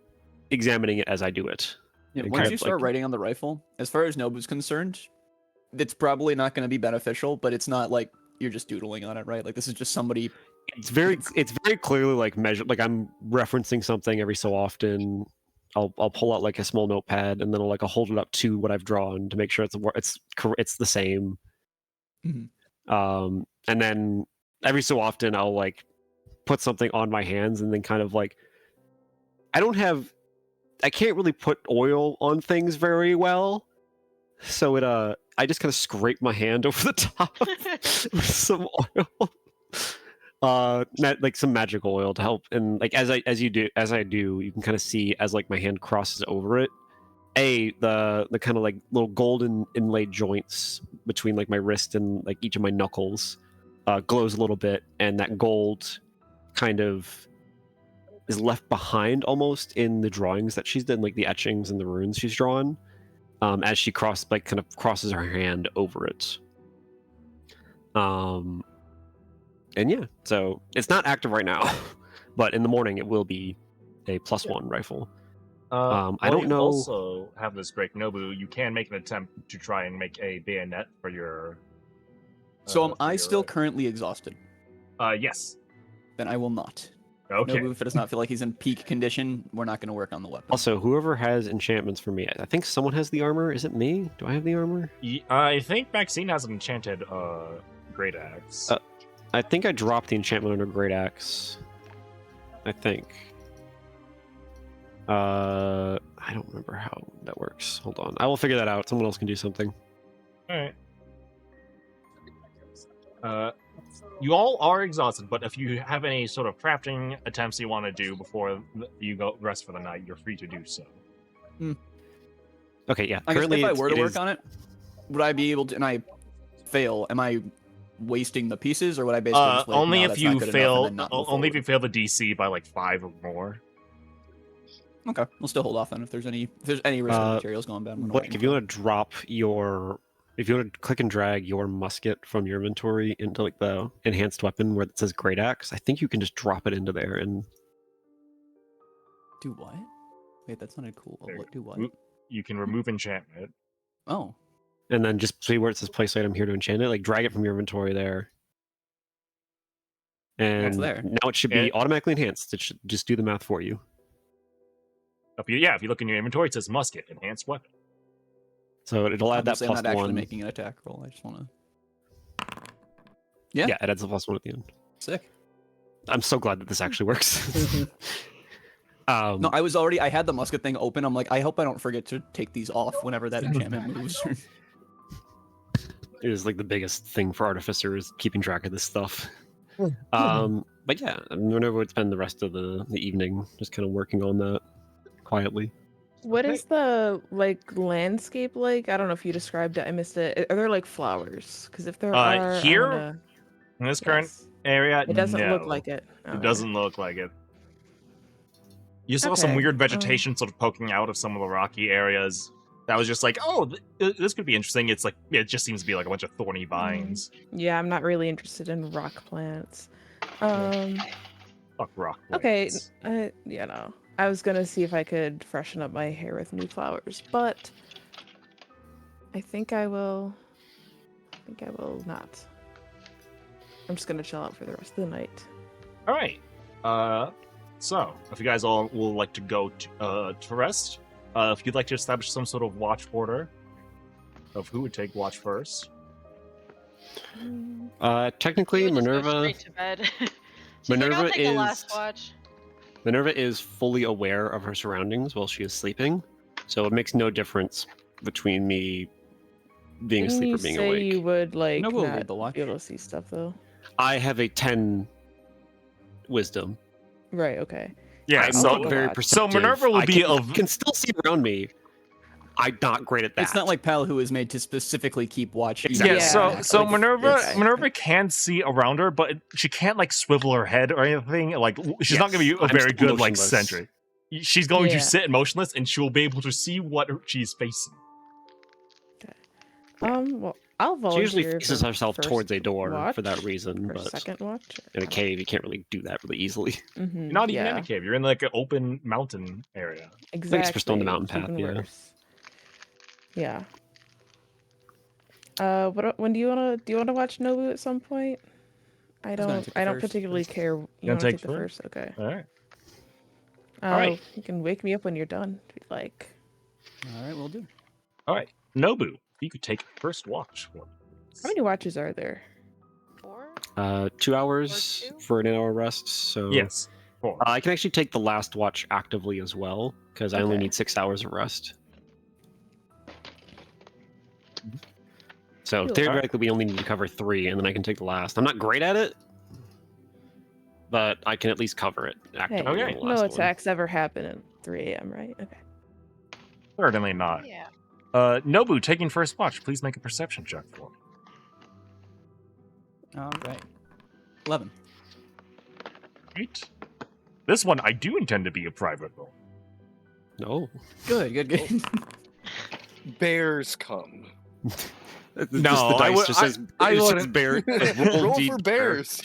examining it as I do it. Yeah, And once kind you of, start like- writing on the rifle, as far as Nobu's concerned, it's probably not going to be beneficial, but it's not like you're just doodling on it, right? Like, this is just somebody... It's very clearly like measured. Like I'm referencing something every so often. I'll pull out like a small notepad and then I'll hold it up to what I've drawn to make sure it's the same. Mhm. And then every so often I'll like put something on my hands and then kind of like I can't really put oil on things very well, so I just kind of scrape my hand over the top with some oil. Like some magic oil to help, and like as I do, you can kind of see as like my hand crosses over it. The kind of like little golden inlaid joints between like my wrist and like each of my knuckles glows a little bit, and that gold kind of is left behind almost in the drawings that she's done, like the etchings and the runes she's drawn, as she kind of crosses her hand over it. And yeah, so it's not active right now, but in the morning it will be a +1 rifle. I While don't you know. Also have this break, Nobu. You can make an attempt to try and make a bayonet for your. So am for I your, still currently exhausted? Yes. Then I will not. Okay. Nobu, if it does not feel like he's in peak condition, we're not going to work on the weapon. Also, whoever has enchantments for me, I think someone has the armor. Is it me? Do I have the armor? I think Maxine has an enchanted great axe. I think I dropped the enchantment under Great Axe. I think. I don't remember how that works. Hold on. I will figure that out. Someone else can do something. All right. You all are exhausted, but if you have any sort of crafting attempts you want to do before you go rest for the night, you're free to do so. Okay, yeah. I guess Currently, if I were to it work is- on it, would I be able to, and I fail, am I wasting the pieces, or would I basically just like, Only no, if that's not you good enough, fail. and then not move Only if forward? you fail the DC by like 5 or more. Okay, we'll still hold off then if there's any risk of materials going bad. we're not Blake, working if you on want to drop if you want to click and drag your musket from your inventory into like the enhanced weapon where it says Great Axe, I think you can just drop it into there and it. Do what? Wait, that sounded cool. There What? Do what? You can remove enchantment. Oh, then just see where it says place item here to enchant it, like drag it from your inventory there. And It's there. now it should be And- automatically enhanced. It should just do the math for you. If you look in your inventory, it says musket, enhanced weapon. So it'll add that obviously I'm not actually +1. making an attack roll. I just want to. Yeah. Yeah, it adds a +1 at the end. Sick. I'm so glad that this actually works. No, I had the musket thing open. I'm like, I hope I don't forget to take these off whenever that enchantment moves. It is like the biggest thing for artificers, keeping track of this stuff. But yeah, Minerva would spend the rest of the evening just kind of working on that quietly. What is the like landscape like? I don't know if you described it. I missed it. Are there like flowers? Because if there are, I Here wanna... in this current Yes. area, It doesn't look no. like it. It Okay. doesn't look like it. You saw some Okay, weird vegetation sort of poking out of some of the rocky areas. That was just like, oh, this could be interesting. It's like it just seems to be like a bunch of thorny vines. Yeah, I'm not really interested in rock plants. Fuck rock Okay, plants. you know, I was gonna see if I could freshen up my hair with new flowers, but I think I will. I think I will not. I'm just gonna chill out for the rest of the night. All right. So if you guys all will like to go to rest, if you'd like to establish some sort of watch order of who would take watch first. Technically, We would just go Minerva. straight to bed. She's like, I'll Minerva take the last is- watch. Minerva is fully aware of her surroundings while she is sleeping, so it makes no difference between me being Didn't asleep you or being say awake. you would like No, we'll not read the watch. be able to see stuff though? I have a 10 wisdom. Right. Okay. Yeah. I'm So take a very watch. perceptive. Minerva will I be can still see around me. I'm not great at that. It's not like Pal, who is made to specifically keep watch. even Yeah, Exactly. so Yeah, so like, Minerva it's- Minerva can see around her, but she can't like swivel her head or anything. Like she's not gonna be Yes, a I'm very still good like motionless. sentry. She's going Yeah. to sit motionless, and she will be able to see what she's facing. Well, I'll She volunteer. usually faces for herself first towards a door watch, for that reason, or but second watch. in a cave you can't really do that really easily. Mm-hmm. You're not even in a cave. You're in like an open mountain area. Exactly. for still on the mountain path, even yeah. worse. Yeah. When do you wanna watch Nobu at some point? I was gonna don't. take the I don't first. particularly care. You gonna want to take take the first? Okay. All right. Alright. You can wake me up when you're done, if you'd like. All right, we'll do. All right, Nobu, you could take first watch. For How many watches are there? 4? 2 hours Or 2? for an hour rest, so Yes. 4. I can actually take the last watch actively as well, because I only Okay. need 6 hours of rest. So Cool. theoretically, we only need to cover 3, and then I can take the last. I'm not great at it, but I can at least cover it Hey, actively. Okay. on the no last one. attacks ever happen at 3 a.m., right? Okay. Certainly not. Yeah. Nobu, taking first watch. Please make a perception check for me. All right. 11. Right. This one, I do intend to be a private roll. No. Good, good, good. Bears come. No, I would- just says, I it just says wouldn't. bear. Roll D- for bears.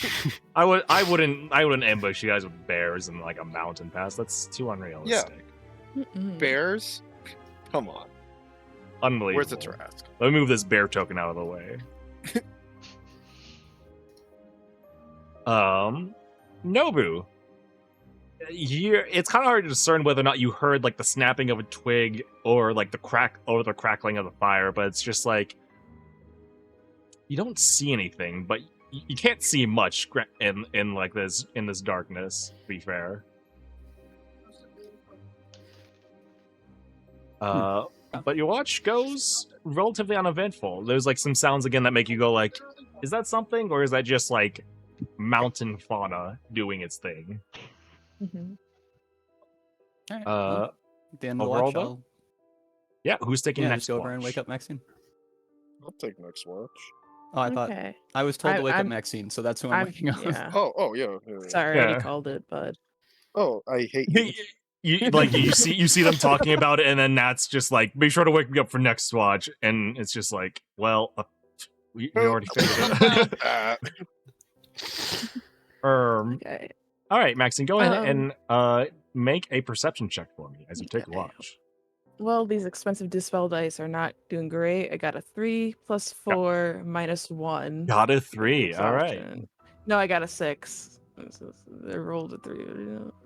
I wouldn't ambush you guys with bears in like a mountain pass. That's too unrealistic. Mm-mm. Bears? Come on. Unbelievable. Where's the Trask? Let me move this bear token out of the way. Nobu. It's kind of hard to discern whether or not you heard like the snapping of a twig or like the crackling of the fire, but it's just like you don't see anything, but you can't see much in like this darkness. To be fair. But your watch goes relatively uneventful. There's like some sounds again that make you go like, is that something, or is that just like mountain fauna doing its thing? Mhm. All right. Uh, At the end of the overall, watch, though? I'll yeah. Who's taking yeah, next? just go over and watch? wake up Maxine. I'll take next watch. Oh, I thought Okay. I was told to wake up I'm- Maxine, so that's who I'm waking up. Yeah. Oh, yeah. Sorry, I already Yeah. called it, but Oh, I hate you. you see them talking about it, and then Nat's just like, make sure to wake me up for next watch, and it's just like, well, we already figured it. okay. All right, Maxine, go ahead Um, and make a perception check for me as you take a Okay. watch. Well, these expensive dispel dice are not doing great. I got a 3 plus 4 minus 1. Got a 3. All right. Exhaustion. No, I got a 6. They rolled a 3.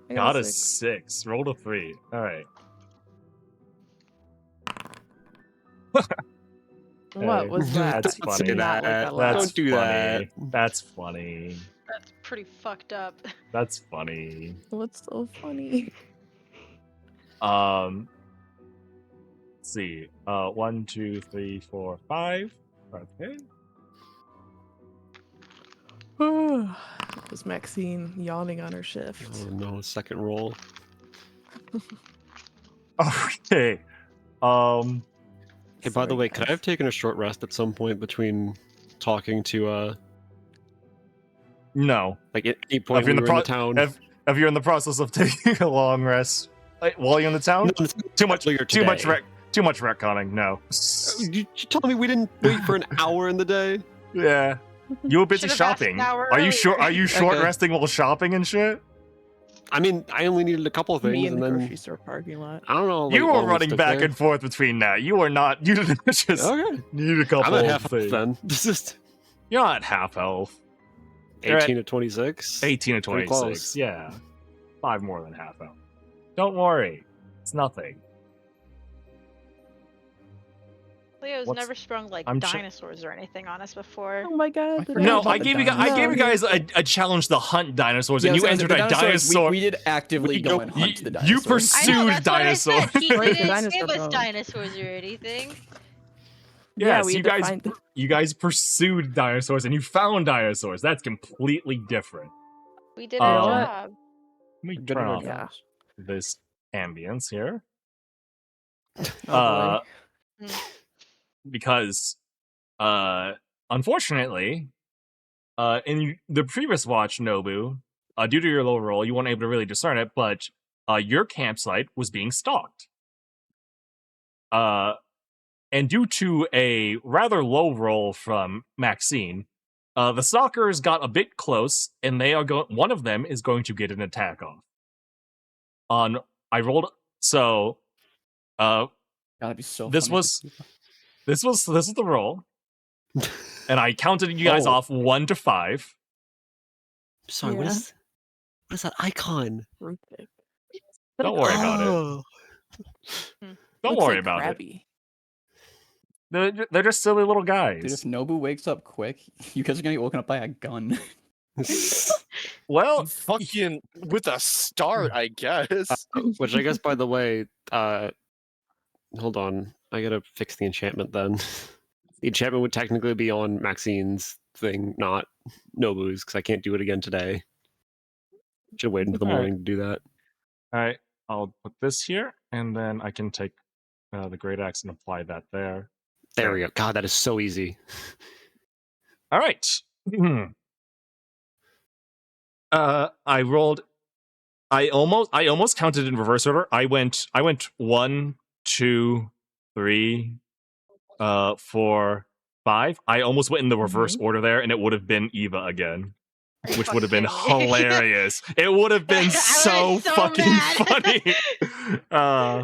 I Got a 6. 6. Rolled a 3. All right. What was that? That's I did funny. not like that laugh. That's Don't do funny. that. That's funny. That's pretty fucked up. That's funny. What's so funny? Let's see. 1, 2, 3, 4, 5. Okay. It was Maxine yawning on her shift. Oh no, second roll. Okay. Hey, by the Sorry, way, could I guys. have taken a short rest at some point between talking to No. like at any point If you're when in we the were in the town? if you're in the process of taking a long rest while you're in the town, No, it's too much earlier too much today. too much retconning. No. You told me we didn't wait for an hour in the day. Yeah. You were busy Should've asked an shopping. hour Are you sure? earlier. Are you short Okay. resting while shopping and shit? I mean, I only needed a couple of Me things, in and the then grocery store parking lot. I don't know. You like, were while we running stood back there. and forth between that. You were not. You didn't just Okay, need a couple I'm at of half health things. then. This is You're not half health. You're at 18 to 26. 18 to Pretty 26. close. Yeah. 5 more than half health. Don't worry. It's nothing. Leo's What's- never sprung like I'm ch- dinosaurs or anything on us before. Oh my god. the forgot No, about I the gave you dinosaurs. guys a challenge to hunt dinosaurs, Yeah, and you I was gonna entered say, a the dinosaurs, dinosaur. We did actively We go go- and hunt the you dinosaurs. pursued I know, that's what I said. dinosaurs. He Where's the didn't dinosaur give us bone? dinosaurs or anything. Yeah, Yes, we you had to guys find- you guys pursued dinosaurs and you found dinosaurs. That's completely different. We did You know our what? job. Let me We're good turn at our off Yeah. jobs. this ambience here. Oh, boy. Because unfortunately, in the previous watch, Nobu, due to your low roll, you weren't able to really discern it, but your campsite was being stalked. And due to a rather low roll from Maxine, the stalkers got a bit close, and they are one of them is going to get an attack off. I rolled so. Gotta be so. This funny. this was the roll, and I counted you guys Oh. off 1 to 5. Sorry, Yeah. what is that icon? Fruit cake. Don't worry about it. Oh. Don't Looks worry like about it. Krabby. They're just silly little Dude, guys. if Nobu wakes up quick, you guys are gonna get woken up by a gun. Well, Fucking with a start, I guess. Which I guess, by the way, hold on, I gotta fix the enchantment then. The enchantment would technically be on Maxine's thing, not Nobu's, because I can't do it again today. Should wait until the Alright. morning to do that. all right, I'll put this here, and then I can take the great axe and apply that there. There we go. God, that is so easy. All right. I rolled. I almost counted in reverse order. I went 1, 2, 3, 4, 5. I almost went in the reverse order there, and it would have been Eva again, which would have been Fucking- hilarious. It would have been I so was so fucking mad. funny.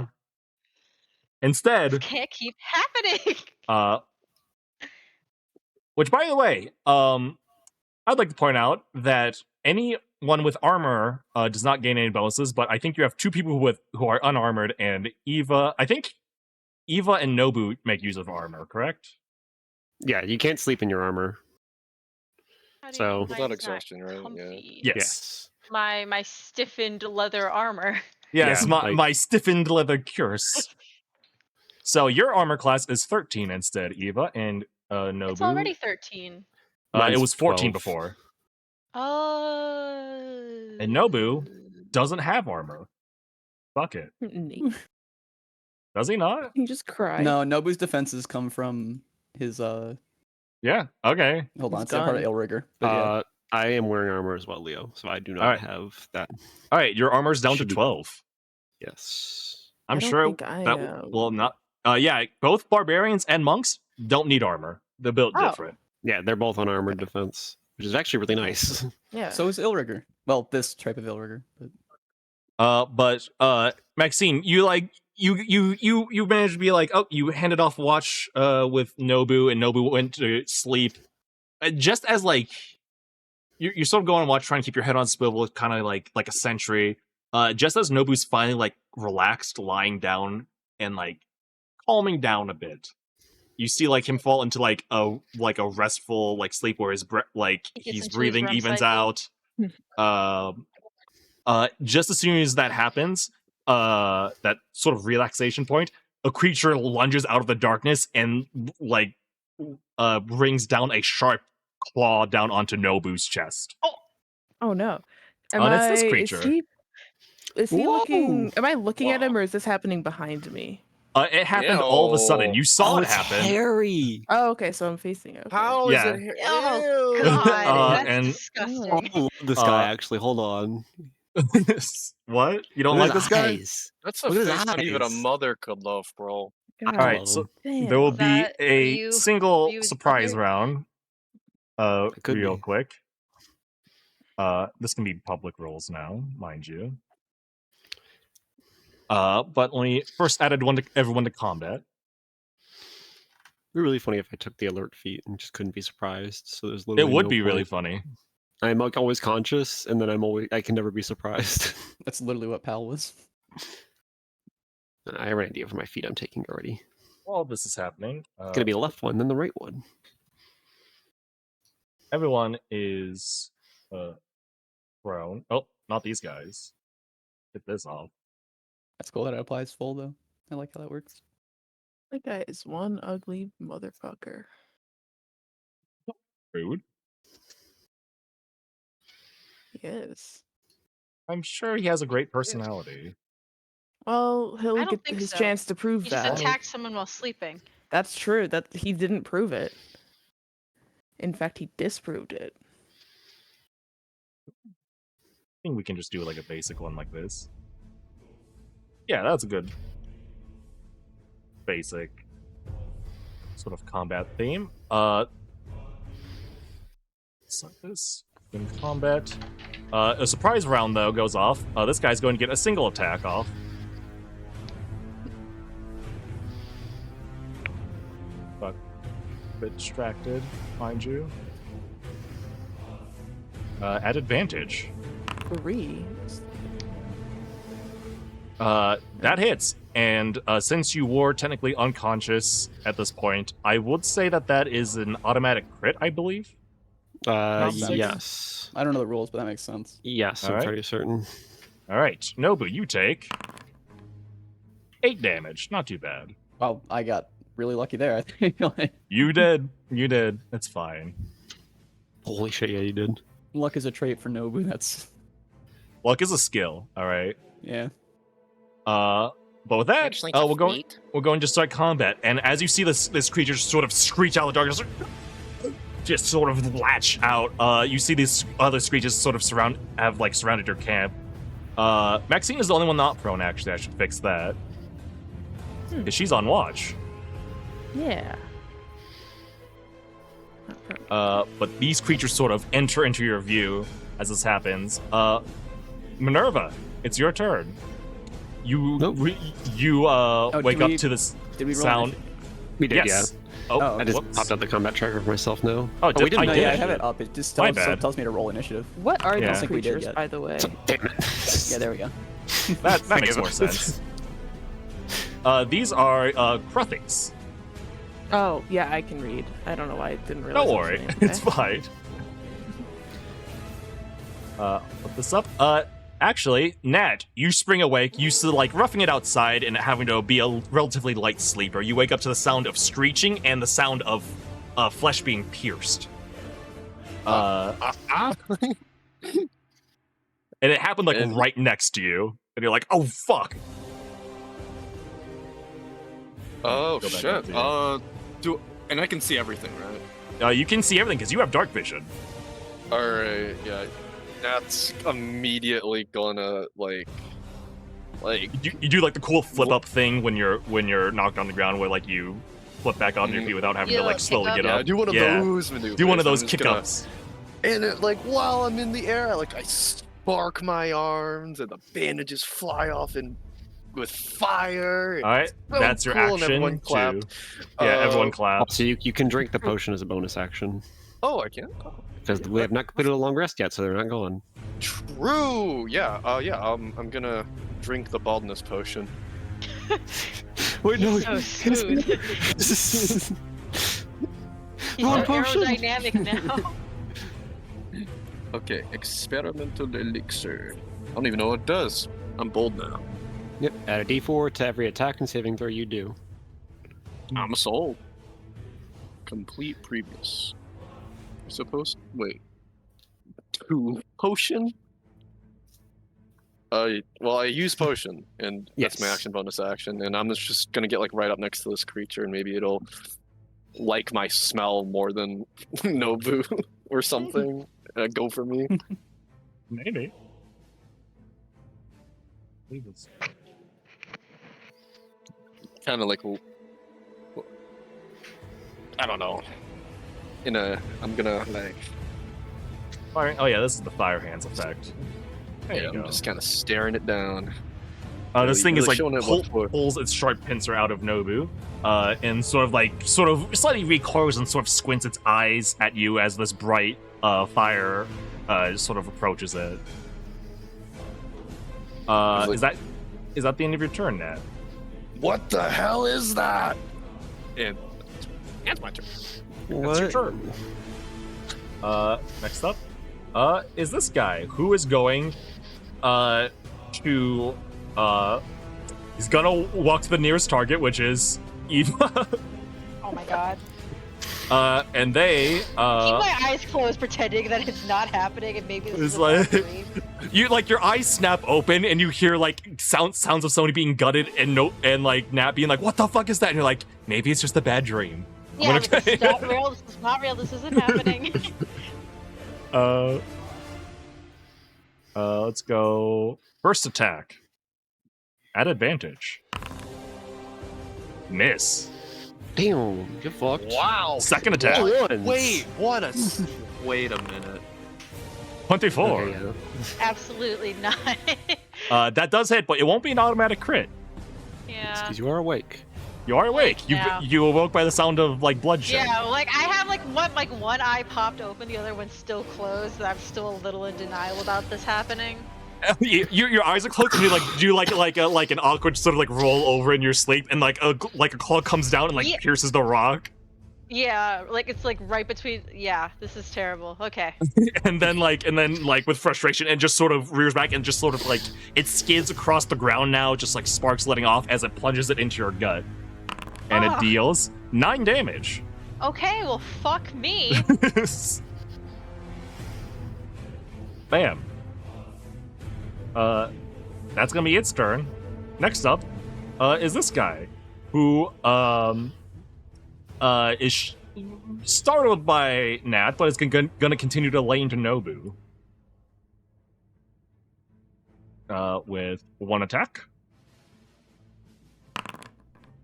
Instead, Can't keep happening. which, by the way, I'd like to point out that anyone with armor does not gain any bonuses, but I think you have 2 people who are unarmored, and Eva. I think Eva and Nobu make use of armor, correct? Yeah, you can't sleep in your armor. How do you So- know Without mine's not exhaustion, right? Yeah. comfy? Yes. My stiffened leather armor. Yes, Yeah, my stiffened leather curse. So your armor class is 13 instead, Eva, and Nobu. It's already 13. It Mine's was 14 12. before. Oh. And Nobu doesn't have armor. Fuck it. Neat. Does he not? You just cry. No, Nobu's defenses come from his Yeah. Okay. Hold on, His it's not part of gun. Illrigger. But yeah. I am wearing armor as well, Leo, so I do not Alright. have that. All right. Your armor's down Should to be- 12. Yes. I'm I don't sure think I, that will not. Yeah, both barbarians and monks don't need armor. They're built Oh. different. Yeah, they're both on armored defense, which is actually really nice. Yeah. So is Illrigger. Well, this type of Illrigger. But But Maxine, you managed to be like, oh, you handed off watch with Nobu, and Nobu went to sleep. Just as like you're sort of going on watch, trying to keep your head on swivel, kind of like a sentry. Just as Nobu's finally like relaxed, lying down and like calming down a bit, you see like him fall into like a restful like sleep where his He gets he's into his breathing REM evens cycle. out. Just as soon as that happens, that sort of relaxation point, a creature lunges out of the darkness and like brings down a sharp claw down onto Nobu's chest. Oh no. Am It's this I- creature. Is he Is he looking? Am I looking at Wow. him, or is this happening behind me? It happened all of a sudden. You saw it it's happen. Harry. Oh, okay. So I'm facing it. Okay. How Yeah. is it? Oh Ew. God, that's and- disgusting. I love this guy. Uh, Actually, hold on. What? You don't Look like at this guy? eyes. That's the Look at his face that even a eyes. mother could love, bro. God All right, so damn. there will Is be that a Ryu- single Ryu's surprise brother? round. could Real be. quick. This can be public roles now, mind you. But when we first added everyone to combat. It'd be really funny if I took the alert feat and just couldn't be surprised. So there's It literally would no be really point. funny. I'm like always conscious, and then I can never be surprised. That's literally what Pal was. I have an idea for my feat I'm taking already. While this is happening, It's gonna be the left one, then the right one. everyone is thrown. Oh, not these guys. Get this off. That's cool that it applies full though. I like how that works. That guy is one ugly motherfucker. Rude. He is. I'm sure he has a great personality. Well, I he'll don't get think his so. chance to prove He just that. attacked someone while sleeping. That's true. That he didn't prove it. In fact, he disproved it. I think we can just do like a basic one like this. Yeah, that's a good basic sort of combat theme. It's like this. In combat. A surprise round though goes off. This guy's going to get a single attack off. But a bit distracted, mind you. At advantage. 3. That hits. And since you were technically unconscious at this point, I would say that is an automatic crit, I believe. Yes. I don't know the rules, but that makes sense. Yes, I'm Alright. pretty certain. All right, Nobu, you take 8 damage. Not too bad. Wow, I got really lucky there. I think You did. You did. It's fine. Holy shit, yeah, you did. luck is a trait for Nobu. That's Luck is a skill. All right. yeah. But with that, we're going to start combat. And as you see this creature sort of screech out of the darkness, just sort of latch out. You see these other screeches sort of surrounded your camp. Maxine is the only one not prone. Actually, I should fix that because she's on watch. Yeah. But these creatures sort of enter into your view as this happens. Minerva, it's your turn. You Nope. wake did up we- to this Did we roll sound. We did, Yes. yeah. Oh, I just whoops. popped out the combat tracker for myself now. Oh, we didn't. I No, did. yeah, I have it up. It just My tells, bad. tells me to roll initiative. What are Yeah. I these think we did creatures, yet. by the way? Damn it. Yeah, there we go. That makes Forgive more us. sense. These are Kruthies. Oh, yeah, I can read. I don't know why I didn't realize. Don't it was worry, an it's anime. fine. Put this up. Actually, Nat, you spring awake, used to like roughing it outside and having to be a relatively light sleeper. You wake up to the sound of screeching and the sound of flesh being pierced. And it happened like And- right next to you, and you're like, "Oh fuck!" Oh Go back shit. up to And I can see everything, right? You can see everything because you have dark vision. All right. Yeah. That's immediately gonna like. You do like the cool flip up thing when you're knocked on the ground, where like you flip back onto your feet without having You to like kick slowly up? get Yeah, up. do one of Yeah. those maneuvers. Do one of I'm those just kick gonna- ups. And it, like while I'm in the air, like I spark my arms, and the bandages fly off and with fire. All right, so that's your cool, and action. everyone clapped. Yeah, everyone Uh, claps. So you can drink the potion as a bonus action. Oh, I can. Because we have not completed a long rest yet, so they're not going. True. Yeah. I'm gonna drink the baldness potion. Wait, no. So smooth. He's Wrong so potion. aerodynamic now. Okay, experimental elixir. I don't even know what it does. I'm bold now. Yep, add a d4 to every attack and saving throw you do. I'm a soul. Complete previous. Wait. 2 potion? Well, I use potion, and that's my Yes. action bonus action, and I'm just gonna get like right up next to this creature, and maybe it'll like my smell more than Nobu or something. Go for me. Maybe. Leave this. Kind of like, I don't know. I'm gonna like, Fire. Oh yeah, this is the fire hands effect. There yeah, you I'm go. just kind of staring it down. This really- thing is really like showing it what for. pulls its sharp pincer out of Nobu, and sort of slightly recoils and sort of squints its eyes at you as this bright fire sort of approaches it. Like- Is that the end of your turn, Nat? What the hell is that? And that's my turn. That's your turn. Next up, is this guy who is going to he's gonna walk to the nearest target, which is Eva. Oh my god. And they Keep my eyes closed, pretending that it's not happening, and maybe this It's is a bad like- dream. you like your eyes snap open and you hear like sounds of somebody being gutted and like Nat being like, what the fuck is that? And you're like, maybe it's just a bad dream. Yeah, What but this if- is not real. This is not real. This isn't happening. Let's go first attack at advantage. Miss. Damn, get fucked. Wow. Second attack. Wait, what a. Wait a minute. 24. Okay, yeah. Absolutely not. That does hit, but it won't be an automatic crit. Yeah. Because you are awake. You are awake. Yeah. You awoke by the sound of like bloodshed. Yeah, like I have one eye popped open, the other one's still closed. I'm still a little in denial about this happening. Your eyes are closed and you like do like an awkward sort of like roll over in your sleep and like a claw comes down and like Yeah. pierces the rock. Yeah, like it's like right between. Yeah, this is terrible. Okay. and then with frustration and just sort of rears back and just sort of like it skids across the ground now, just like sparks letting off as it plunges it into your gut, and it Ah. deals 9 damage. Okay, well, fuck me. Bam. That's gonna be its turn. Next up, is this guy, who is startled by Nat, but is gonna continue to lay into Nobu. With 1 attack.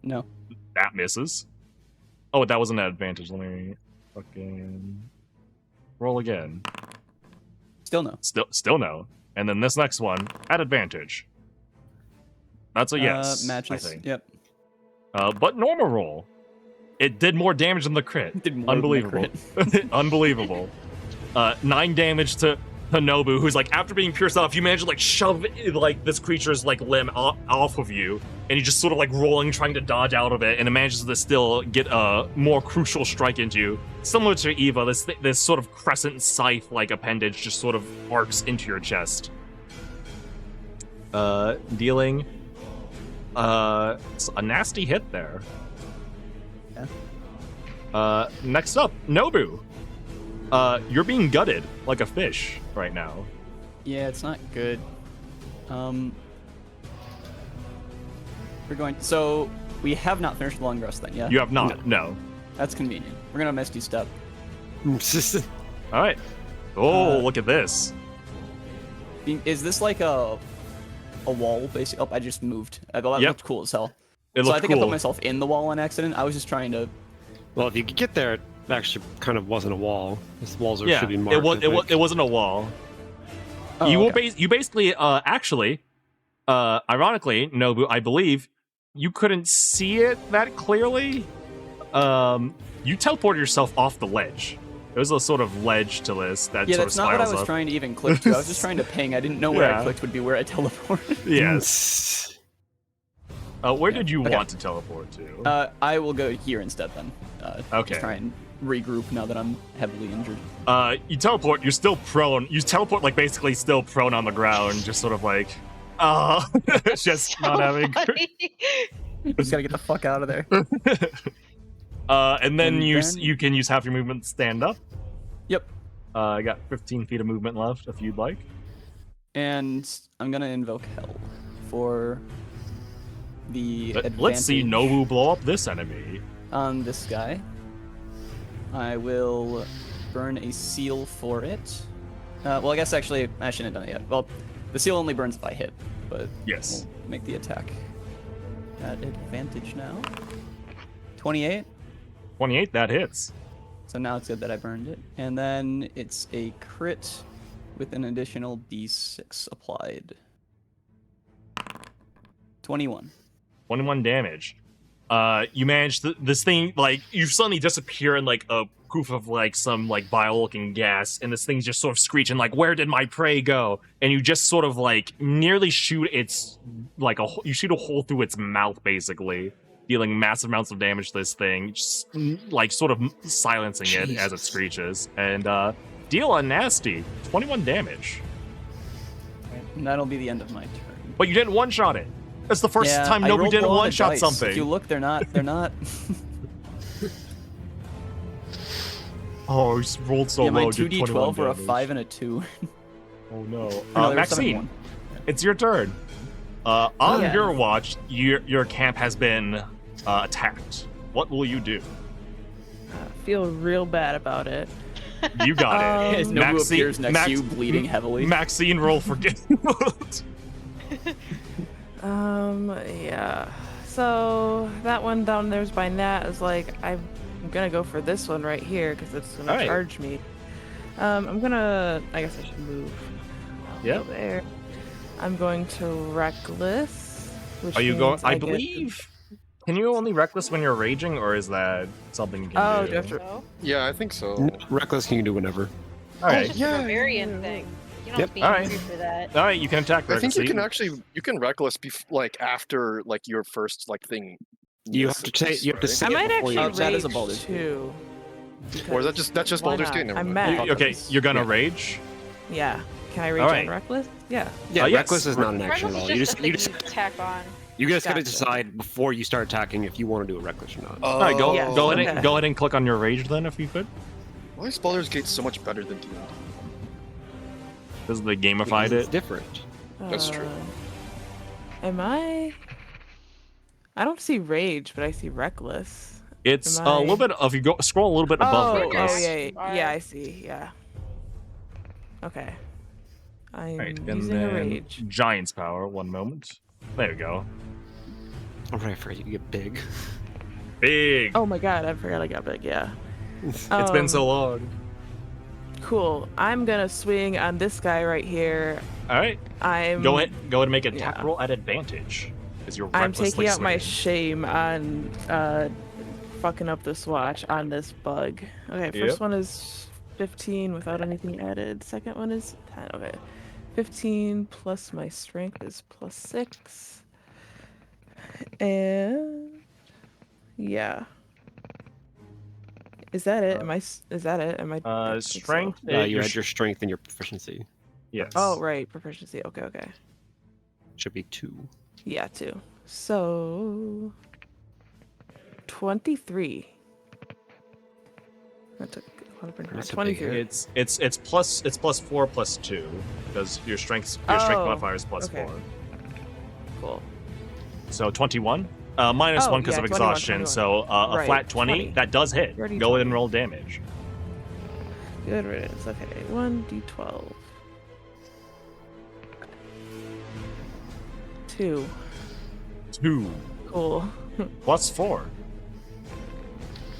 No. That misses. Oh, that wasn't an advantage. Let me fucking roll again. Still no. Still no. And then this next one at advantage. That's a yes. Matches. I think. Yep. But normal roll. It did more damage than the crit. Did more than the Unbelievable. crit. Unbelievable. 9 damage to Nobu, who's like, after being pierced off, you manage to like shove like this creature's like limb off of you, and you just sort of like rolling, trying to dodge out of it, and it manages to still get a more crucial strike into you. Similar to Eva, this sort of crescent scythe like appendage just sort of arcs into your chest. Dealing a nasty hit there. Yeah. Next up, Nobu. You're being gutted like a fish right now. Yeah, it's not good. We're going. So we have not finished the long rest then, yeah? You have not. No. That's convenient. We're gonna Misty Step. All right. Oh, look at this. Is this like a wall, basically? Oh, I just moved. That Yep. looked cool as hell. It So I looks think I cool. put myself in the wall on accident. I was just trying to. Well, if you could get there, it actually kind of wasn't a wall. These walls Yeah, should be marked. it wasn't a wall. Oh, you okay. you basically actually, ironically, Nobu, I believe you couldn't see it that clearly. You teleported yourself off the ledge. There's a sort of ledge to this that Yeah, sort that's of not what I spirals was up. trying to even click to. I was just trying to ping. I didn't know where Yeah. I clicked would be where I teleported. Yes. Where Yeah. did you Okay. want to teleport to? I will go here instead then. Okay. Just try and regroup now that I'm heavily injured. You teleport. You're still prone. You teleport like basically still prone on the ground, just sort of like, just not having. Funny. Just gotta get the fuck out of there. And then And you then- you can use half your movement to stand up. Yep. I got 15 feet of movement left if you'd like. And I'm gonna invoke Hell for the Let's see advantage Nobu blow up this enemy. on this guy. I will burn a seal for it. Well, I guess actually I shouldn't have done it yet. Well, the seal only burns if I hit, but Yes. we'll make the attack at advantage now. 28. 28, that hits. So now it's good that I burned it. And then it's a crit with an additional d6 applied. 21. 21 damage. You manage this thing, like, you suddenly disappear in, like, a poof of, like, some, like, bile-looking gas, and this thing's just sort of screeching, like, where did my prey go? And you just sort of, like, nearly shoot its, like, you shoot a hole through its mouth, basically, dealing massive amounts of damage to this thing, just, like, sort of silencing it as it screeches. And, deal a nasty 21 damage. And that'll be the end of my turn. But you didn't one-shot it. That's the first time I nobody rolled didn't low on the one-shot dice. something. If you look, they're not. Oh, he rolled so yeah, my low. did 21 2d12 were a damage. 5 and a 2. Oh no. No, they were 7 and Maxine, 1. it's your turn. On Yeah. your watch, your camp has been attacked. What will you do? I feel real bad about it. You got it. As Nobu appears next to you, bleeding heavily. Maxine, roll for guilt. Yeah. So that one down there's by Nat is like, I'm gonna go for this one right here because it's gonna Alright. charge me. I'm gonna, I guess I should move. I'll Yeah. go there. I'm going to Reckless. Which Are you going? means I get- believe. Can you only reckless when you're raging, or is that something you can Oh, do? do you have to- So, Yeah, I think so. Reckless can you do whenever. All it's right. just Yeah. a barbarian thing. You don't Yep. have to be Alright. angry for that. All right, you can attack. I think you recklessly. can reckless like after like your first like thing. You have to say you have to right? say I it might before you- actually that is a rage Baldur's Gate. too. Or is that because that's just why Baldur's not? Gate? Never I'm mind. mad. Okay, you're gonna Yeah. rage. Yeah. Can I rage Alright. on Reckless? Yeah. Yeah, yes. reckless is not an action Reckless at all. is You just just a you thing just you attack on. you guys gotta Gotcha. decide before you start attacking if you want to do a reckless or not. Oh, All right, go Yeah. go ahead Okay. and go ahead and click on your rage then, if you could. Why is Baldur's Gate so much better than D&D? Because they gamified Because it's it. different. That's true. Am I? I don't see rage, but I see reckless. It's Am a I- little bit. If you go scroll a little bit above Oh, reckless. oh yeah, Alright. yeah, I see. Yeah. Okay. I'm Right, and using a then rage. Giant's power. One moment. There you go. I'm ready for you to get big. Big. Oh my god, I forgot I got big. Yeah. It's been so long. Cool. I'm gonna swing on this guy right here. All right, I'm go ahead and make a attack yeah. roll at advantage. Because you're I'm recklessly taking out my swinging. shame on fucking up this watch on this bug. Okay, first Yep. one is 15 without anything added. Second one is 10. Okay. 15 plus my strength is plus 6. And yeah. Is that it? Is that it? Am I I think so. Strength. You your add your strength and your proficiency. yes. Oh, right, proficiency. Okay, okay. Should be 2. Yeah, 2. So 23. That took a lot of That's a big 23. hit. It's plus 4 plus 2 because your strength modifier is plus okay. 4. Cool. So 21. Minus Oh, 1 because yeah, of 21, exhaustion. 21. So a Right, flat 20 20. that does hit. Dirty Go ahead and 20. roll damage. Good riddance. Okay, 1d12. 2. 2 Cool. plus 4.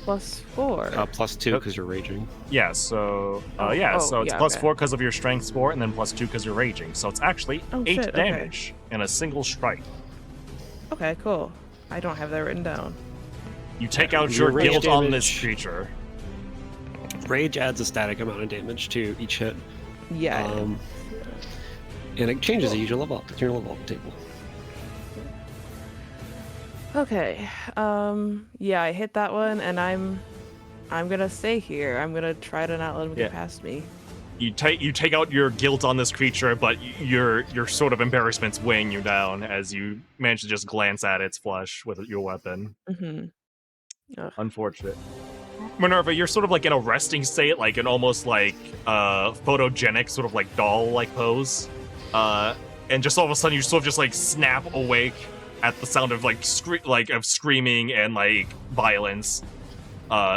Plus 4. Plus 2 because you're raging. Yeah. So Oh, so it's yeah, plus okay. 4 because of your strength score, and then plus 2 because you're raging. So it's actually Oh, 8 shit, okay. damage in a single strike. Okay, cool. I don't have that written down. You take out Your your rage guilt on this damage. creature. Rage adds a static amount of damage to each hit. Yeah. And it changes as you level up. It's your level up table. Okay. Yeah, I hit that one, and I'm gonna stay here. I'm gonna try to not let him Yeah. get past me. You take out your guilt on this creature, but your sort of embarrassment's weighing you down as you manage to just glance at its flesh with your weapon. Mm-hmm. Unfortunate. Minerva, you're sort of like in a resting state, like an almost like photogenic sort of like doll like pose. and just all of a sudden you sort of just like snap awake at the sound of like screaming and like violence,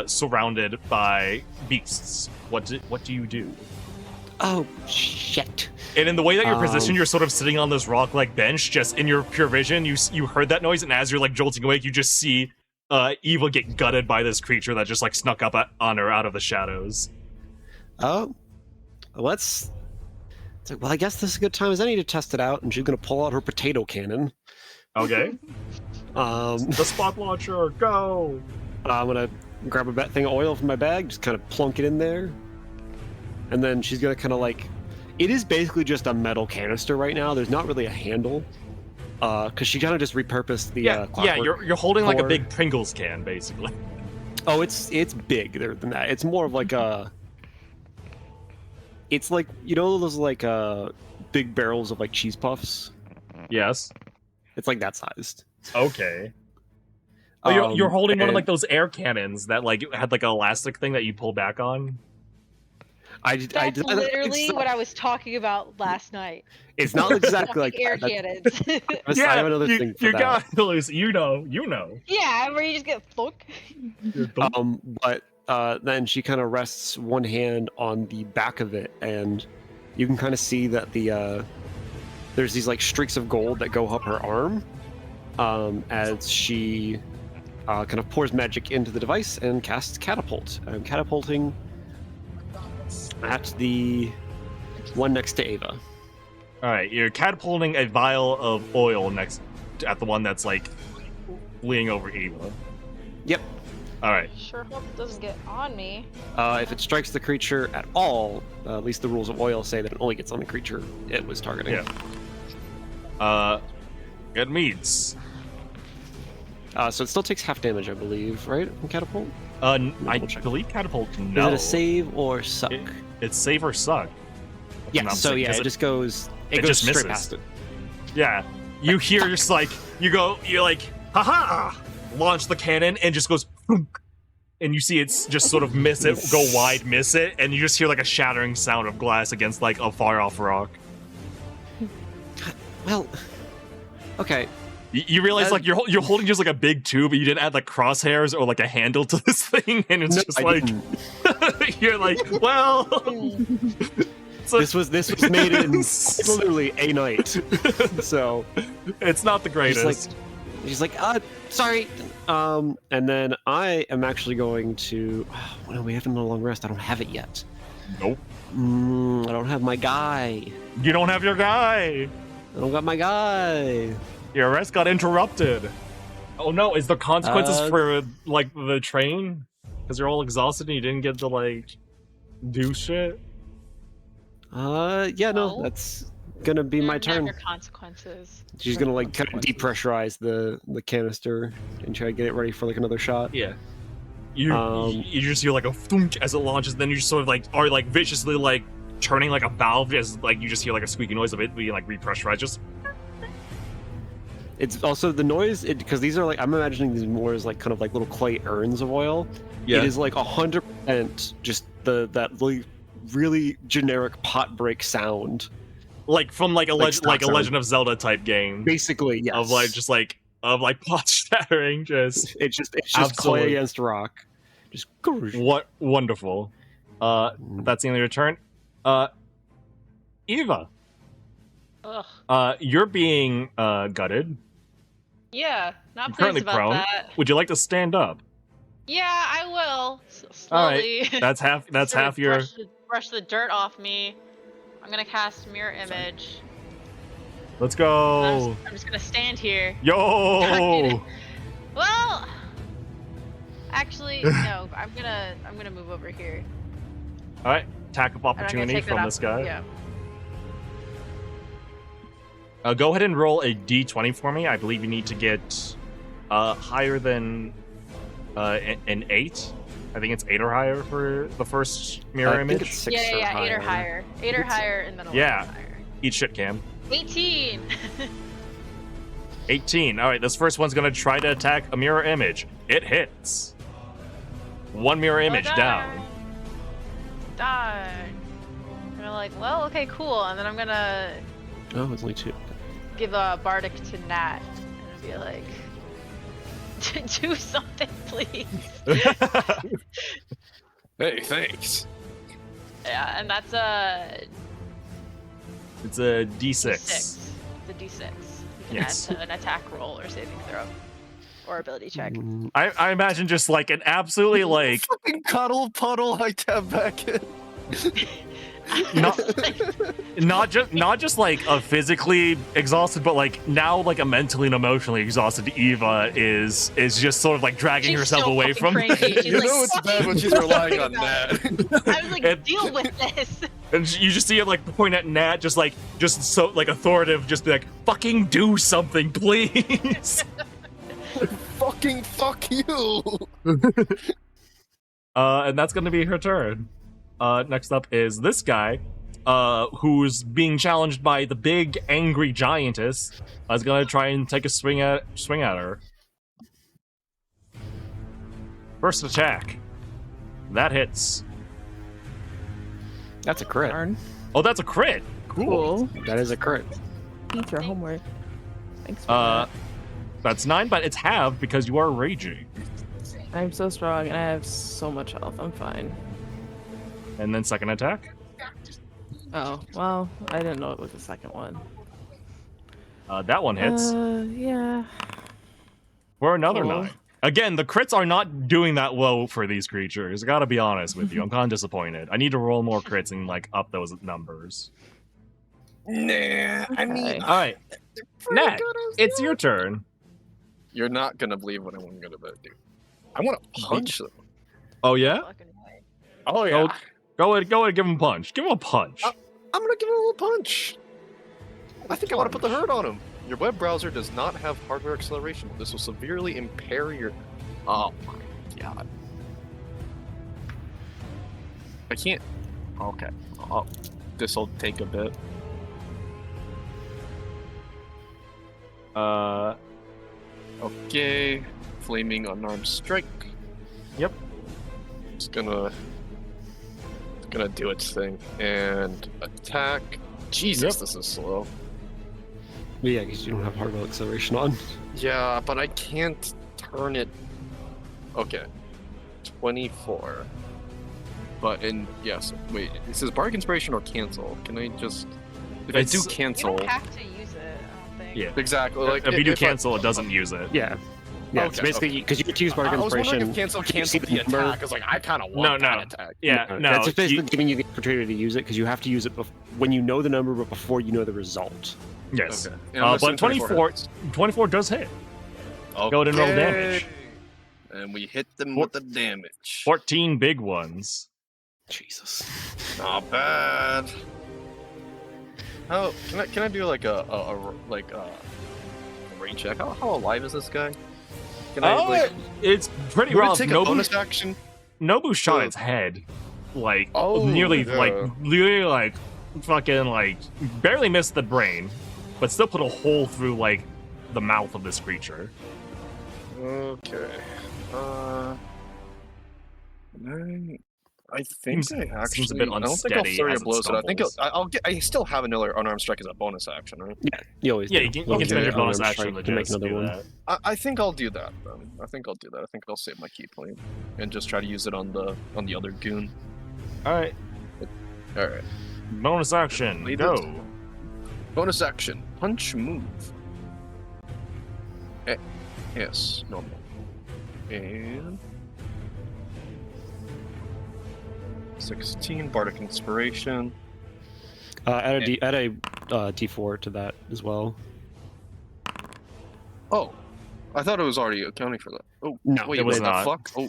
surrounded by beasts. What do you do? Oh shit! And in the way that you're positioned, you're sort of sitting on this rock-like bench, just in your pure vision. You heard that noise, and as you're like jolting awake, you just see Eva get gutted by this creature that just like snuck up on her out of the shadows. Oh, let's. It's like, well, I guess this is a good time as any to test it out, and she's gonna pull out her potato cannon. Okay. The The spot launcher, go! I'm gonna grab a thing of oil from my bag, just kind of plunk it in there, and then she's gonna kind of like. It is basically just a metal canister right now. There's not really a handle, because she kind of just repurposed the clockwork you're holding like a core. big Pringles can, basically. Oh, it's bigger than that. It's more of like a. It's like those like big barrels of like cheese puffs. Yes. It's like that sized. Okay. Oh, you're holding one of and like those air cannons that like had like an elastic thing that you pull back on. That's literally what I was talking about last night. It's not exactly like Air that. cannons. I have another thing for you that. got it, Lucy. You know. Yeah, where you just get thunk. But then she kind of rests one hand on the back of it, and you can kind of see that there's these like streaks of gold that go up her arm, as she kind of pours magic into the device and casts catapult. I'm catapulting at the one next to Ava. All right, you're catapulting a vial of oil next at the one that's like leaning over Eva. Yep. All right. Sure hope it doesn't get on me. If it strikes the creature at all, at least the rules of oil say that it only gets on the creature it was targeting. Yeah. It meets. So it still takes half damage, I believe, right? From catapult? I Double check. believe catapult. Is No. it a save or suck? It's save or suck. Yeah. I'm So saying, yeah, 'cause it just goes. It it goes just straight misses. past it. Yeah. You hear just like you're like, haha! Launch the cannon and just goes thunk. And you see it's just sort of miss it, go wide, miss it, and you just hear like a shattering sound of glass against like a far off rock. Well, okay. You realize like you're holding just like a big tube, but you didn't add like crosshairs or like a handle to this thing, and it's No, just I like didn't. you're like, well, so This was made in literally a night. So it's not the greatest. she's like, sorry. And then I am actually going to. Well, we have no long rest. I don't have it yet. Nope. I don't have my guy. You don't have your guy. I don't got my guy. Your rest got interrupted. Oh no, is there consequences for like the train? Because you're all exhausted and you didn't get to like do shit? Yeah, no, No. that's gonna be my There are turn. never consequences. She's gonna like kind of depressurize the canister and try to get it ready for like another shot. Yeah. You just hear like a thunk as it launches, then you just sort of like are like viciously like turning like a valve as like you just hear like a squeaky noise of it being like repressurized. Just It's also the noise because these are like I'm imagining these more as like kind of like little clay urns of oil. Yeah. It is like 100% just that really generic pot break sound. like from like a Like legend like a stock Legend of Zelda type game Basically, yes. of like just like of like pot shattering. Just it's just Absolutely. clay against rock. Just what wonderful. That's the end of your turn. Eva, Ugh. you're being gutted. Yeah, not You're pleased currently about prone. that. Would you like to stand up? Yeah, I will. All Slowly. That's half. That's sort of half your. brush the dirt off me. I'm gonna cast Mirror Image. Let's go. I'm just gonna stand here. Yo. Well, actually, no. I'm gonna move over here. All right. Attack of And I'm gonna opportunity take that from off- this guy. Yeah. Go ahead and roll a d20 for me. I believe you need to get higher than an 8. I think it's 8 or higher for the first mirror I think image. it's 6 Yeah, or yeah, 8 or higher. higher. 8 or It's- higher, and then 11 Yeah. or higher. Eat shit, Cam. 18. 18. All right, this first one's gonna try to attack a mirror image. It hits. One mirror image down. Darn. I'm like, well, okay, cool. And then I'm gonna Oh, it's only 2. Give a bardic to Nat and be like, do something, please. Hey, thanks. Yeah, and that's a It's a D6. D6. It's a D6. You can Yes. add to an attack roll or saving throw or ability check. Mm, I imagine just like an absolutely like Fucking cuddle puddle. I tap back in. not just like a physically exhausted, but like now like a mentally and emotionally exhausted Eva is just sort of like dragging She's herself still away fucking from. cranky. She's You like, know it's "Fuck bad you, when she's what are you relying on talking about?" that. I was like, And- deal with this. And you just see it like point at Nat, just so like authoritative, just be like, "Fucking do something, please." Fucking fuck you. And that's gonna be her turn. Next up is this guy, who's being challenged by the big angry giantess. Is gonna try and take a swing at her. First attack. That hits. That's a crit. Darn. Oh, that's a crit. Cool. That is a crit. Eat your homework. Thanks for Uh, that's 9, but it's halved because you are raging. that. I'm so strong and I have so much health. I'm fine. And then second attack. Oh, well, I didn't know it was the second one. That one hits Yeah. for another cool. 9. Again, the crits are not doing that low for these creatures. I gotta be honest with you. I'm kind of disappointed. I need to roll more crits and like up those numbers. Nah, I mean, Okay. All right, Nat, it's your turn. You're not gonna believe what I'm gonna do. I want to punch them. Oh yeah, Fucking way. Oh yeah. Go ahead, give him a punch. Give him a punch. I'm gonna give him a little punch. I think I want to put the hurt on him. Your web browser does not have hardware acceleration. This will severely impair your. Oh my god. I can't. Okay. Oh, this will take a bit. Okay. Flaming unarmed strike. Yep. It's gonna do its thing and attack. Jesus, Yep. this is slow. Yeah, because you don't have hardware acceleration on. Yeah, but I can't turn it. Okay. 24. But yes, wait, it says bardic inspiration or cancel. Can I just if I do It's- You cancel? don't have to use it, I don't think. Yeah. Exactly. Like If you do if I- cancel, it doesn't use it. Yeah. Yeah, Okay, so basically, because you can choose bardic I was inspiration. wondering if cancel you see canceled the number. attack. I was like, I kind of want No, that no. attack. Yeah, no. That's just basically you- giving you the opportunity to use it because you have to use it when you know the number, but before you know the result. yes. Okay. And I'm But assuming 24, hits. 24 does hit. Okay. Go ahead and roll damage. And we hit them with the damage. 14 big ones. Jesus. Not bad. How can I do like a range check? How alive is this guy? Can I like It's pretty would it rough. take a bonus action? Nobu shot Uh, its head, like Oh, nearly, yeah. like fucking, like barely missed the brain, but still put a hole through like the mouth of this creature. Okay. I think Seems- I actually. seems a bit I don't think I'll unsteady flurry as of it blows it. I think stumbles. I'll get. I still have another unarmed strike as a bonus action, right? Yeah, you always Yeah, do. you can Okay, spend your yeah, bonus unarmed action strike to make just another do one. that. I think I'll do that then. I think I'll do that. I think I'll save my key point and just try to use it on the other goon. All right, All right. bonus action, Leave go. it. Bonus action. Punch move. Yes, normal. And 16 bardic inspiration. Add a D4 to that as well. Oh, I thought it was already accounting for that. Oh No, wait, it was what the not. fuck? Oh,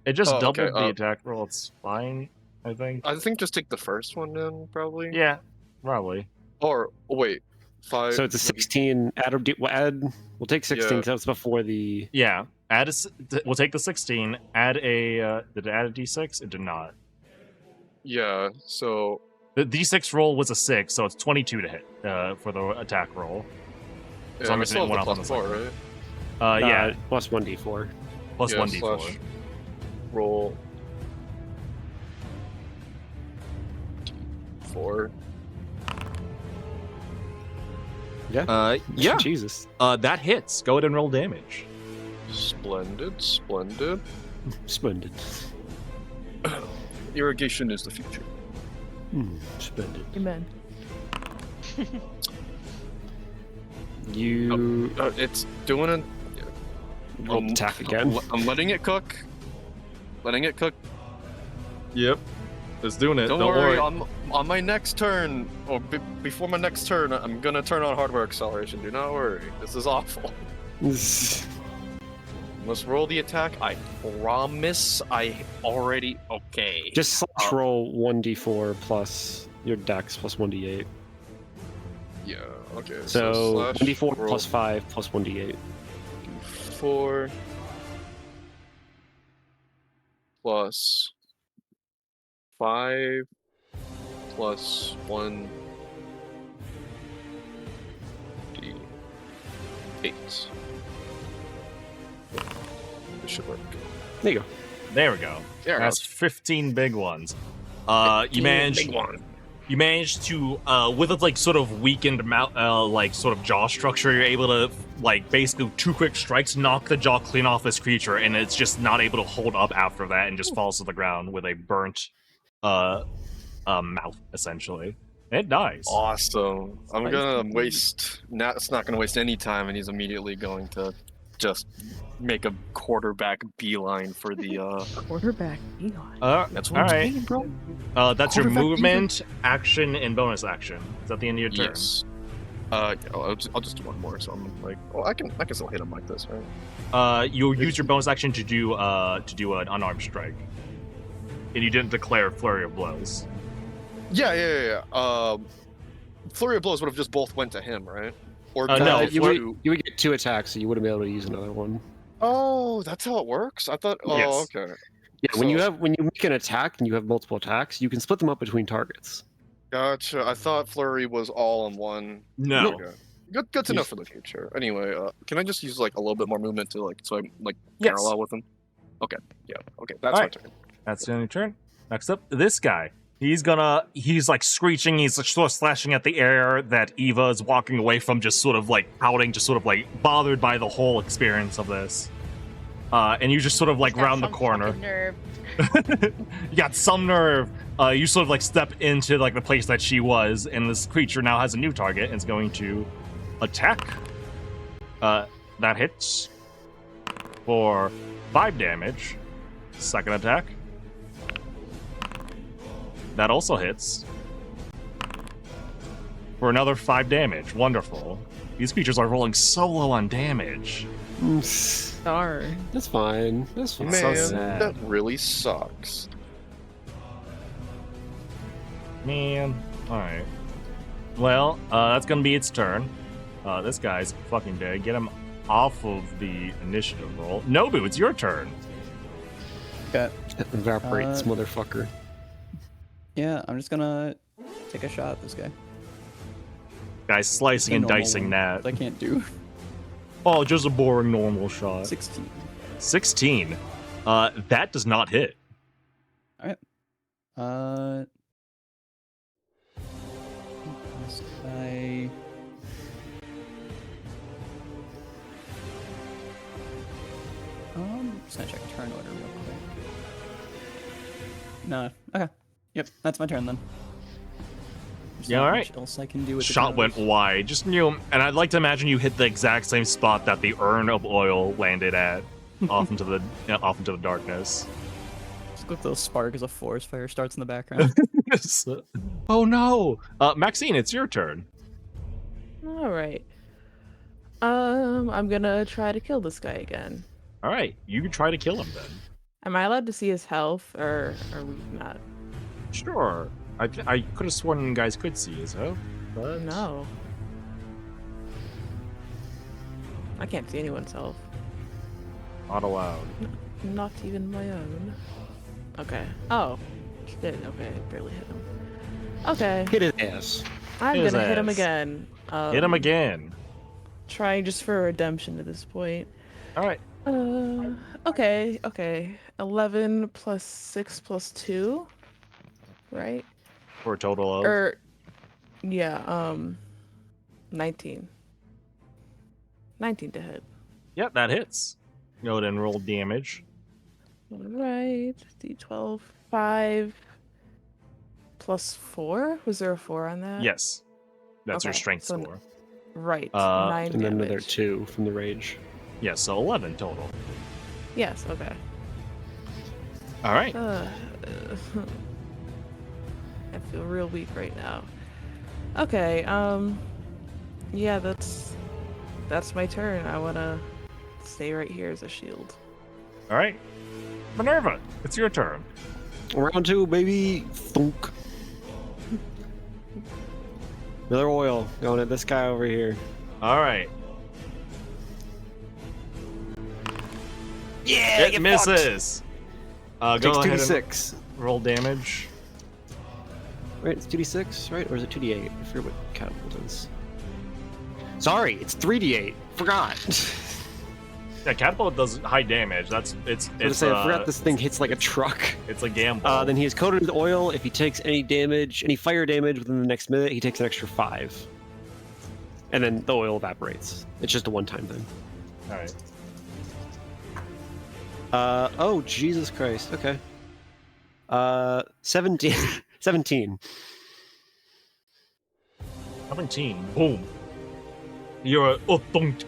It just Oh, doubled okay, the attack roll. It's fine, I think. I think just take the first one then, probably. Yeah, probably. Or wait, 5. So it's a 16. We'll take 16 Yeah. because that's before the. Yeah, we'll take the 16. Add a. Did it add a d6? It did not. Yeah. So The d6 roll was a 6, so it's 22 to hit for the attack roll. yeah, So I'm I missing still have one the up on plus the 4, second. right? Yeah, Plus 1d4. plus Yeah, 1d4. slash roll 4. Yeah. Jesus. That hits. Go ahead and roll damage. Splendid. Splendid. Irrigation is the future. Splendid. Amen. You It's doing a. roll attack again. I'm letting it cook. Yep. It's doing it. Don't worry. On my next turn, or before my next turn, I'm gonna turn on hardware acceleration. Do not worry. This is awful. Must roll the attack. I promise. I already. Okay. Just slash roll 1d4 plus your dex plus 1d8. Yeah. Okay. So slash 1d4 roll plus 5 plus 1d8. 4 plus 5 plus 1 d8. This should work. There you go. There we go. There That's 15 big ones. You managed to with a like sort of weakened mouth like sort of jaw structure, you're able to like basically 2 quick strikes knock the jaw clean off this creature, and it's just not able to hold up after that and just falls to the ground with a burnt mouth essentially. It dies. Awesome. I'm gonna waste. Nat's not gonna waste any time, and he's immediately going to just make a quarterback beeline for the. Quarterback Elon. That's all what I'm right. saying, bro. That's your Quarterback movement, action, and bonus action. Is that the end of your turn? Yes. Yeah, I'll just do one more. So I'm like, well, I can still hit him like this, right? You'll use your bonus action to do an unarmed strike, and you didn't declare flurry of blows. Yeah. Flurry of blows would have just both went to him, right? Or No, you Flurry- would get 2 attacks, so you wouldn't be able to use another one. Oh, that's how it works. I thought. Oh, Yes. okay. Yeah, when you make an attack and you have multiple attacks, you can split them up between targets. Gotcha. I thought flurry was all in one. No. Okay. Good to know for the future. Anyway, can I just use like a little bit more movement to like so I'm like Yes. parallel with him? Okay. Yeah. Okay. That's Alright. my turn. That's the end of your turn. Next up, this guy. He's like screeching, he's like, sort of slashing at the air that Eva is walking away from, just sort of like pouting, just sort of like bothered by the whole experience of this. And you just sort of like Got round the some corner. fucking nerve. You got some nerve. You sort of like step into like the place that she was, and this creature now has a new target and is going to attack. That hits for 5 damage. Second attack. That also hits for another 5 damage. Wonderful. These creatures are rolling so low on damage. Darn. That's fine. That's fine. Man, so sad. that really sucks. Man. Alright. Well, that's gonna be its turn. This guy's fucking dead. Get him off of the initiative roll. Nobu, it's your turn. Okay. Evaporate this Uh, motherfucker. Yeah, I'm just gonna take a shot at this guy. Guy's slicing A and normal dicing one that. I can't do. Oh, just a boring normal shot. 16. 16. That does not hit. This guy. Just gonna check turn order real quick. No. Okay. Yep, that's my turn then. There's Yeah, not alright. much else I can do with the Shot went turns. wide. Just knew, and I'd like to imagine you hit the exact same spot that the urn of oil landed at, off into the darkness. Just look, those spark as a forest fire starts in the background. Oh no, Maxine, it's your turn. All right. I'm gonna try to kill this guy again. All right, you can try to kill him then. Am I allowed to see his health, or are we not? Sure. I could have sworn you guys could see his health, but No. I can't see anyone's health. not allowed. Not even my own. Okay. Oh. Shit. Okay, I barely hit him. Okay. Hit his ass. I'm Hit his gonna hit him ass. again. Hit him again. Trying just for redemption at this point. All right. Okay. 11 plus 6 plus 2. Right? For a total of. Yeah, 19. 19 to hit. Yep, that hits. Go ahead and roll damage. All right. D12. 5 plus 4? Was there a 4 on that? Yes. That's your Okay, strength so score. Right. 9 And then another damage. 2 from the rage. Yeah, so 11 total. Yes, okay. All right. I feel real weak right now. Okay, yeah, that's my turn. I wanna stay right here as a shield. All right. Minerva, it's your turn. Round 2, baby. Thunk. Another oil going at this guy over here. All right. Yeah, It misses. Go Takes ahead 2d6. and roll damage. Right, it's 2d6, right? Or is it 2d8? I forget what catapult is. Sorry, it's 3d8. Forgot. Yeah, catapult does high damage. I forgot this thing hits like a truck. It's a gamble. Then he is coated with oil. If he takes any damage, any fire damage within the next minute, he takes an extra 5. And then the oil evaporates. It's just a one-time thing. All right. Oh, Jesus Christ. Okay. 17. 17. 17. Boom. You're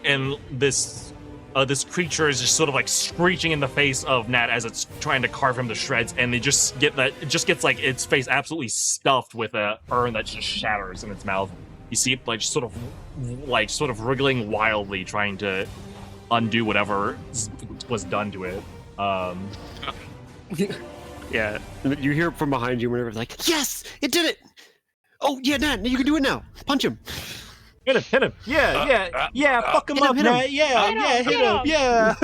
and this creature is just sort of like screeching in the face of Nat as it's trying to carve him to shreds, and it just gets like its face absolutely stuffed with a urn that just shatters in its mouth. You see it like sort of wriggling wildly, trying to undo whatever was done to it. Yeah, you hear from behind you whenever it's like, yes, it did it! Oh, yeah, Nat, you can do it now. Punch him. Hit him. Yeah, fuck him up, hit him. Nat. Yeah, hit him. Yeah.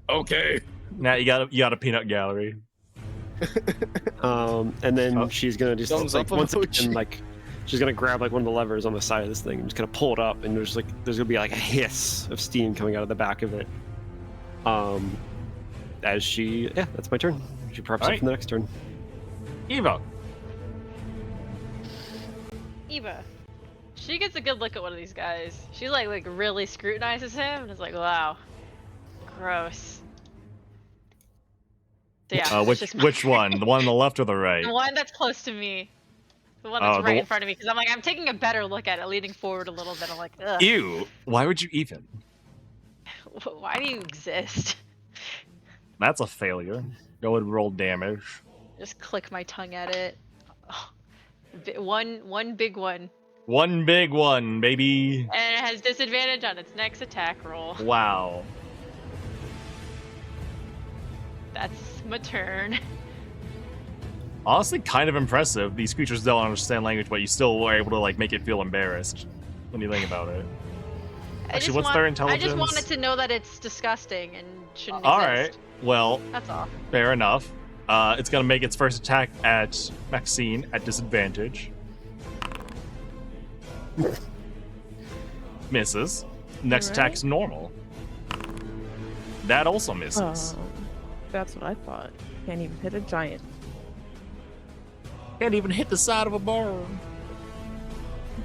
Okay. Nat, you got a peanut gallery. And then she's gonna just Thumbs like up once emoji. again, like she's gonna grab like one of the levers on the side of this thing and just gonna pull it up, and there's gonna be like a hiss of steam coming out of the back of it. That's my turn. She preps up Alright. for the next turn. Eva. Eva. She gets a good look at one of these guys. She like really scrutinizes him and is like, wow. Gross. So yeah, it's just Which one? The one on the left or the right? the one that's close to me. The one that's Oh, the right one- in front of me. Because I'm taking a better look at it, leaning forward a little bit. I'm like, ugh. Ew. Why would you even? Why do you exist? That's a failure. Go and roll damage. Just click my tongue at it. Oh, one big one. One big one, baby. And it has disadvantage on its next attack roll. Wow. That's my turn. Honestly, kind of impressive. These creatures don't understand language, but you still were able to like make it feel embarrassed when you think about it. Actually, what's their I just intelligence? wanted to know that it's disgusting and shouldn't All exist. right. Well, That's all. fair enough. It's gonna make its first attack at Maxine at disadvantage. Misses. Next Alright. attack's normal. That also misses. That's what I thought. Can't even hit a giant. Can't even hit the side of a barn.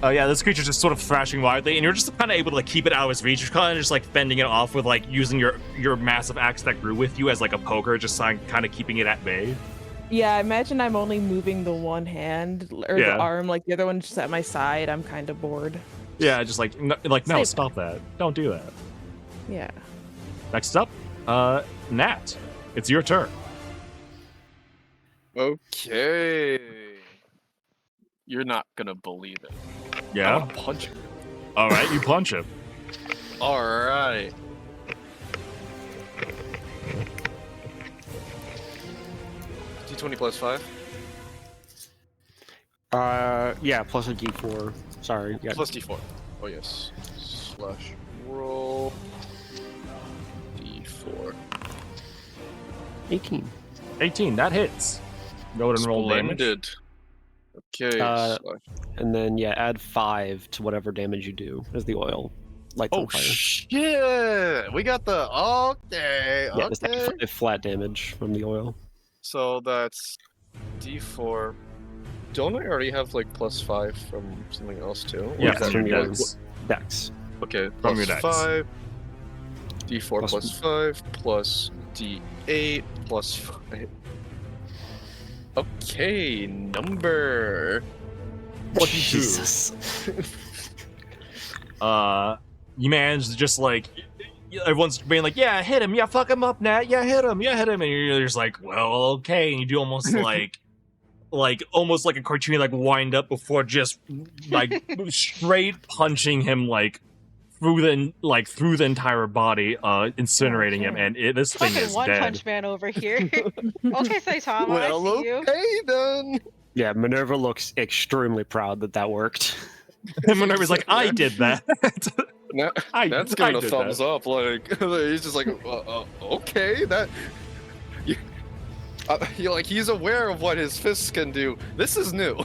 Oh yeah, this creature's just sort of thrashing wildly, and you're just kind of able to like keep it out of its reach. You're kind of just like fending it off with like using your massive axe that grew with you as like a poker, just kind of keeping it at bay. Yeah, I imagine I'm only moving the one hand or Yeah. the arm, like the other one's just at my side. I'm kind of bored. Yeah, just like no, Stay stop that. Don't do that. Yeah. Next up, Nat. It's your turn. Okay. You're not gonna believe it. I Yeah. wanna punch you. All right, you punch him. All right. D20 plus 5. Yeah, plus a D4. Sorry. Yeah. Plus D4. Oh yes. Slash roll. D4. 18. 18. That hits. Go ahead and roll damage. Splendid. Okay. Uh, slash- And then, yeah, add 5 to whatever damage you do as the oil lights Oh on fire. shit! We got the okay. Yeah, it's Okay. 5 flat damage from the oil. So that's D4. Don't I already have like plus 5 from something else too? Or Yeah, is that from your your dex. Dex. Okay, From your plus dice. 5. D4 Plus- plus 5 plus D8 plus 5. Okay, number. 22. Jesus. You manage to just like everyone's being like, yeah, hit him, yeah, fuck him up, Nat, yeah, hit him, and you're just like, well, okay, and you do almost like almost like a cartoon, like wind up before just like straight punching him like through the entire body, incinerating him, Okay. and this thing Fucking is One dead. Punch Man over here. Okay, Saitama, Well, I see you. okay then. Yeah, Minerva looks extremely proud that worked. And Minerva's like, I did that. That's I giving a did thumbs that. up. Like he's just like, okay, that. You, you're like he's aware of what his fists can do. This is new.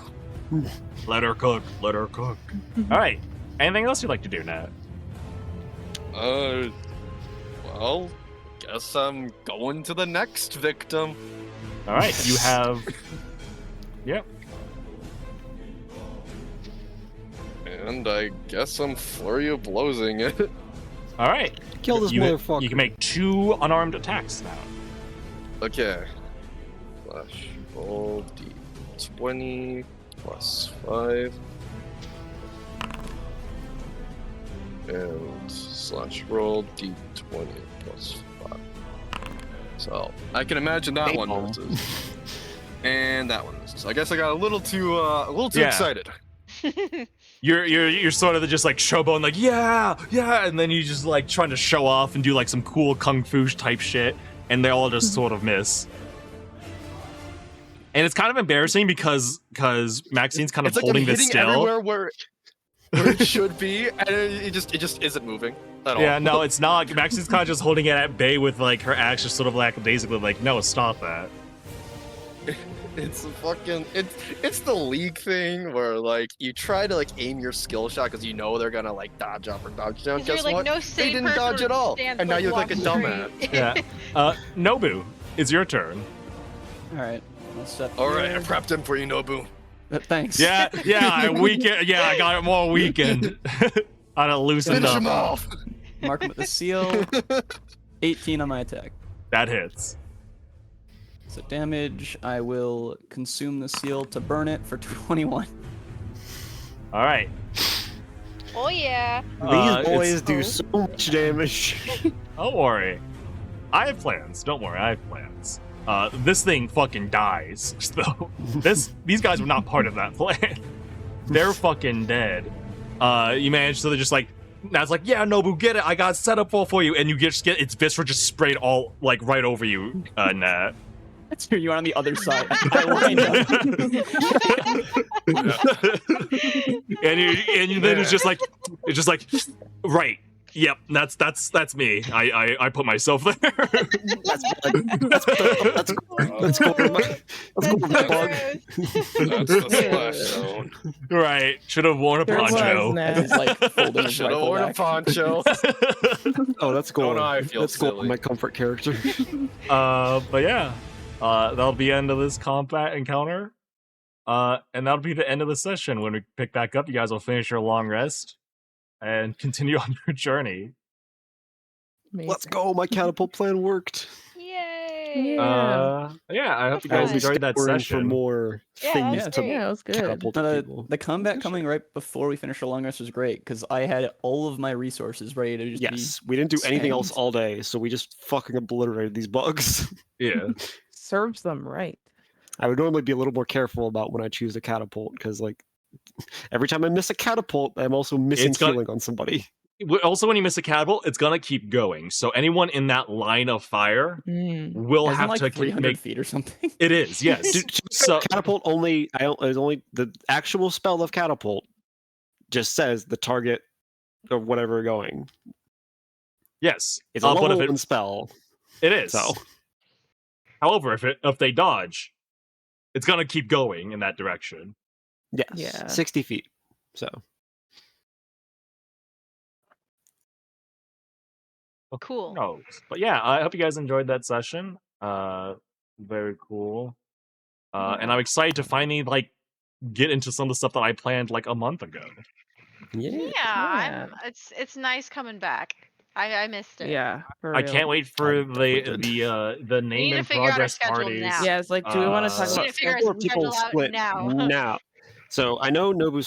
Let her cook. Let her cook. All right. Anything else you'd like to do, Nat? Well, guess I'm going to the next victim. All right. You have. Yep. And I guess I'm Flurry of Blowsing it. All right. Kill this you, motherfucker. You can make 2 unarmed attacks now. Okay. Slash roll D20 plus 5. And slash roll D20 plus 5. So I can imagine that Bing one bong. misses. And that one misses. I guess I got a little too Yeah. excited. You're sort of just like showboating, like yeah, and then you just like trying to show off and do like some cool kung fu type shit, and they all just sort of miss. And it's kind of embarrassing because Maxine's kind of It's like holding I'm this hitting still. everywhere where it should be, and it just isn't moving at all. Yeah, no, it's not. Maxine's kind of just holding it at bay with like her action sort of lackadaisically, like no, stop that. It's fucking it's the league thing where like you try to like aim your skill shot because you know they're gonna like dodge up or dodge down. 'Cause you're Guess like, what? no They sane didn't person dodge at all, stands, and now you look like a walks dumbass. straight. Yeah. Nobu, it's your turn. All right. I'll step All right, I here. prepped him for you, Nobu. Thanks. Yeah, I got it more weakened. I done loosened Finish up. him off. Mark him with the seal. 18 on my attack. That hits. So damage, I will consume the seal to burn it for 21. All right. Oh yeah. These boys it's- do so much damage. Don't worry. I have plans. Don't worry, I have plans. This thing fucking dies. So these guys were not part of that plan. They're fucking dead. You managed to just like Nat's like, yeah, Nobu, get it. I got set up all for you, and you just get its viscera just sprayed all like right over you, Nat. That's where you are on the other side. I lined up. and you then it's just like right. Yep, that's me. I put myself there. That's cool. That's cool, my bug. That's the splash zone. Right. Should have worn a There was, poncho. Nat. It's like folding his Should have rifle worn a back. poncho. Oh, that's cool. Don't I feel That's cool. silly. My comfort character. But yeah, that'll be the end of this combat encounter. And that'll be the end of the session. When we pick back up, you guys will finish your long rest and continue on your journey. Let's go. My catapult plan worked. Yay. Yeah, I hope you guys Fun. enjoyed that We're in session. for more Yeah, things that's to great. Yeah, it was good. catapult people. The combat coming right before we finished our long rest was great because I had all of my resources ready to just Yes, we didn't do anything else spammed. all day, so we just fucking obliterated these bugs. Yeah. Serves them right. I would normally be a little more careful about when I choose a catapult because, like, every time I miss a catapult, I'm also missing It's got- healing on somebody. Also, when you miss a catapult, it's gonna keep going. So anyone in that line of fire Mm. will Isn't have like to 300 make. feet or something. It is, yes. So Catapult only, is only the actual spell of catapult just says the target of whatever going. yes, It's a but level if it, 1 spell, it is. so However, if they dodge, it's gonna keep going in that direction. yes, Yeah. 60 feet. So Cool. Who knows? But yeah, I hope you guys enjoyed that session. Very cool. And I'm excited to finally like get into some of the stuff that I planned like a month ago. Yeah. Yeah, it's nice coming back. I missed it. Yeah, for I real. can't wait for definitely the did. the need name to and figure out our progress schedule parties. now. Yeah, it's like, do we want to talk We need about to figure our Schedule people schedule out split now. now. So I know Nobu's